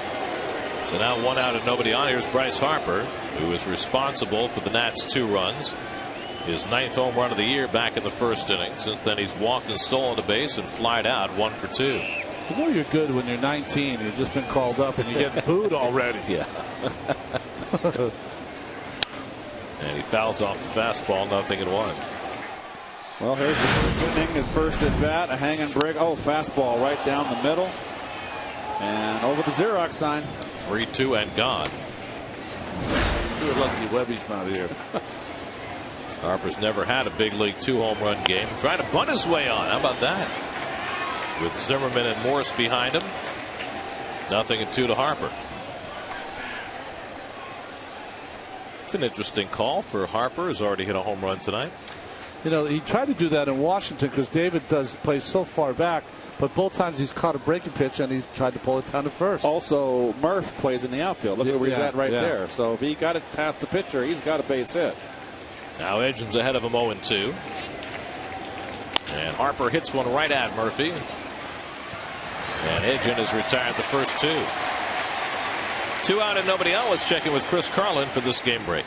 So now 1 out and nobody on. Here's Bryce Harper, who is responsible for the Nats' 2 runs. His 9th home run of the year back in the first inning. Since then, he's walked and stolen a base and flied out 1 for 2. You know you're good when you're 19. You've just been called up and you get booed already. Yeah. And he fouls off the fastball, 0-1. Well, here's the first inning. His first at bat, a hanging break. Oh, fastball right down the middle. And over the Xerox sign. 3-2 and gone. You're lucky Webby's not here. Harper's never had a big league 2 home run game. Trying to bunt his way on. How about that? With Zimmerman and Morse behind him. 0-2 to Harper. It's an interesting call for Harper, who's already hit a home run tonight. You know, he tried to do that in Washington because David plays so far back, but both times he's caught a breaking pitch and he's tried to pull it down to first. Also, Murph plays in the outfield. Look at where he's at right there. So if he got it past the pitcher, he's got a base hit. Now Edgin's ahead of him 0-2. And Harper hits one right at Murphy. And Edgin has retired the first 2. 2 out and nobody out. Let's check in with Chris Carlin for this game break.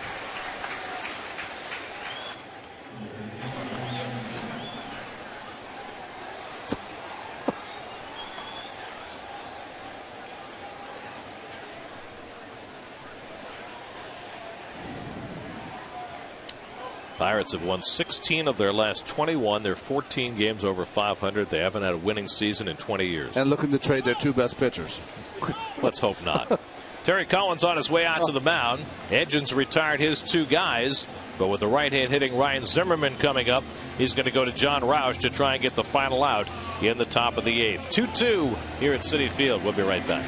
Pirates have won 16 of their last 21. They're 14 games over 500. They haven't had a winning season in 20 years. And looking to trade their 2 best pitchers. Let's hope not. Terry Collins on his way out to the mound. Edgin's retired his 2 guys. But with the right-hand hitting Ryan Zimmerman coming up, he's going to go to John Roush to try and get the final out in the top of the 8th. 2-2 here at Citi Field. We'll be right back.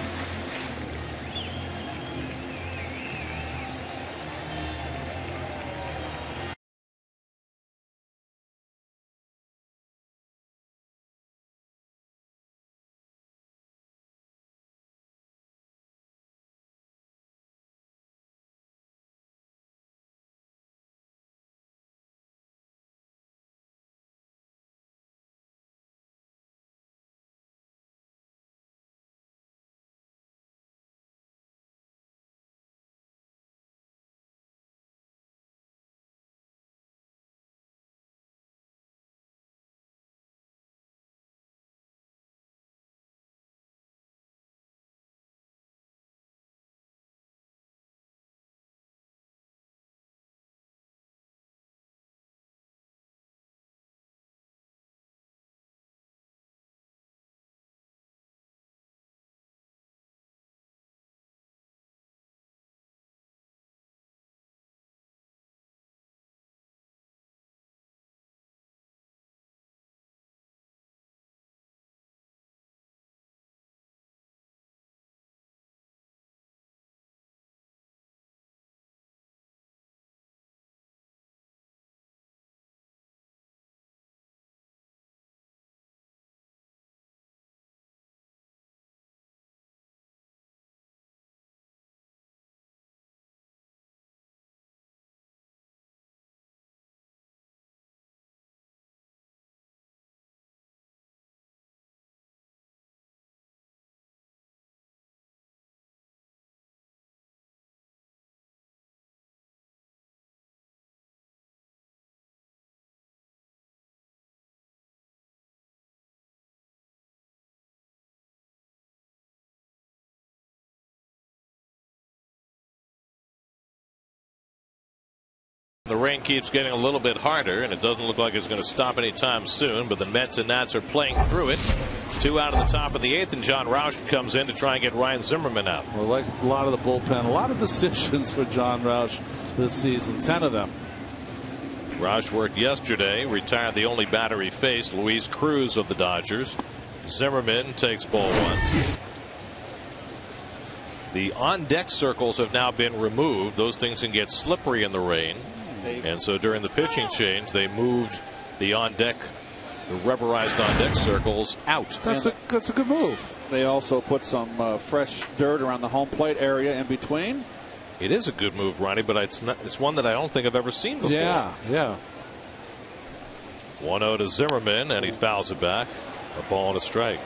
The rain keeps getting a little bit harder, and it doesn't look like it's going to stop anytime soon, but the Mets and Nats are playing through it. 2 out of the top of the 8th, and John Roush comes in to try and get Ryan Zimmerman out. Well, like a lot of the bullpen, a lot of decisions for John Roush this season, 10 of them. Roush worked yesterday, retired the only batter he faced, Luis Cruz of the Dodgers. Zimmerman takes ball 1. The on-deck circles have now been removed. Those things can get slippery in the rain. And so during the pitching change, they moved the on-deck, the rubberized on-deck circles out. That's a good move. They also put some fresh dirt around the home plate area in between. It is a good move, Ronnie, but it's one that I don't think I've ever seen before. Yeah. 1-0 to Zimmerman, and he fouls it back. A ball and a strike.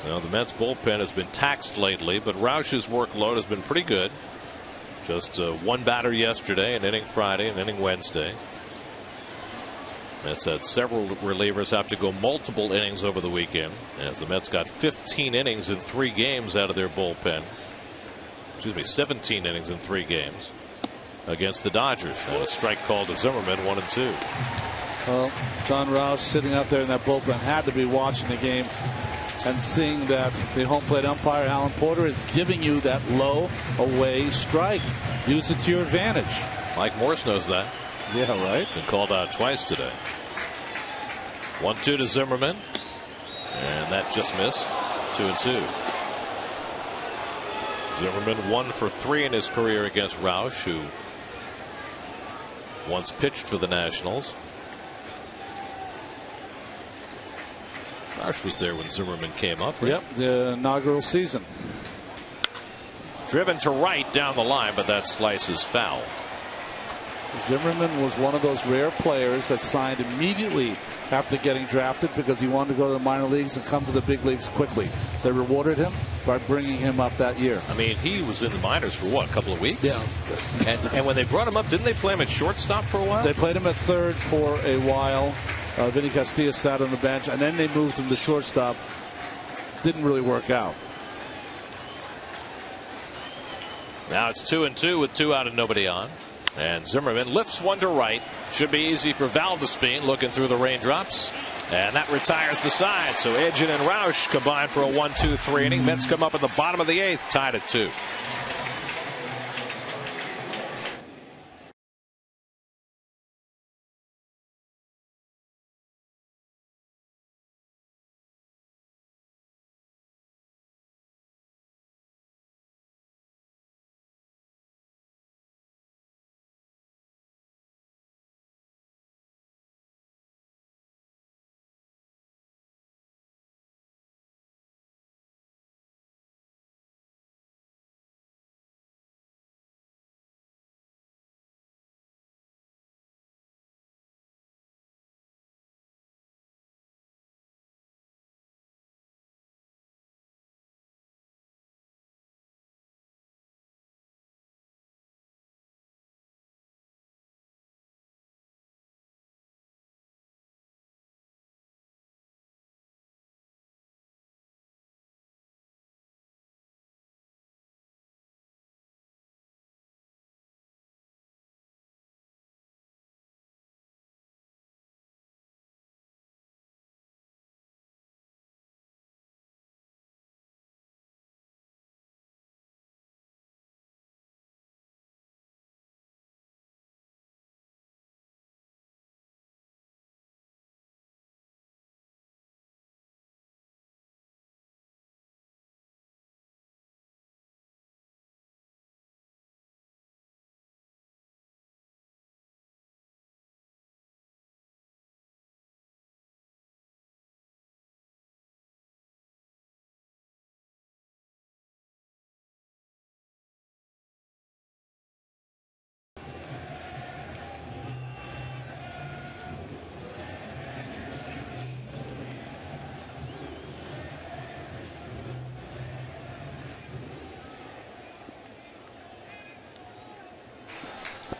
Now, the Mets bullpen has been taxed lately, but Roush's workload has been pretty good. Just 1 batter yesterday, an inning Friday, an inning Wednesday. Mets had several relievers have to go multiple innings over the weekend, as the Mets got 15 innings in 3 games out of their bullpen. Excuse me, 17 innings in 3 games against the Dodgers. And a strike called to Zimmerman, 1-2. Well, John Roush sitting out there in that bullpen had to be watching the game and seeing that the home plate umpire, Alan Porter, is giving you that low away strike. Use it to your advantage. Mike Morse knows that. Yeah, right. Been called out twice today. 1-2 to Zimmerman. And that just missed. 2-2. Zimmerman 1 for 3 in his career against Roush, who once pitched for the Nationals. Roush was there when Zimmerman came up. Right? Yep, the inaugural season. Driven to right down the line, but that slice is foul. Zimmerman was one of those rare players that signed immediately after getting drafted because he wanted to go to the minor leagues and come to the big leagues quickly. They rewarded him by bringing him up that year. I mean, he was in the minors for what, a couple of weeks? Yeah. And when they brought him up, didn't they play him at shortstop for a while? They played him at third for a while. Vinny Castilla sat on the bench, and then they moved him to shortstop. Didn't really work out. Now it's 2-2 with 2 out and nobody on. And Zimmerman lifts one to right. Should be easy for Valdespin looking through the raindrops. And that retires the side. So Edgin and Roush combine for a 1-2-3 inning. Mets come up at the bottom of the 8th, tied at 2.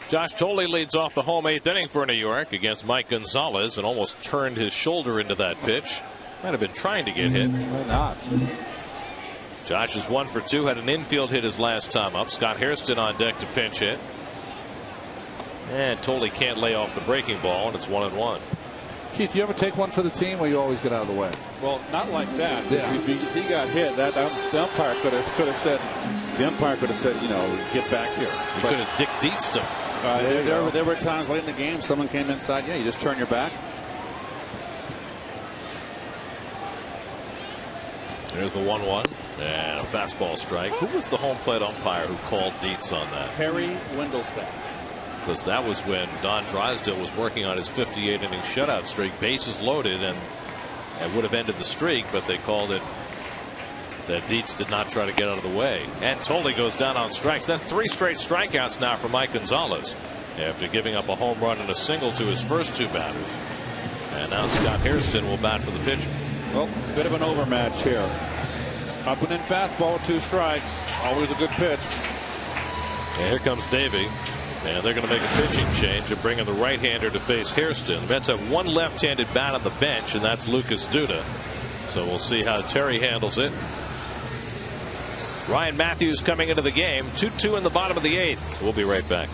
Josh Thole leads off the home 8th inning for New York against Mike Gonzalez and almost turned his shoulder into that pitch. Might have been trying to get hit. Why not? Josh is 1 for 2. Had an infield hit his last time up. Scott Hairston on deck to pinch hit. And totally can't lay off the breaking ball, and it's 1-1. Keith, you ever take one for the team, or you always get out of the way? Well, not like that. Yeah. If he got hit, the umpire could have said, you know, get back here. He could have Dick Dietzed him. There were times late in the game, someone came inside. Yeah, you just turn your back. There's the 1-1 and a fastball strike. Who was the home plate umpire who called Dietz on that? Harry Wendelstedt. Because that was when Don Drysdale was working on his 58-inning shutout streak, bases loaded, and it would have ended the streak, but they called it that Dietz did not try to get out of the way. And Tolle goes down on strikes. That's 3 straight strikeouts now for Mike Gonzalez after giving up a home run and a single to his first 2 batters. And now Scott Hairston will bat for the pitcher. Well, a bit of an overmatch here. Up and in fastball with 2 strikes. Always a good pitch. And here comes Davey. And they're going to make a pitching change and bring in the right-hander to face Hairston. The Mets have 1 left-handed bat on the bench, and that's Lucas Duda. So we'll see how Terry handles it. Ryan Matthews coming into the game. 2-2 in the bottom of the 8th. We'll be right back.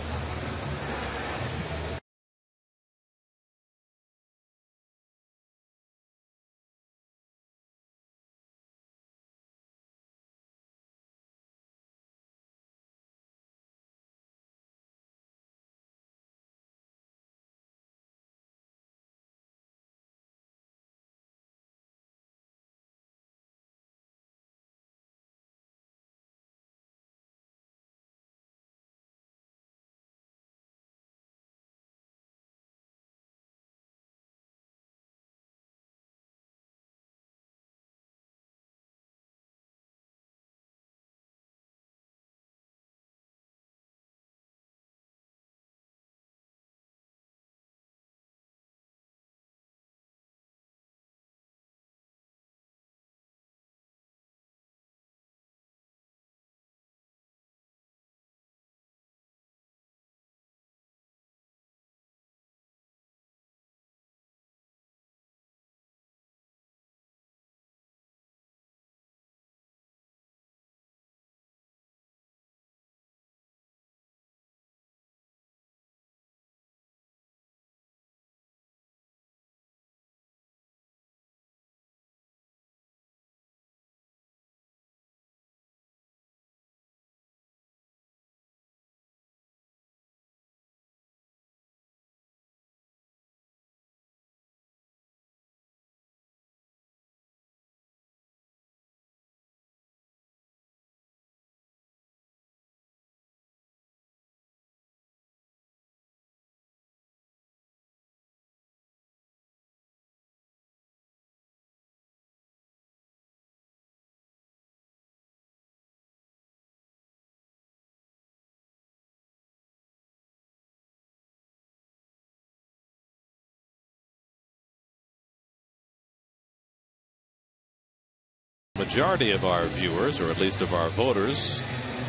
Majority of our viewers, or at least of our voters,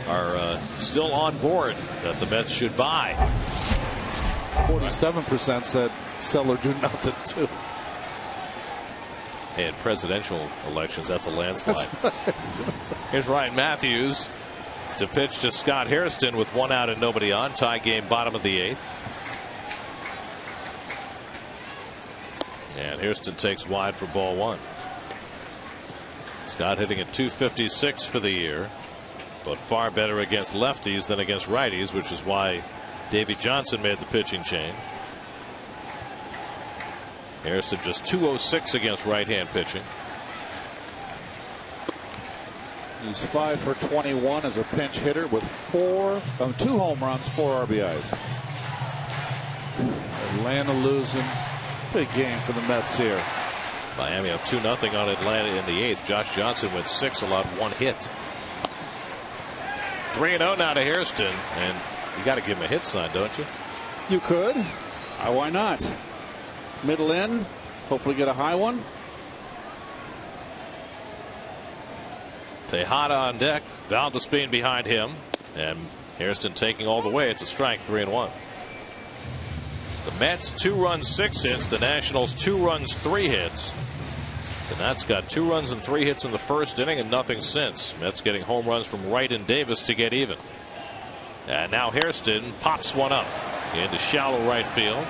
are still on board that the Mets should buy. 47% said sell or do nothing too. In presidential elections, that's a landslide. Here's Ryan Matthews to pitch to Scott Hairston with 1 out and nobody on. Tie game, bottom of the 8th. And Hairston takes wide for ball 1. Scott hitting at .256 for the year, but far better against lefties than against righties, which is why Davey Johnson made the pitching change. Hairston just .206 against right-hand pitching. He's 5 for 21 as a pinch hitter with 2 home runs, 4 RBIs. Atlanta losing. Big game for the Mets here. Miami up 2-0 on Atlanta in the 8th. Josh Johnson went 6, allowed 1 hit. 3-0 now to Hairston, and you got to give him a hit sign, don't you? You could. Why not? Middle in, hopefully get a high one. Tejada on deck, Valdespin behind him, and Hairston taking all the way. It's a strike, 3-1. The Mets 2 runs, 6 hits. The Nationals 2 runs, 3 hits. The Nats got 2 runs and 3 hits in the first inning and nothing since. Mets getting home runs from Wright and Davis to get even. And now Hairston pops one up into shallow right field.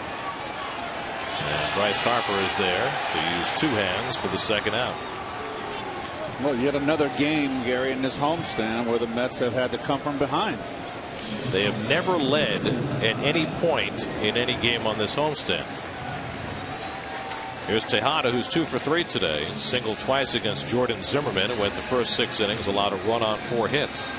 And Bryce Harper is there to use 2 hands for the second out. Well, yet another game, Gary, in this homestand where the Mets have had to come from behind. They have never led at any point in any game on this homestand. Here's Tejada, who's 2 for 3 today. Singled twice against Jordan Zimmerman, and went the first 6 innings, allowed a run on 4 hits.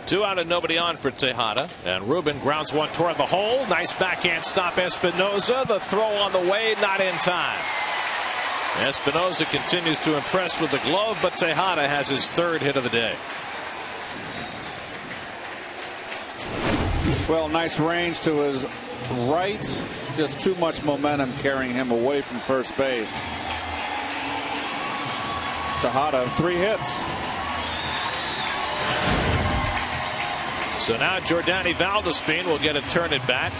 Two out and nobody on for Tejada. And Ruben grounds one toward the hole. Nice backhand stop, Espinosa. The throw on the way, not in time. Espinosa continues to impress with the glove, but Tejada has his 3rd hit of the day. Well, nice range to his right. Just too much momentum carrying him away from first base. Tejada, 3 hits. So now Jordany Valdespin will get a turn at bat.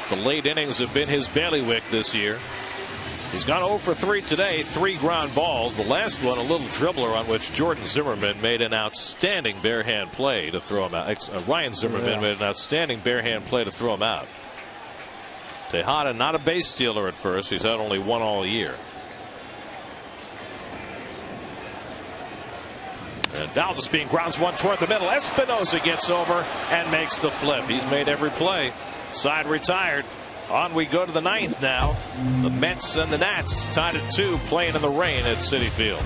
The late innings have been his bailiwick this year. He's gone 0 for 3 today, 3 ground balls. The last one, a little dribbler on which Jordan Zimmerman made an outstanding barehand play to throw him out. Ryan Zimmerman made an outstanding barehand play to throw him out. Tejada, not a base stealer at first. He's had only 1 all year. And Valdespin grounds one toward the middle. Espinosa gets over and makes the flip. He's made every play. Side retired. On we go to the 9th now. The Mets and the Nats tied at 2, playing in the rain at Citi Field.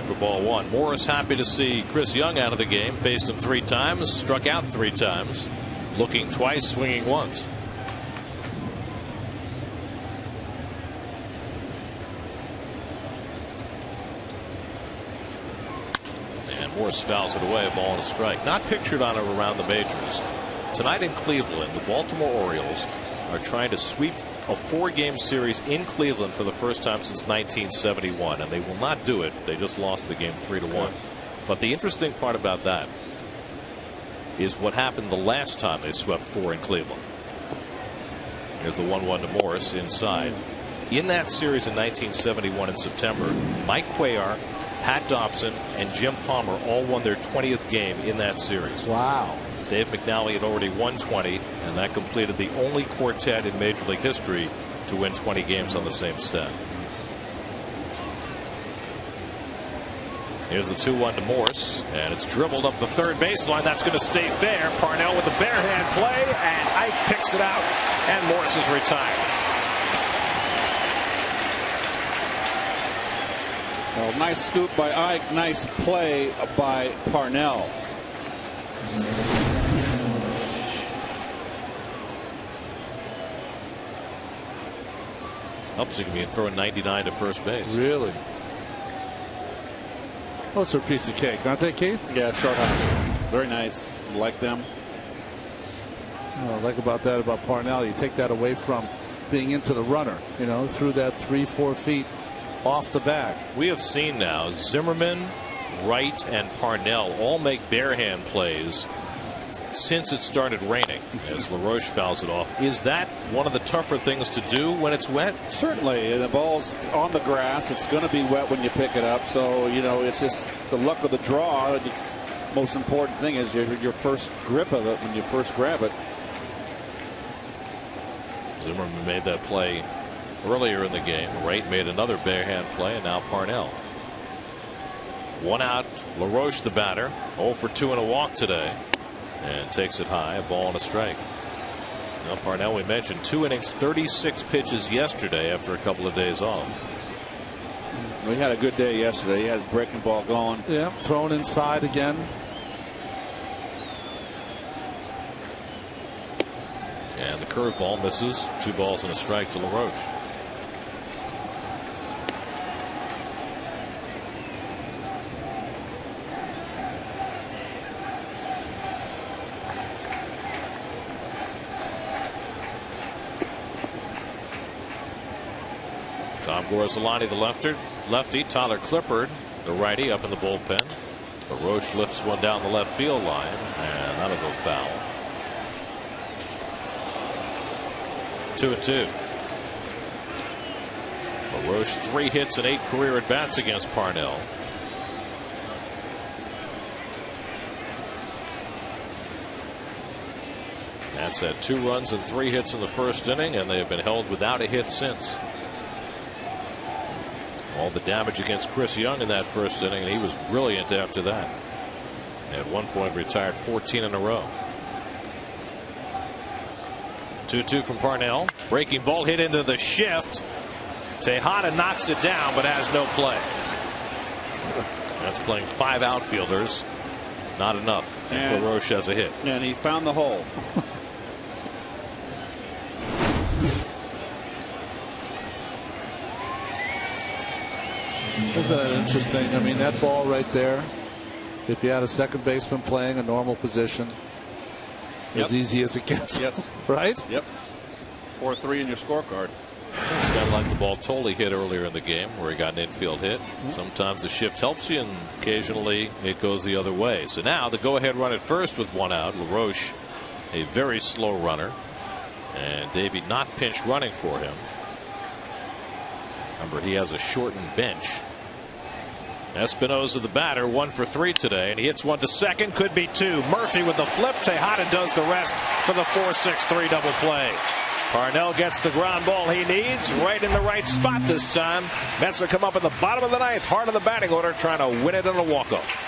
away for ball one. Morris happy to see Chris Young out of the game. Faced him 3 times, struck out 3 times, looking twice, swinging once. And Morris fouls it away, a ball and a strike. Not pictured on or around the majors. Tonight in Cleveland, the Baltimore Orioles are trying to sweep a 4-game series in Cleveland for the first time since 1971, and they will not do it. They just lost the game 3-1. But the interesting part about that is what happened the last time they swept 4 in Cleveland. Here's the 1-1 to Morris inside. In that series in 1971 in September, Mike Cuellar, Pat Dobson, and Jim Palmer all won their 20th game in that series. Wow. Dave McNally had already won 20, and that completed the only quartet in Major League history to win 20 games on the same stat. Here's the 2-1 to Morse, and it's dribbled up the third baseline. That's going to stay fair. Parnell with the bare hand play, and Ike picks it out, and Morse is retired. Well, nice scoop by Ike. Nice play by Parnell. Helps him throwing 99 to first base. Really? Oh, it's a piece of cake, aren't they, Keith? Yeah, short arm. Very nice. Like them. What I like about that about Parnell, you take that away from being into the runner. You know, threw that 3-4 feet off the back. We have seen now Zimmerman, Wright, and Parnell all make bare hand plays since it started raining, as LaRoche fouls it off. Is that one of the tougher things to do when it's wet? Certainly. The ball's on the grass. It's going to be wet when you pick it up. So, you know, it's just the luck of the draw. The most important thing is your first grip of it when you first grab it. Zimmerman made that play earlier in the game. Wright made another bare hand play, and now Parnell. 1 out. LaRoche the batter. 0 for 2 and a walk today. And takes it high, a ball and a strike. Now Parnell, we mentioned 2 innings, 36 pitches yesterday after a couple of days off. We had a good day yesterday. He has breaking ball going. Yeah, thrown inside again. And the curveball misses. 2 balls and a strike to LaRoche. Tom Gorzelani, the lefty. Tyler Clippard, the righty, up in the bullpen. LaRoche lifts one down the left field line, and that'll go foul. 2-2. LaRoche 3 hits and 8 career at bats against Parnell. That's had 2 runs and 3 hits in the first inning, and they have been held without a hit since. All the damage against Chris Young in that first inning, and he was brilliant after that. At one point retired 14 in a row. 2-2 from Parnell. Breaking ball hit into the shift. Tejada knocks it down but has no play. That's playing 5 outfielders. Not enough. And LaRoche has a hit. And he found the hole. Isn't that interesting? I mean, that ball right there, if you had a second baseman playing a normal position, as easy as it gets. Yes. Right? Yep. 4-3 in your scorecard. It's kind of like the ball Tolley hit earlier in the game where he got an infield hit. Sometimes the shift helps you, and occasionally it goes the other way. So now the go-ahead run at first with 1 out. LaRoche, a very slow runner, and Davey not pinch running for him. Remember, he has a shortened bench. Espinosa the batter, 1 for 3 today, and he hits one to second, could be 2. Murphy with the flip. Tejada does the rest for the 4-6-3 double play. Parnell gets the ground ball he needs, right in the right spot this time. Mets will come up in the bottom of the 9th, hard of the batting order, trying to win it on a walk-off.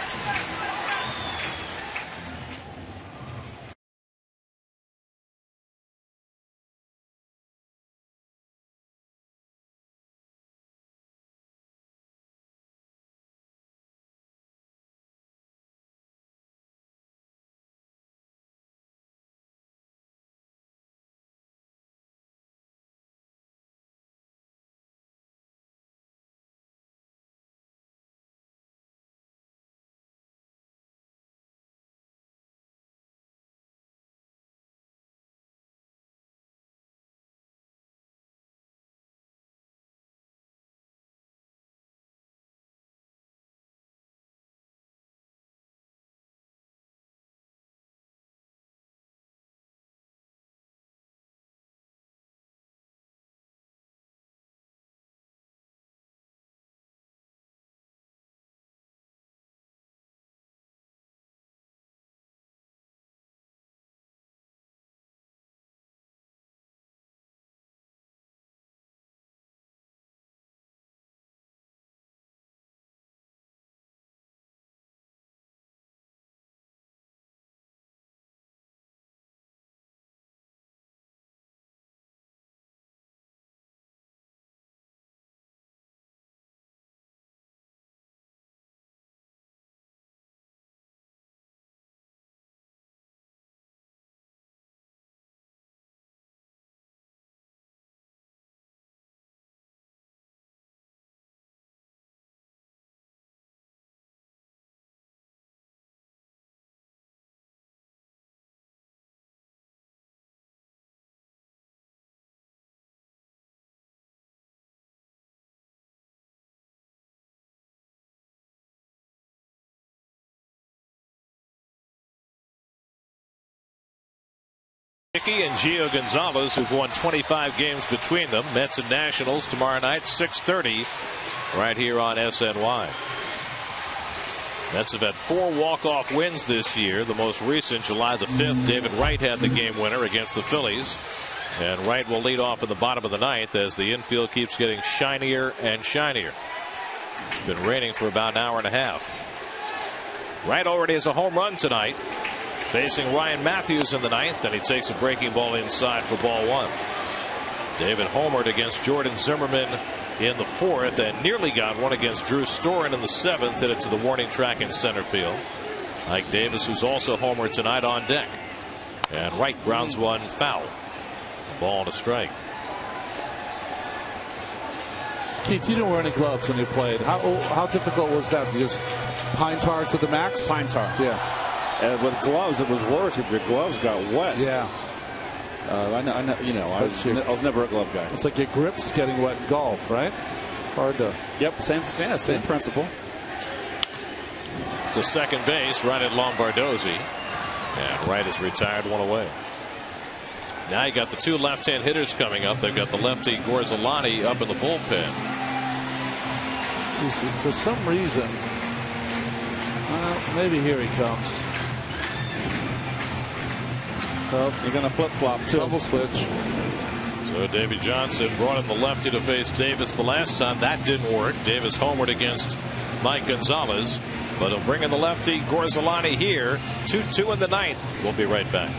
Hickey and Gio Gonzalez, who've won 25 games between them. Mets and Nationals tomorrow night, 6:30, right here on SNY. Mets have had 4 walk-off wins this year. The most recent, July the 5th, David Wright had the game winner against the Phillies. And Wright will lead off in the bottom of the ninth as the infield keeps getting shinier and shinier. It's been raining for about an hour and a half. Wright already has a home run tonight, facing Ryan Matthews in the ninth, and he takes a breaking ball inside for ball 1. David homered against Jordan Zimmerman in the 4th and nearly got one against Drew Storen in the 7th. Hit it to the warning track in center field. Ike Davis, who's also homered tonight, on deck. And Wright grounds one foul. Ball and a strike. Keith, you didn't wear any gloves when you played. How difficult was that? Just pine tar to the max? Pine tar. Yeah. And with gloves, it was worse if your gloves got wet. Yeah. I was never a glove guy. It's like your grip's getting wet in golf, right? Hard to. Yep, same principle. To second base, right at Lombardozzi. And Wright is retired, one away. Now you got the 2 left-hand hitters coming up. They've got the lefty Gorzolani up in the bullpen. For some reason, maybe here he comes. Well, you're going to flip-flop too. Double switch. So Davey Johnson brought in the lefty to face Davis the last time. That didn't work. Davis homered against Mike Gonzalez. But he'll bring in the lefty Gorzolani here. 2-2 in the ninth. We'll be right back.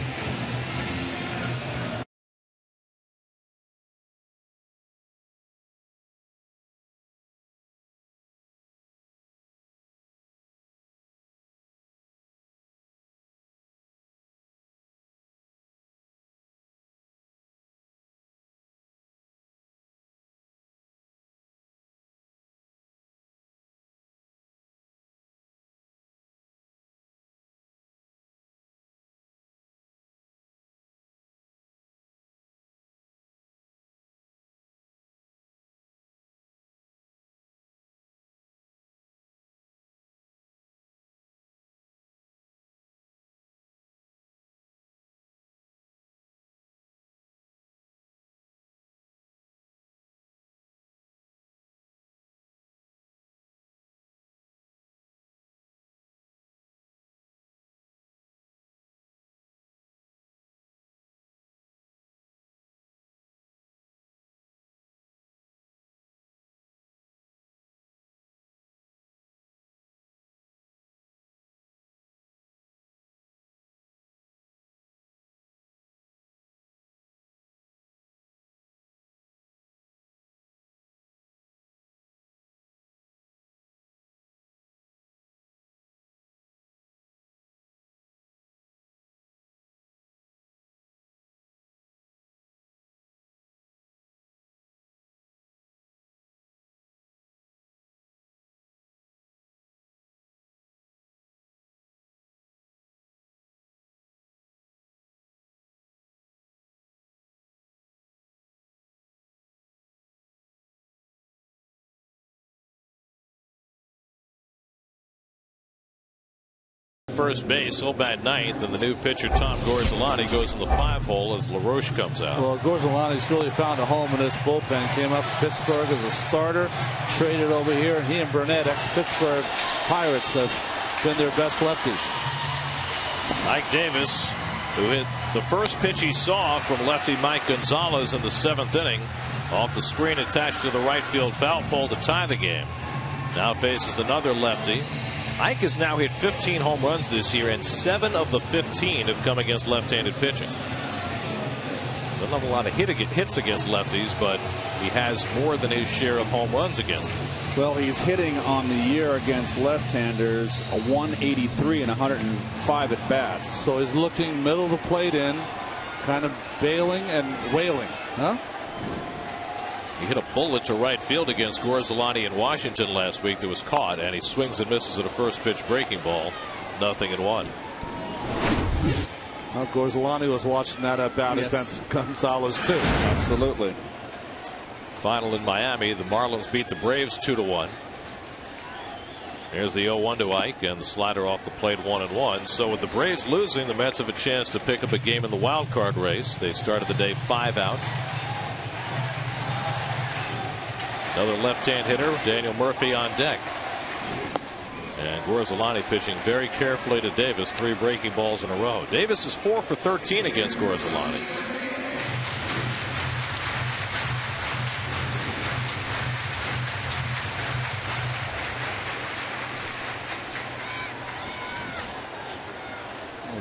First base, Obad ninth, and the new pitcher Tom Gorzolani goes to the 5-hole as LaRoche comes out. Well, Gorzolani's really found a home in this bullpen. Came up to Pittsburgh as a starter, traded over here, and he and Burnett, ex-Pittsburgh Pirates, have been their best lefties. Ike Davis, who hit the first pitch he saw from lefty Mike Gonzalez in the 7th inning, off the screen attached to the right field foul pole to tie the game. Now faces another lefty. Ike has now hit 15 home runs this year, and 7 of the 15 have come against left-handed pitching. Doesn't have a lot of hits against lefties, but he has more than his share of home runs against them. Well, he's hitting on the year against left-handers a 183 and 105 at bats. So he's looking middle of the plate in, kind of bailing and wailing, huh? He hit a bullet to right field against Gorzolani in Washington last week that was caught, and he swings and misses at a first pitch breaking ball. 0-1. Well, Gorzolani was watching that at bat against Gonzalez too. Absolutely. Final in Miami, the Marlins beat the Braves 2-1. Here's the 0-1 to Ike, and the slider off the plate 1-1. So with the Braves losing, the Mets have a chance to pick up a game in the wild card race. They started the day 5 out. Another left-hand hitter, Daniel Murphy, on deck. And Gorzelani pitching very carefully to Davis. 3 breaking balls in a row. Davis is 4 for 13 against Gorzelani.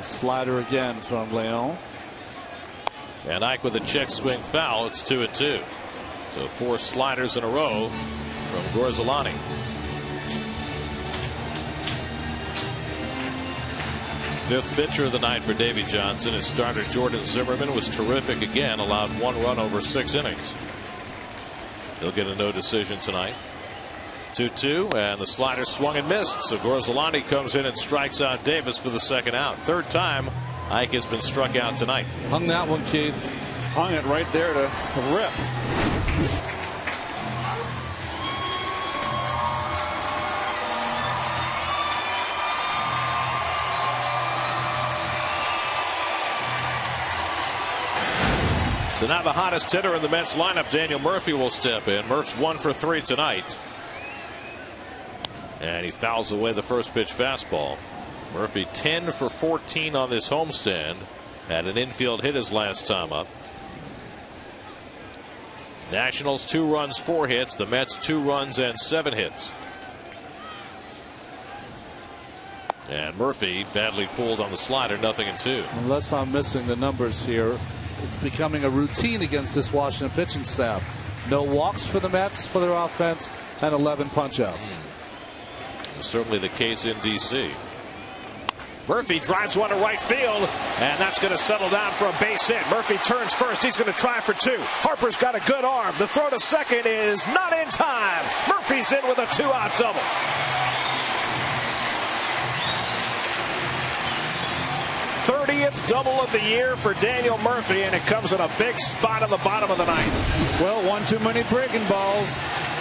Slider again from Leon. And Ike with a check swing foul. It's 2-2. So 4 sliders in a row from Gorzelani. Fifth pitcher of the night for Davy Johnson. His starter Jordan Zimmerman was terrific again. Allowed 1 run over 6 innings. He'll get a no decision tonight. 2-2, and the slider swung and missed. So Gorzelani comes in and strikes out Davis for the second out. Third time Ike has been struck out tonight. Hung that one, Keith. Hung it right there to rip. So now the hottest hitter in the Mets lineup, Daniel Murphy, will step in. Murph's 1 for 3 tonight. And he fouls away the first pitch fastball. Murphy 10 for 14 on this homestand. Had an infield hit his last time up. Nationals 2 runs, 4 hits. The Mets 2 runs and 7 hits. And Murphy badly fooled on the slider, 0-2. Unless I'm missing the numbers here, it's becoming a routine against this Washington pitching staff. No walks for the Mets for their offense and 11 punch-outs. Certainly the case in D.C. Murphy drives one to right field, and that's going to settle down for a base hit. Murphy turns first. He's going to try for 2. Harper's got a good arm. The throw to second is not in time. Murphy's in with a 2-out double. th double of the year for Daniel Murphy, and it comes in a big spot in the bottom of the ninth. Well, one too many breaking balls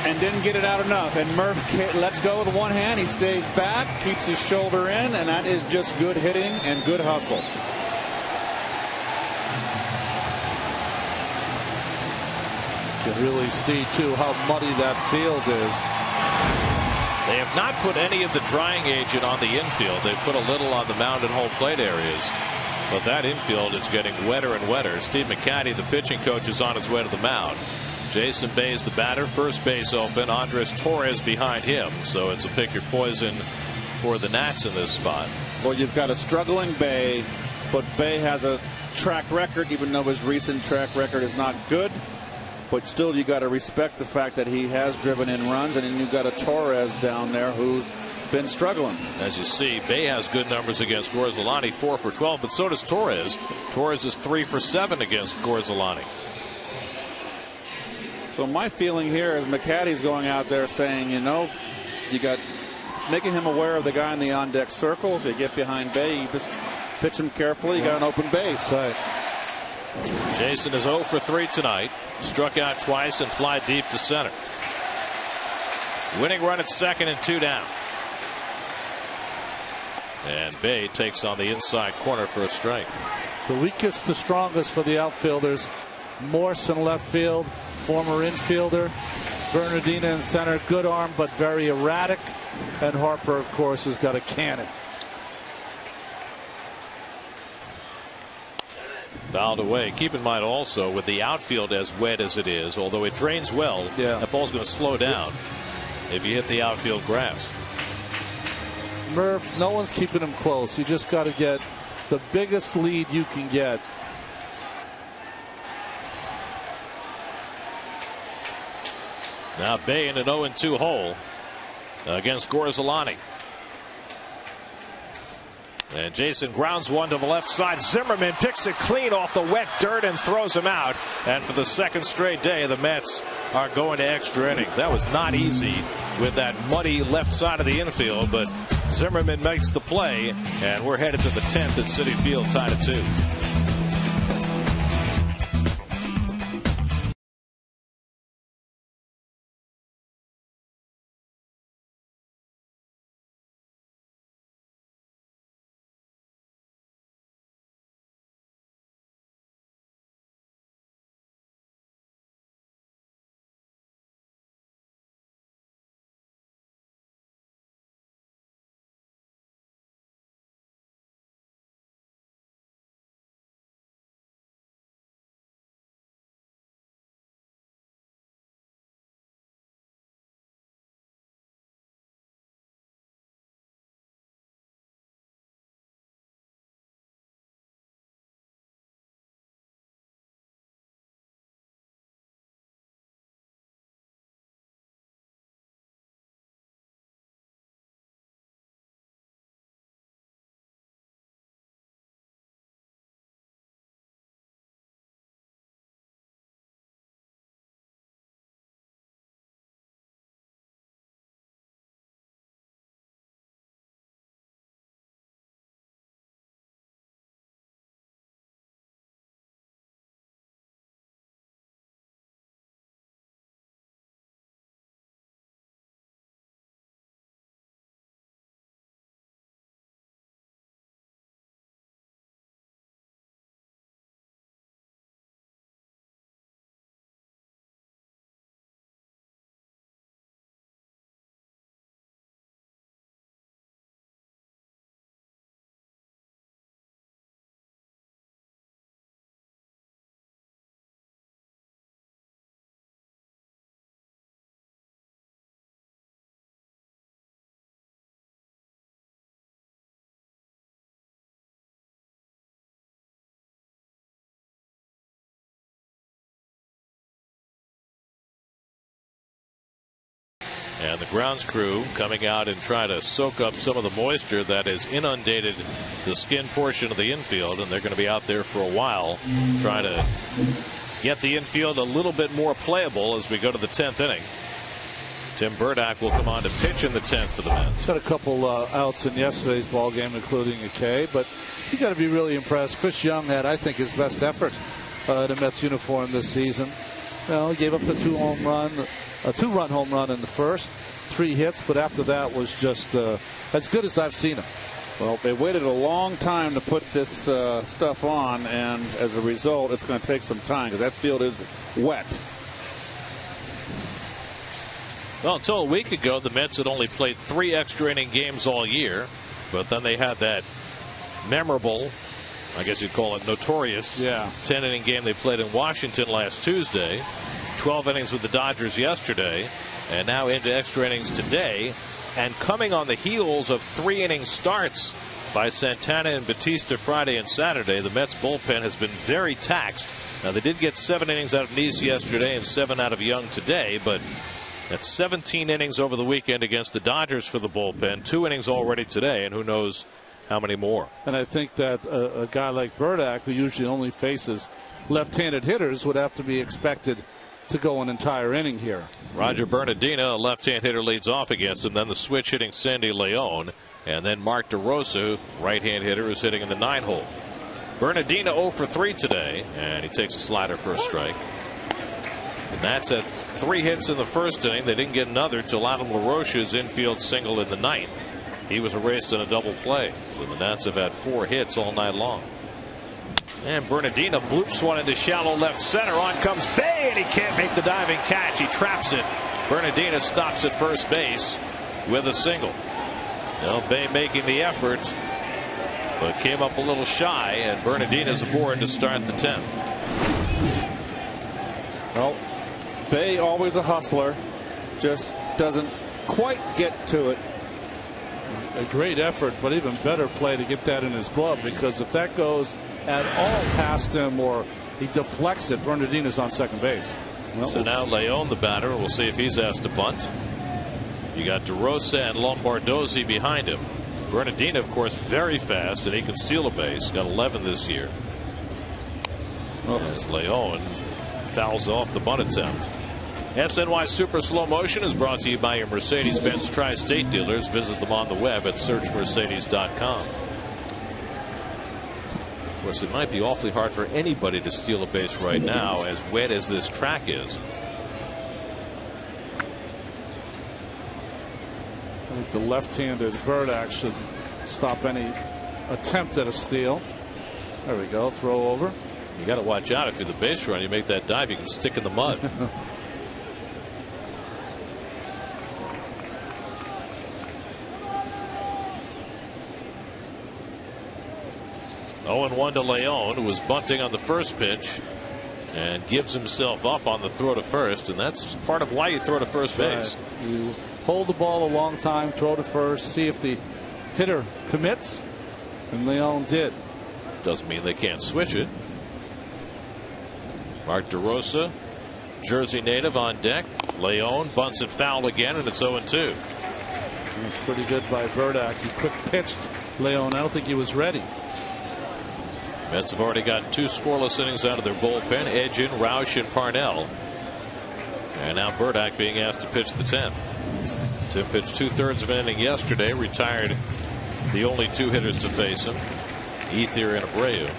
and didn't get it out enough. And Murph lets go with one hand. He stays back, keeps his shoulder in, and that is just good hitting and good hustle. You can really see, too, how muddy that field is. They have not put any of the drying agent on the infield. They put a little on the mound and home plate areas. But that infield is getting wetter and wetter. Steve McCaddy, the pitching coach, is on his way to the mound. Jason Bay is the batter. First base open. Andres Torres behind him. So it's a pick your poison for the Nats in this spot. Well, you've got a struggling Bay, but Bay has a track record, even though his recent track record is not good. But still, you got to respect the fact that he has driven in runs, and then you've got a Torres down there who's been struggling. As you see, Bay has good numbers against Gorzelani, 4 for 12, but so does Torres. Torres is 3 for 7 against Gorzelani. So my feeling here is McCaddy's going out there saying, you know, you got making him aware of the guy in the on-deck circle. If you get behind Bay, you just pitch him carefully. You got an open base. Right. Jason is 0 for 3 tonight. Struck out twice and fly deep to center. Winning run at second and 2 down. And Bay takes on the inside corner for a strike. The weakest to strongest for the outfielders. Morse in left field, former infielder. Bernardina in center, good arm but very erratic. And Harper, of course, has got a cannon. Fouled away. Keep in mind also, with the outfield as wet as it is, although it drains well, that ball's going to slow down if you hit the outfield grass. Murph, no one's keeping him close. You just got to get the biggest lead you can get. Now Bay in an 0-2 hole against Gorzelani. And Jason grounds one to the left side. Zimmerman picks it clean off the wet dirt and throws him out. And for the second straight day, the Mets are going to extra innings. That was not easy with that muddy left side of the infield, but Zimmerman makes the play, and we're headed to the 10th at Citi Field, tied at 2. And the grounds crew coming out and trying to soak up some of the moisture that has inundated the skin portion of the infield. And they're going to be out there for a while trying to get the infield a little bit more playable as we go to the 10th inning. Tim Burdack will come on to pitch in the 10th for the Mets. Got a couple outs in yesterday's ball game, including a K, but you got to be really impressed. Chris Young had, I think, his best effort in a Mets uniform this season. You know, he gave up the two-run home run in the first, 3 hits, but after that was just as good as I've seen him. Well, they waited a long time to put this stuff on, and as a result, it's going to take some time because that field is wet. Well, until a week ago, the Mets had only played 3 extra inning games all year, but then they had that memorable, I guess you'd call it notorious, 10 inning game they played in Washington last Tuesday, 12 innings with the Dodgers yesterday, and now into extra innings today. And coming on the heels of 3 inning starts by Santana and Batista Friday and Saturday, the Mets bullpen has been very taxed. Now, they did get 7 innings out of Neese yesterday and 7 out of Young today, but that's 17 innings over the weekend against the Dodgers for the bullpen, 2 innings already today, and who knows how many more. And I think that a guy like Burdack, who usually only faces left-handed hitters, would have to be expected to go an entire inning here. Roger Bernardina, a left-hand hitter, leads off against him. Then the switch hitting Sandy Leon. And then Mark DeRosa, right-hand hitter, is hitting in the 9-hole. Bernardina 0 for 3 today, and he takes a slider for a strike. And that's at 3 hits in the first inning. They didn't get another till Adam LaRoche's infield single in the 9th. He was erased in a double play. So the Nats have had 4 hits all night long. And Bernardina bloops one into shallow left center. On comes Bay, and he can't make the diving catch. He traps it. Bernardina stops at first base with a single. Now Bay making the effort, but came up a little shy, and Bernardina's aboard to start the 10th. Well, Bay, always a hustler, just doesn't quite get to it. A great effort, but even better play to get that in his glove, because if that goes at all past him or he deflects it, Bernardina's on second base. Well, so now Leon, the batter, we'll see if he's asked to bunt. You got DeRosa and Lombardozzi behind him. Bernardina, of course, very fast, and he can steal a base. Got 11 this year. As Leon fouls off the bunt attempt. SNY Super Slow Motion is brought to you by your Mercedes-Benz Tri-State dealers. Visit them on the web at searchmercedes.com. Of course, it might be awfully hard for anybody to steal a base right now, as wet as this track is. I think the left-handed Burdack should stop any attempt at a steal. There we go. Throw over. You got to watch out. If you're the base runner, you make that dive, you can stick in the mud. 0-1 to Leon, who was bunting on the first pitch and gives himself up on the throw to first, and that's part of why you throw to first base. Right. You hold the ball a long time, throw to first, see if the hitter commits, and Leon did. Doesn't mean they can't switch it. Mark DeRosa, Jersey native, on deck. Leon bunts it foul again, and it's 0-2. It was pretty good by Burdack. He quick pitched Leon. I don't think he was ready. Mets have already gotten 2 scoreless innings out of their bullpen. Edgin, Roush, and Parnell. And now Burdack being asked to pitch the 10th. Tim pitched 2/3 of an inning yesterday, retired the only 2 hitters to face him, Ethier and Abreu.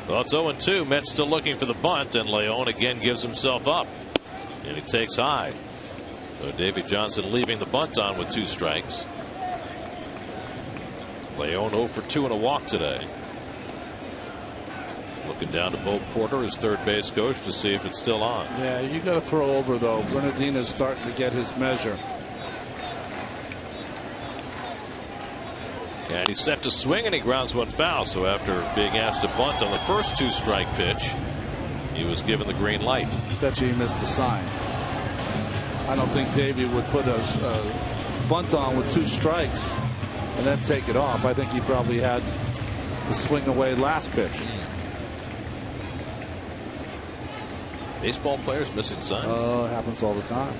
Well, it's 0-2. Mets still looking for the bunt, and Leon again gives himself up. And he takes high. So Davey Johnson leaving the bunt on with 2 strikes. Leon 0 for 2 and a walk today. Looking down to Bo Porter, his third base coach, to see if it's still on. Yeah, you got to throw over, though. Bernardina's starting to get his measure. And he's set to swing, and he grounds one foul. So after being asked to bunt on the first 2-strike pitch, he was given the green light. Bet you he missed the sign. I don't think Davey would put a bunt on with 2 strikes and then take it off. I think he probably had the swing away last pitch. Baseball players missing signs. Oh, it happens all the time.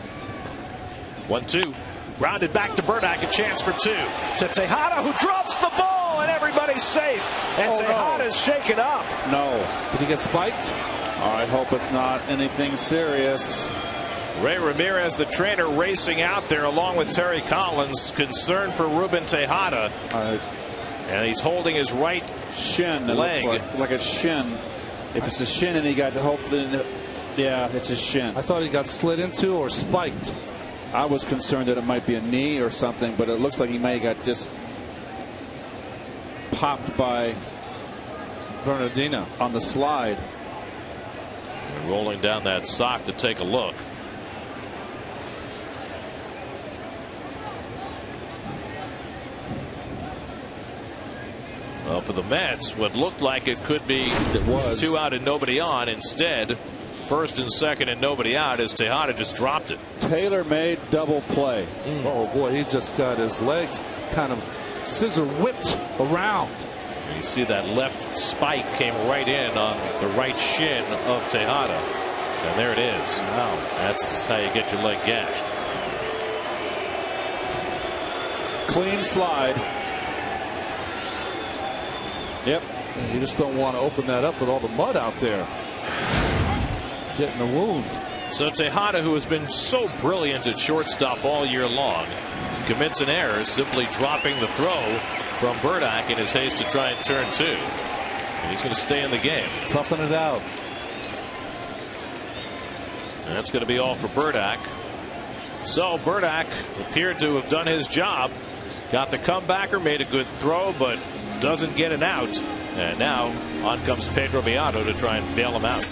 1-2. Grounded back to Burdick. A chance for two. To Tejada, who drops the ball, and everybody's safe. And Tejada's shaken up. No. Did he get spiked? I hope it's not anything serious. Ray Ramirez, the trainer, racing out there along with Terry Collins, concerned for Ruben Tejada. And he's holding his right shin. leg. It looks like a shin. If it's a shin and he got yeah, it's his shin. I thought he got slid into or spiked. I was concerned that it might be a knee or something, but it looks like he may have got just popped by Bernardino on the slide. And rolling down that sock to take a look. Well, for the Mets, what looked like it could be 2 out and nobody on. Instead, first and second and nobody out as Tejada just dropped it. Tailor-made double play. Oh boy, he just got his legs kind of scissor whipped around. You see that left spike came right in on the right shin of Tejada. And there it is. Wow. That's how you get your leg gashed. Clean slide. Yep. And you just don't want to open that up with all the mud out there. Getting a wound. So Tejada, who has been so brilliant at shortstop all year long, commits an error, simply dropping the throw from Burdick in his haste to try and turn two. And he's going to stay in the game. Toughen it out. And that's going to be all for Burdick. So Burdick appeared to have done his job. Got the comebacker, made a good throw, but doesn't get an out. And now on comes Pedro Beato to try and bail him out.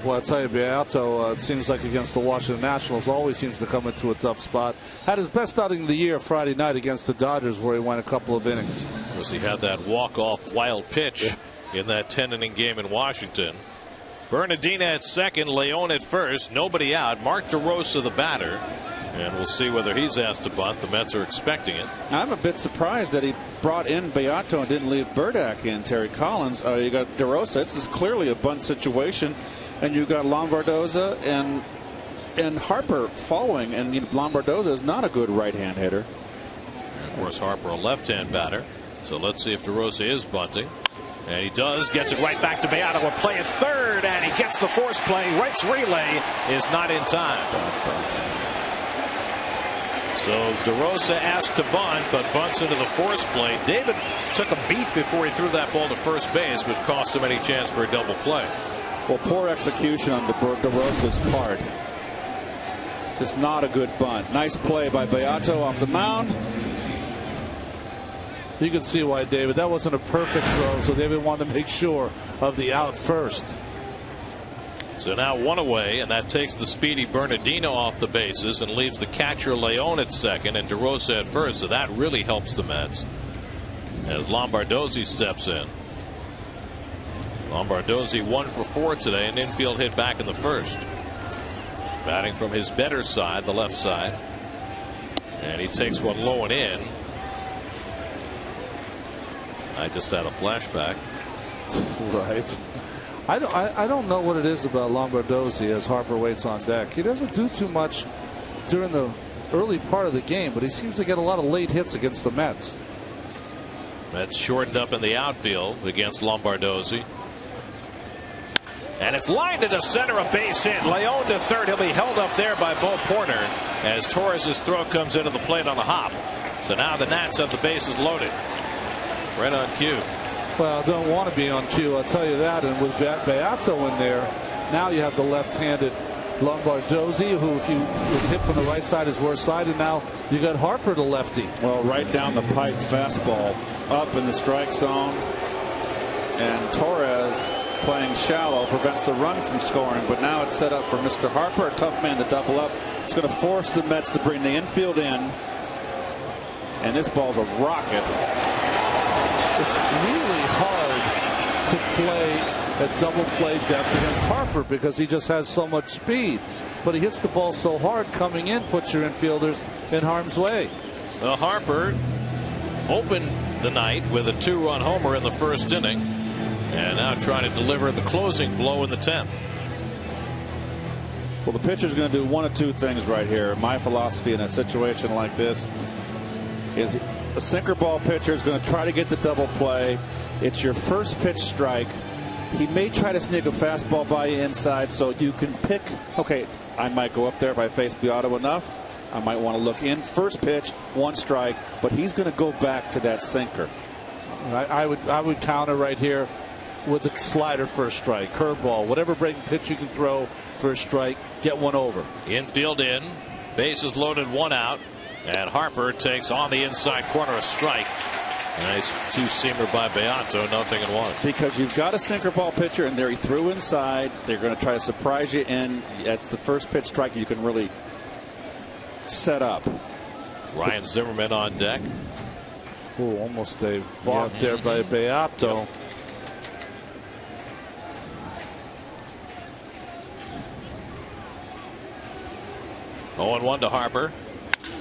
Well, I'll tell you, Beato, it seems like against the Washington Nationals, always seems to come into a tough spot. Had his best outing of the year Friday night against the Dodgers, where he went a couple of innings. Of course, he had that walk-off wild pitch in that 10-inning game in Washington. Bernardino at second, Leon at first, nobody out. Mark DeRosa the batter. And we'll see whether he's asked to bunt. The Mets are expecting it. I'm a bit surprised that he brought in Beato and didn't leave Burdick in. Terry Collins. You got DeRosa. This is clearly a bunt situation. And you've got Lombardoza and Harper following. And Lombardoza is not a good right-hand hitter. And of course, Harper a left-hand batter. So let's see if DeRosa is bunting. And he does. Gets it right back to Beato. We'll play at third. And he gets the force play. Wright's relay is not in time. So DeRosa asked to bunt, but bunts into the force plate. David took a beat before he threw that ball to first base, which cost him any chance for a double play. Well, poor execution on DeRosa's part. Just not a good bunt. Nice play by Beato off the mound. You can see why, David. That wasn't a perfect throw, so David wanted to make sure of the out first. So now one away, and that takes the speedy Bernardino off the bases and leaves the catcher Leon at second and DeRosa at first. So that really helps the Mets as Lombardozzi steps in. Lombardozzi 1 for 4 today, an infield hit back in the first. Batting from his better side, the left side. And he takes one low and in. I just had a flashback. Right. I don't know what it is about Lombardozzi as Harper waits on deck. He doesn't do too much during the early part of the game, but he seems to get a lot of late hits against the Mets. Mets shortened up in the outfield against Lombardozzi. And it's lined into center, a base hit. Leon to third. He'll be held up there by Bo Porter as Torres' throw comes into the plate on a hop. So now the Nats have the bases loaded. Right on cue. Well, don't want to be on cue, I'll tell you that. And with Beato in there, now you have the left-handed Lombardozzi, who, if you hit from the right side, is worst side, and now you got Harper, the lefty. Well, right down the pipe fastball up in the strike zone, and Torres playing shallow prevents the run from scoring. But now it's set up for Mr. Harper, a tough man to double up. It's going to force the Mets to bring the infield in, and this ball's a rocket. It's really hard to play at double play depth against Harper because he just has so much speed. But he hits the ball so hard coming in, puts your infielders in harm's way. Well, Harper opened the night with a 2-run homer in the first inning, and now trying to deliver the closing blow in the 10th. Well, the pitcher's going to do one of two things right here. My philosophy in a situation like this is a sinker ball pitcher is going to try to get the double play. It's your first pitch strike. He may try to sneak a fastball by you inside, so you can pick. Okay, I might go up there if I face Beato enough. I might want to look in. First pitch, 1 strike, but he's going to go back to that sinker. I would counter right here with the slider first strike, curveball, whatever breaking pitch you can throw first strike, get one over. Infield in, bases loaded, 1 out. And Harper takes on the inside corner a strike. Nice 2-seamer by Beato, 0-1. Because you've got a sinker ball pitcher, and there he threw inside. They're going to try to surprise you, and that's the first pitch strike you can really set up. Ryan Zimmerman on deck. Oh, almost a balk there by Beato. Yep. Oh, 0-1 to Harper.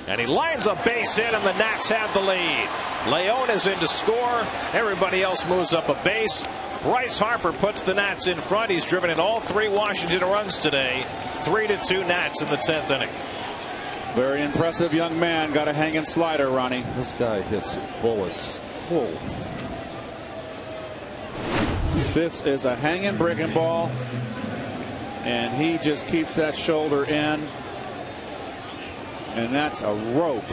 And he lines a base hit, and the Nats have the lead. Leon is in to score. Everybody else moves up a base. Bryce Harper puts the Nats in front. He's driven in all 3 Washington runs today. 3-2 Nats in the 10th inning. Very impressive young man. Got a hanging slider, Ronnie. This guy hits bullets. Whoa. This is a hanging breaking ball, and he just keeps that shoulder in. And that's a rope.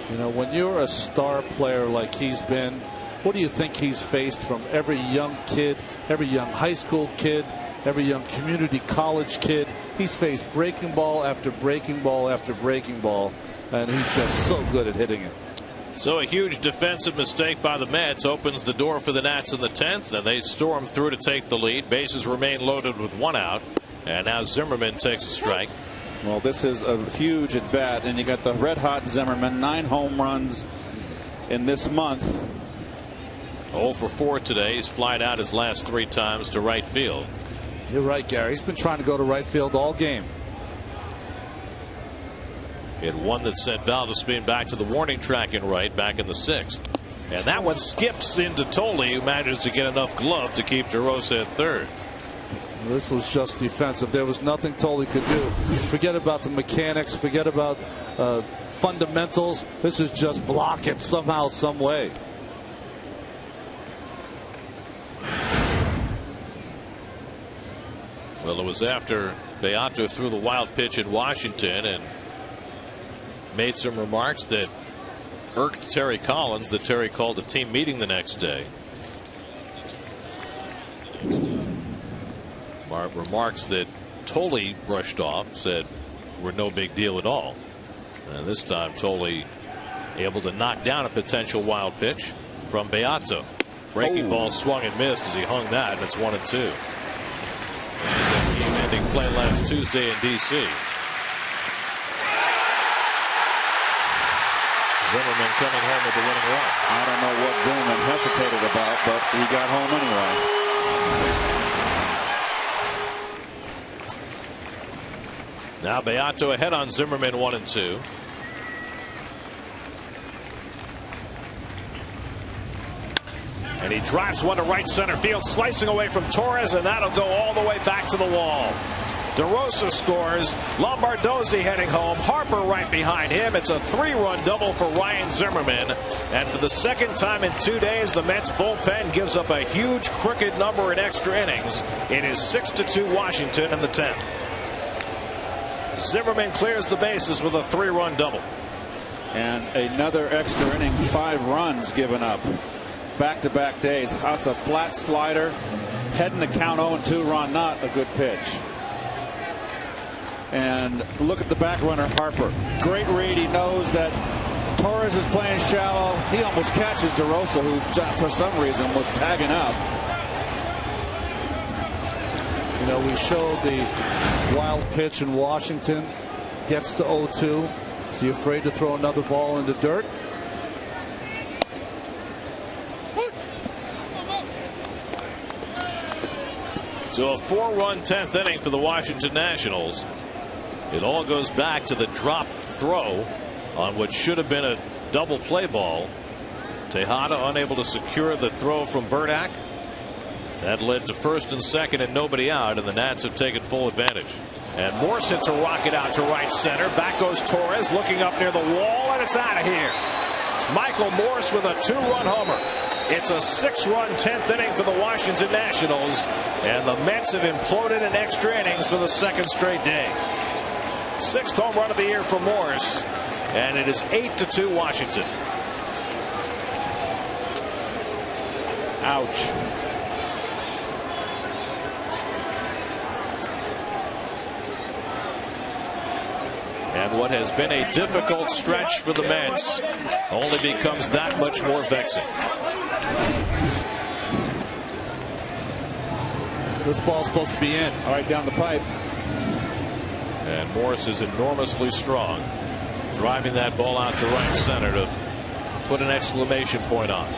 You know, when you're a star player like he's been, what do you think he's faced from every young kid, every young high school kid, every young community college kid? He's faced breaking ball after breaking ball after breaking ball, and he's just so good at hitting it. So a huge defensive mistake by the Mets opens the door for the Nats in the 10th, and they storm through to take the lead. Bases remain loaded with 1 out, and now Zimmerman takes a strike. Well, this is a huge at bat, and you got the red hot Zimmerman, 9 home runs in this month. 0 for 4 today. He's flied out his last 3 times to right field. You're right, Gary. He's been trying to go to right field all game. He had one that sent Valdespin back to the warning track in right back in the 6th. And that one skips into Tolle, who manages to get enough glove to keep DeRosa at third. This was just defensive. There was nothing Tolle could do. Forget about the mechanics. Forget about fundamentals. This is just block it somehow, some way. Well, it was after Beato threw the wild pitch in Washington, and made some remarks that irked Terry Collins, that Terry called a team meeting the next day. Remarks that Tolley brushed off, said were no big deal at all. And this time Tolley able to knock down a potential wild pitch from Beato. Breaking ball swung and missed as he hung that, and it's 1-2. Game-ending play last Tuesday in D.C. Zimmerman coming home with the winning run. I don't know what Zimmerman hesitated about, but he got home anyway. Now Beato ahead on Zimmerman, 1-2. And he drives one to right center field, slicing away from Torres, and that'll go all the way back to the wall. DeRosa scores. Lombardozzi heading home. Harper right behind him. It's a 3-run double for Ryan Zimmerman. And for the second time in 2 days, the Mets bullpen gives up a huge crooked number in extra innings. It is 6-2 Washington in the 10th. Zimmerman clears the bases with a 3-run double. And another extra inning, 5 runs given up. Back-to-back days. That's a flat slider. Heading the count 0-2. Ron, not a good pitch. And look at the back runner, Harper. Great read. He knows that Torres is playing shallow. He almost catches DeRosa, who for some reason was tagging up. You know, we showed the wild pitch in Washington. Gets to 0-2. Is he afraid to throw another ball in the dirt? So a 4-run 10th inning for the Washington Nationals. It all goes back to the dropped throw on what should have been a double play ball. Tejada unable to secure the throw from Burdack. That led to first and second and nobody out, and the Nats have taken full advantage. And Morse hits a rocket out to right center. Back goes Torres, looking up near the wall, and it's out of here. Michael Morse with a 2-run homer. It's a 6-run 10th inning for the Washington Nationals, and the Mets have imploded in extra innings for the second straight day. 6th home run of the year for Morse, and it is 8-2 Washington. Ouch. And what has been a difficult stretch for the Mets only becomes that much more vexing. This ball's supposed to be in. All right, down the pipe. And Morris is enormously strong, driving that ball out to right center to put an exclamation point on.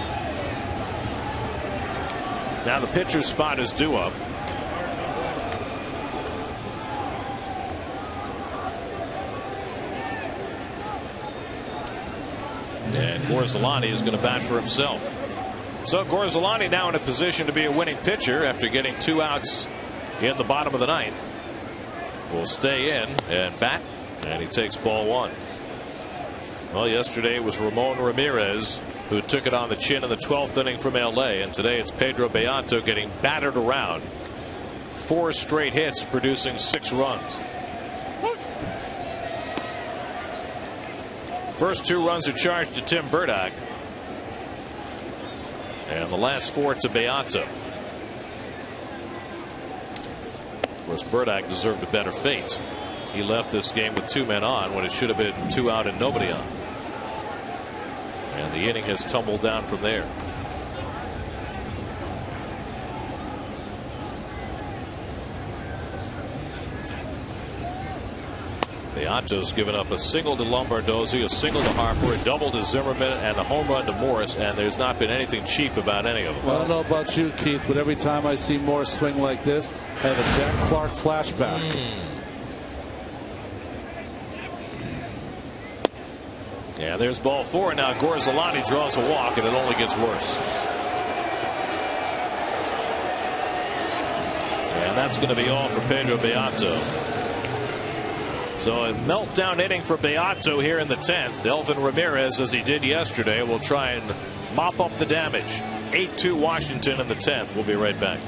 Now the pitcher's spot is due up. And Gorzolani is going to bat for himself. So Gorzolani now in a position to be a winning pitcher after getting 2 outs in the bottom of the 9th. Will stay in and bat, and he takes ball 1. Well, yesterday it was Ramon Ramirez who took it on the chin in the 12th inning from LA, and today it's Pedro Beato getting battered around. 4 straight hits, producing 6 runs. First 2 runs are charged to Tim Burdack, and the last 4 to Beato. Of course, Burdack deserved a better fate. He left this game with 2 men on when it should have been 2 out and nobody on. And the inning has tumbled down from there. Beato's given up a single to Lombardozzi, a single to Harper, a double to Zimmerman, and a home run to Morris, and there's not been anything cheap about any of them. Well, I don't know about you, Keith, but every time I see Morris swing like this, I have a Jack Clark flashback. Yeah, there's ball 4. Now Gorzolani draws a walk, and it only gets worse. And that's going to be all for Pedro Beato. So a meltdown inning for Beato here in the 10th. Elvin Ramirez, as he did yesterday, will try and mop up the damage. 8-2 Washington in the 10th. We'll be right back.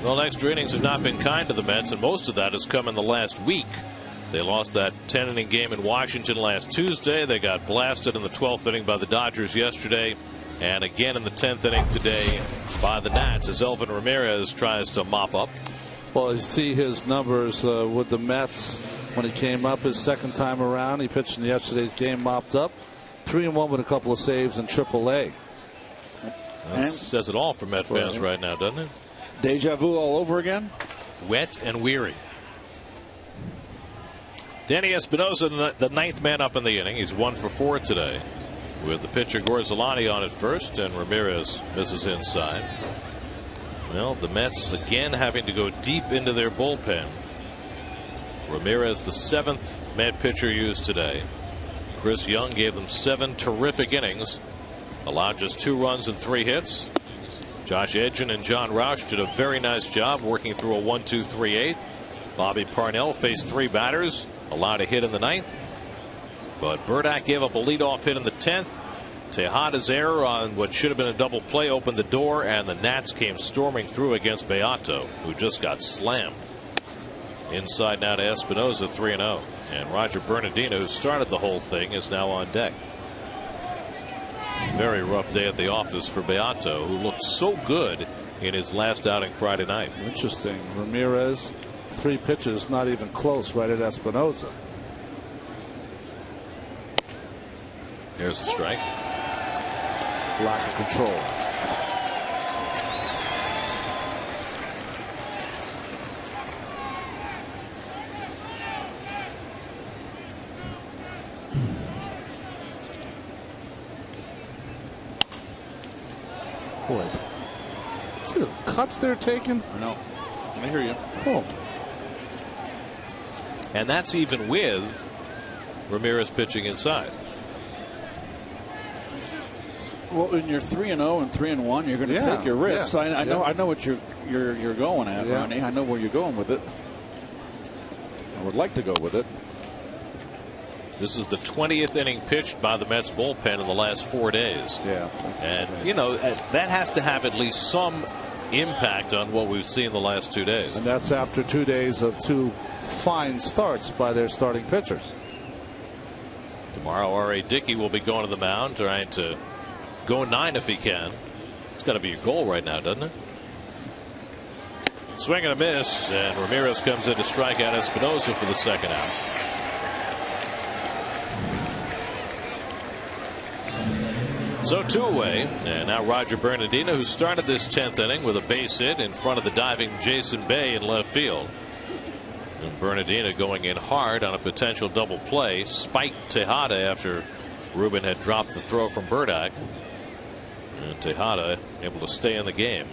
Well, extra innings have not been kind to the Mets, and most of that has come in the last week. They lost that 10-inning game in Washington last Tuesday. They got blasted in the 12th inning by the Dodgers yesterday, and again in the 10th inning today by the Nats as Elvin Ramirez tries to mop up. Well, you see his numbers with the Mets when he came up his second time around. He pitched in yesterday's game, mopped up 3-1 with a couple of saves in AAA. That says it all for Met fans right now, doesn't it? Deja vu all over again. Wet and weary. Danny Espinosa, the ninth man up in the inning. He's 1 for 4 today, with the pitcher Gorzolani on at first, and Ramirez misses inside. Well, the Mets again having to go deep into their bullpen. Ramirez, the 7th Met pitcher used today. Chris Young gave them 7 terrific innings, allowed just 2 runs and 3 hits. Josh Edgin and John Roush did a very nice job working through a 1-2-3-8. Bobby Parnell faced 3 batters, allowed a hit in the 9th. But Burdack gave up a leadoff hit in the 10th. Tejada's error on what should have been a double play opened the door, and the Nats came storming through against Beato, who just got slammed. Inside now to Espinosa, 3-0. And Roger Bernardino, who started the whole thing, is now on deck. Very rough day at the office for Beato, who looked so good in his last outing Friday night. Interesting. Ramirez, 3 pitches, not even close, right at Espinosa. There's a strike. Lack of control. Boy, see the cuts they're taking? I know. I hear you. Oh. And that's even with Ramirez pitching inside. Well, when you're 3-0 and 3-1, you're going to take your risks. Yeah. I know what you're going at, Yeah. Ronnie. I know where you're going with it. I would like to go with it. This is the 20th inning pitched by the Mets bullpen in the last 4 days. Yeah. And, you know, that has to have at least some impact on what we've seen the last 2 days. And that's after 2 days of 2 fine starts by their starting pitchers. Tomorrow, R.A. Dickey will be going to the mound, trying to go 9 if he can. It's got to be your goal right now, doesn't it? Swing and a miss, and Ramirez comes in to strike out Espinosa for the second out. So 2 away, and now Roger Bernardino, who started this 10th inning with a base hit in front of the diving Jason Bay in left field. And Bernardino going in hard on a potential double play, spiked Tejada after Ruben had dropped the throw from Burdack. And Tejada able to stay in the game.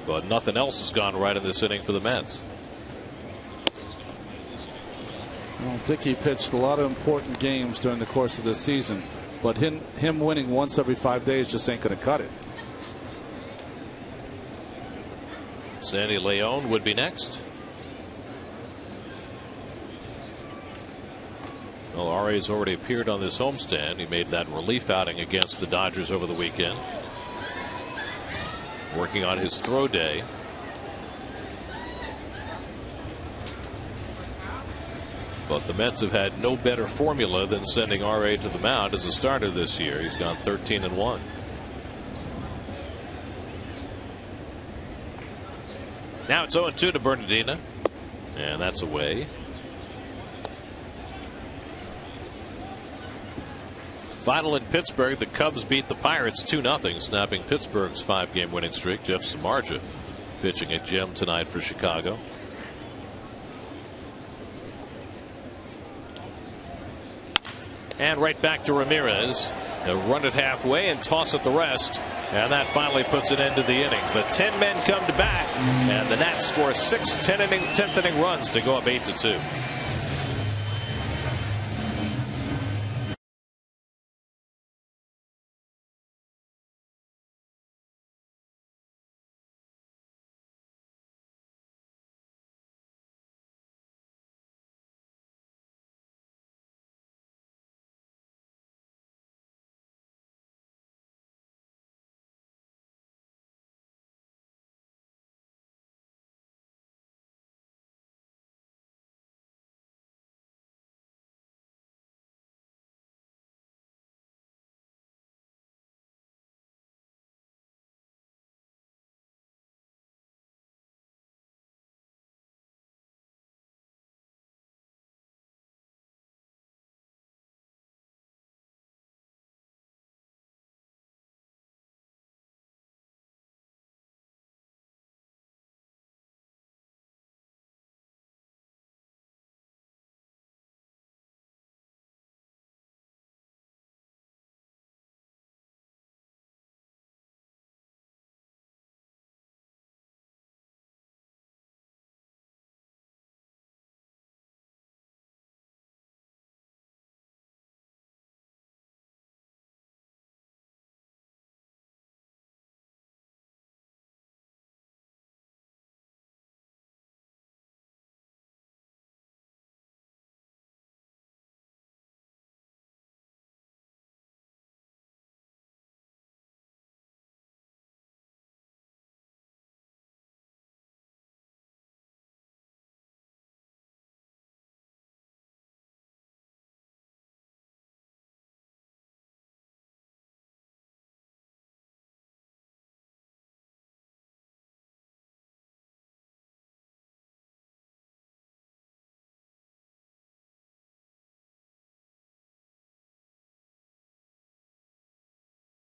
But nothing else has gone right in this inning for the Mets. Well, Dickey pitched a lot of important games during the course of this season, but him winning once every 5 days just ain't going to cut it. Sandy Leon would be next. Well, Arias already appeared on this homestand. He made that relief outing against the Dodgers over the weekend, working on his throw day. But the Mets have had no better formula than sending R.A. to the mound as a starter this year. He's gone 13-1. Now it's 0-2 to Bernardino, and that's away. Final in Pittsburgh, the Cubs beat the Pirates 2-0, snapping Pittsburgh's 5-game winning streak. Jeff Samardzija pitching at Gem tonight for Chicago. And right back to Ramirez. They'll run it halfway and toss it the rest. And that finally puts an end to the inning. The 10 men come to bat, and the Nats score 6 10th inning runs to go up 8-2.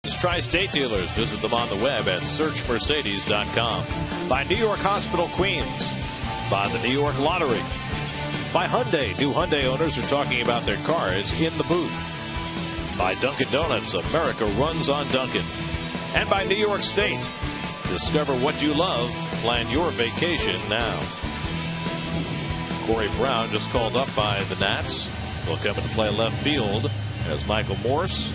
Mercedes Tri-State dealers. Visit them on the web at searchmercedes.com. By New York Hospital Queens. By the New York Lottery. By Hyundai. New Hyundai owners are talking about their cars in the booth. By Dunkin' Donuts. America runs on Dunkin'. And by New York State. Discover what you love. Plan your vacation now. Corey Brown just called up by the Nats. Will come into play left field as Michael Morse,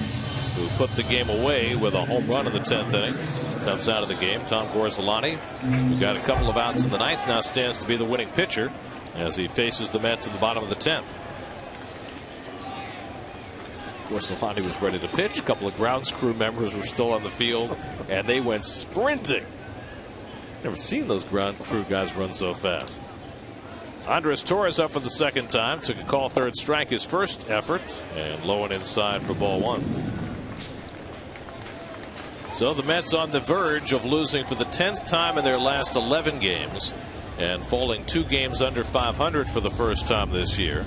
who put the game away with a home run in the 10th inning, comes out of the game. Tom Gorzelani, who got a couple of outs in the 9th, now stands to be the winning pitcher as he faces the Mets in the bottom of the 10th. Gorzelani was ready to pitch. A couple of grounds crew members were still on the field, and they went sprinting. Never seen those ground crew guys run so fast. Andres Torres up for the second time. Took a call, third strike, his first effort, and low and inside for ball one. So the Mets on the verge of losing for the 10th time in their last 11 games and falling 2 games under 500 for the first time this year.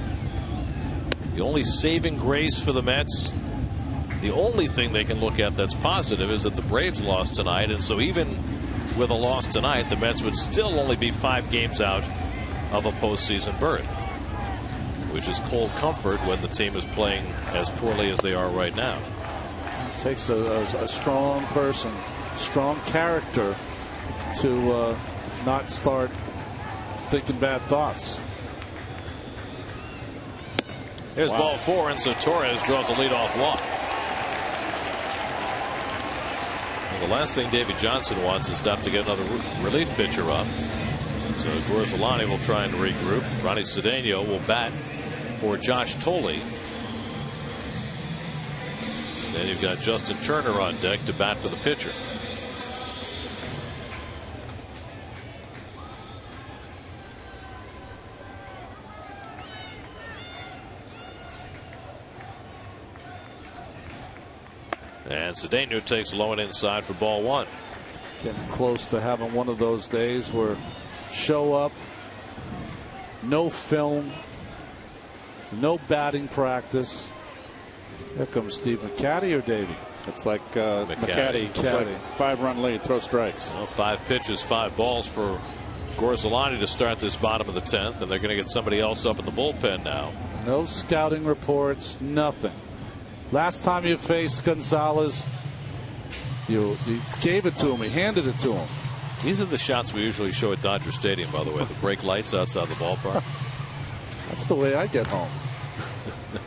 The only saving grace for the Mets, the only thing they can look at that's positive, is that the Braves lost tonight, and so even with a loss tonight, the Mets would still only be 5 games out of a postseason berth, which is cold comfort when the team is playing as poorly as they are right now. It takes a strong person, strong character to not start thinking bad thoughts. There's ball 4, and so Torres draws a leadoff walk. Well, the last thing Davey Johnson wants is to get another relief pitcher up. So Gorzelani will try and regroup. Ronnie Cedeno will bat for Josh Tolley. Then you've got Justin Turner on deck to bat for the pitcher. And Cedeno takes low and inside for ball 1. Getting close to having one of those days where show up, no film, no batting practice. Here comes Steve McCatty or Davey. It's like McCatty. Like 5-run lead, throw strikes. Well, 5 pitches, 5 balls for Gorzelani to start this bottom of the 10th, and they're going to get somebody else up in the bullpen now. No scouting reports, nothing. Last time you faced Gonzalez, you gave it to him, you handed it to him. These are the shots we usually show at Dodger Stadium, by the way. The brake lights outside the ballpark. That's the way I get home.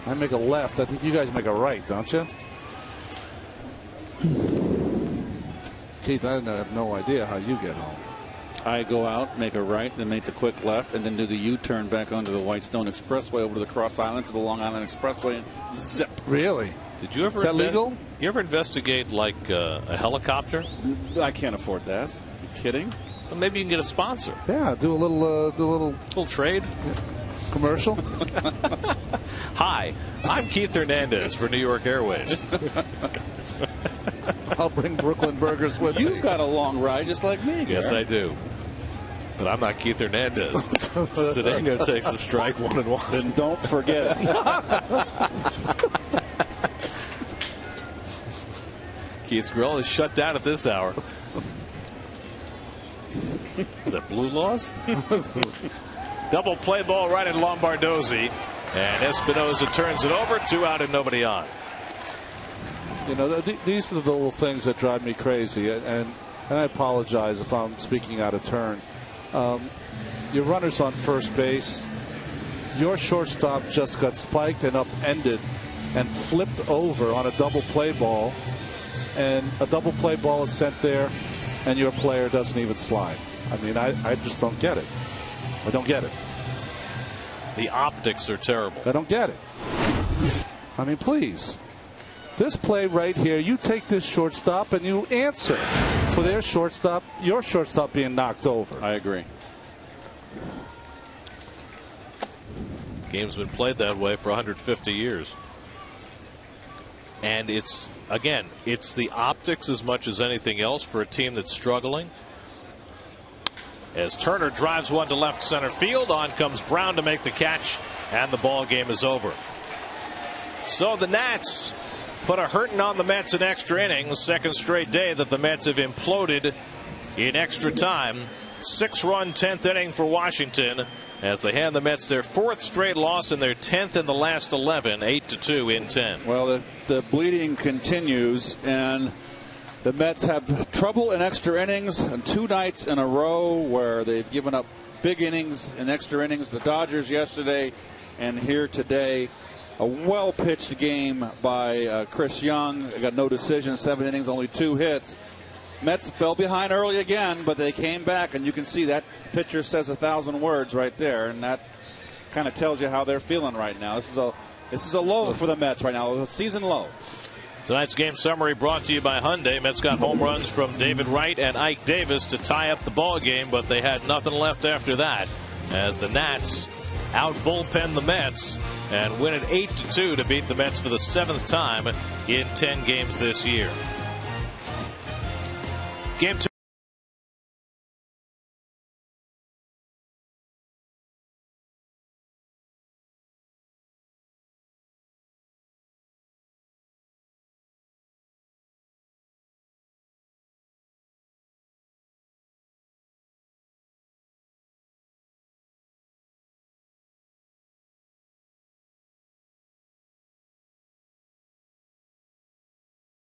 I make a left. I think you guys make a right, don't you? Keith, I have no idea how you get home. I go out, make a right, then make the quick left, and then do the U-turn back onto the Whitestone Expressway over to the Cross Island to the Long Island Expressway and zip. Really? Did you ever? Is that legal? You ever investigate like a helicopter? I can't afford that. Kidding? Well, maybe you can get a sponsor. Yeah, do a little trade commercial. Hi, I'm Keith Hernandez for New York Airways. I'll bring Brooklyn burgers with me. You've got a long ride just like me. Yes, Gary. I do. But I'm not Keith Hernandez. Cedeno takes the strike, 1-1. Then don't forget it. Keith's grill is shut down at this hour. Is that Blue Laws? Double play ball right at Lombardozzi, and Espinosa turns it over. 2 out and nobody on. You know, these are the little things that drive me crazy, and I apologize if I'm speaking out of turn. Your runner's on first base. Your shortstop just got spiked and upended and flipped over on a double play ball, and a double play ball is sent there, and your player doesn't even slide. I mean, I just don't get it. I don't get it. The optics are terrible. I don't get it. I mean, please. This play right here, you take this shortstop and you answer for their shortstop, your shortstop being knocked over. I agree. Game's been played that way for 150 years. And it's, again, it's the optics as much as anything else for a team that's struggling. As Turner drives one to left center field, on comes Brown to make the catch, and the ball game is over. So the Nats put a hurting on the Mets in extra innings. Second straight day that the Mets have imploded in extra time. 6-run 10th inning for Washington as they hand the Mets their 4th straight loss and their 10th in the last 11, 8-2 in 10. Well, the bleeding continues, and the Mets have trouble in extra innings on 2 nights in a row where they've given up big innings in extra innings. The Dodgers yesterday and here today. A well-pitched game by Chris Young. They got no decision, 7 innings, only 2 hits. Mets fell behind early again, but they came back, and you can see that pitcher says 1,000 words right there, and that kind of tells you how they're feeling right now. This is a low for the Mets right now, a season low. Tonight's game summary brought to you by Hyundai. Mets got home runs from David Wright and Ike Davis to tie up the ball game, but they had nothing left after that as the Nats out bullpen the Mets and win it 8-2 to beat the Mets for the 7th time in 10 games this year. Game 2.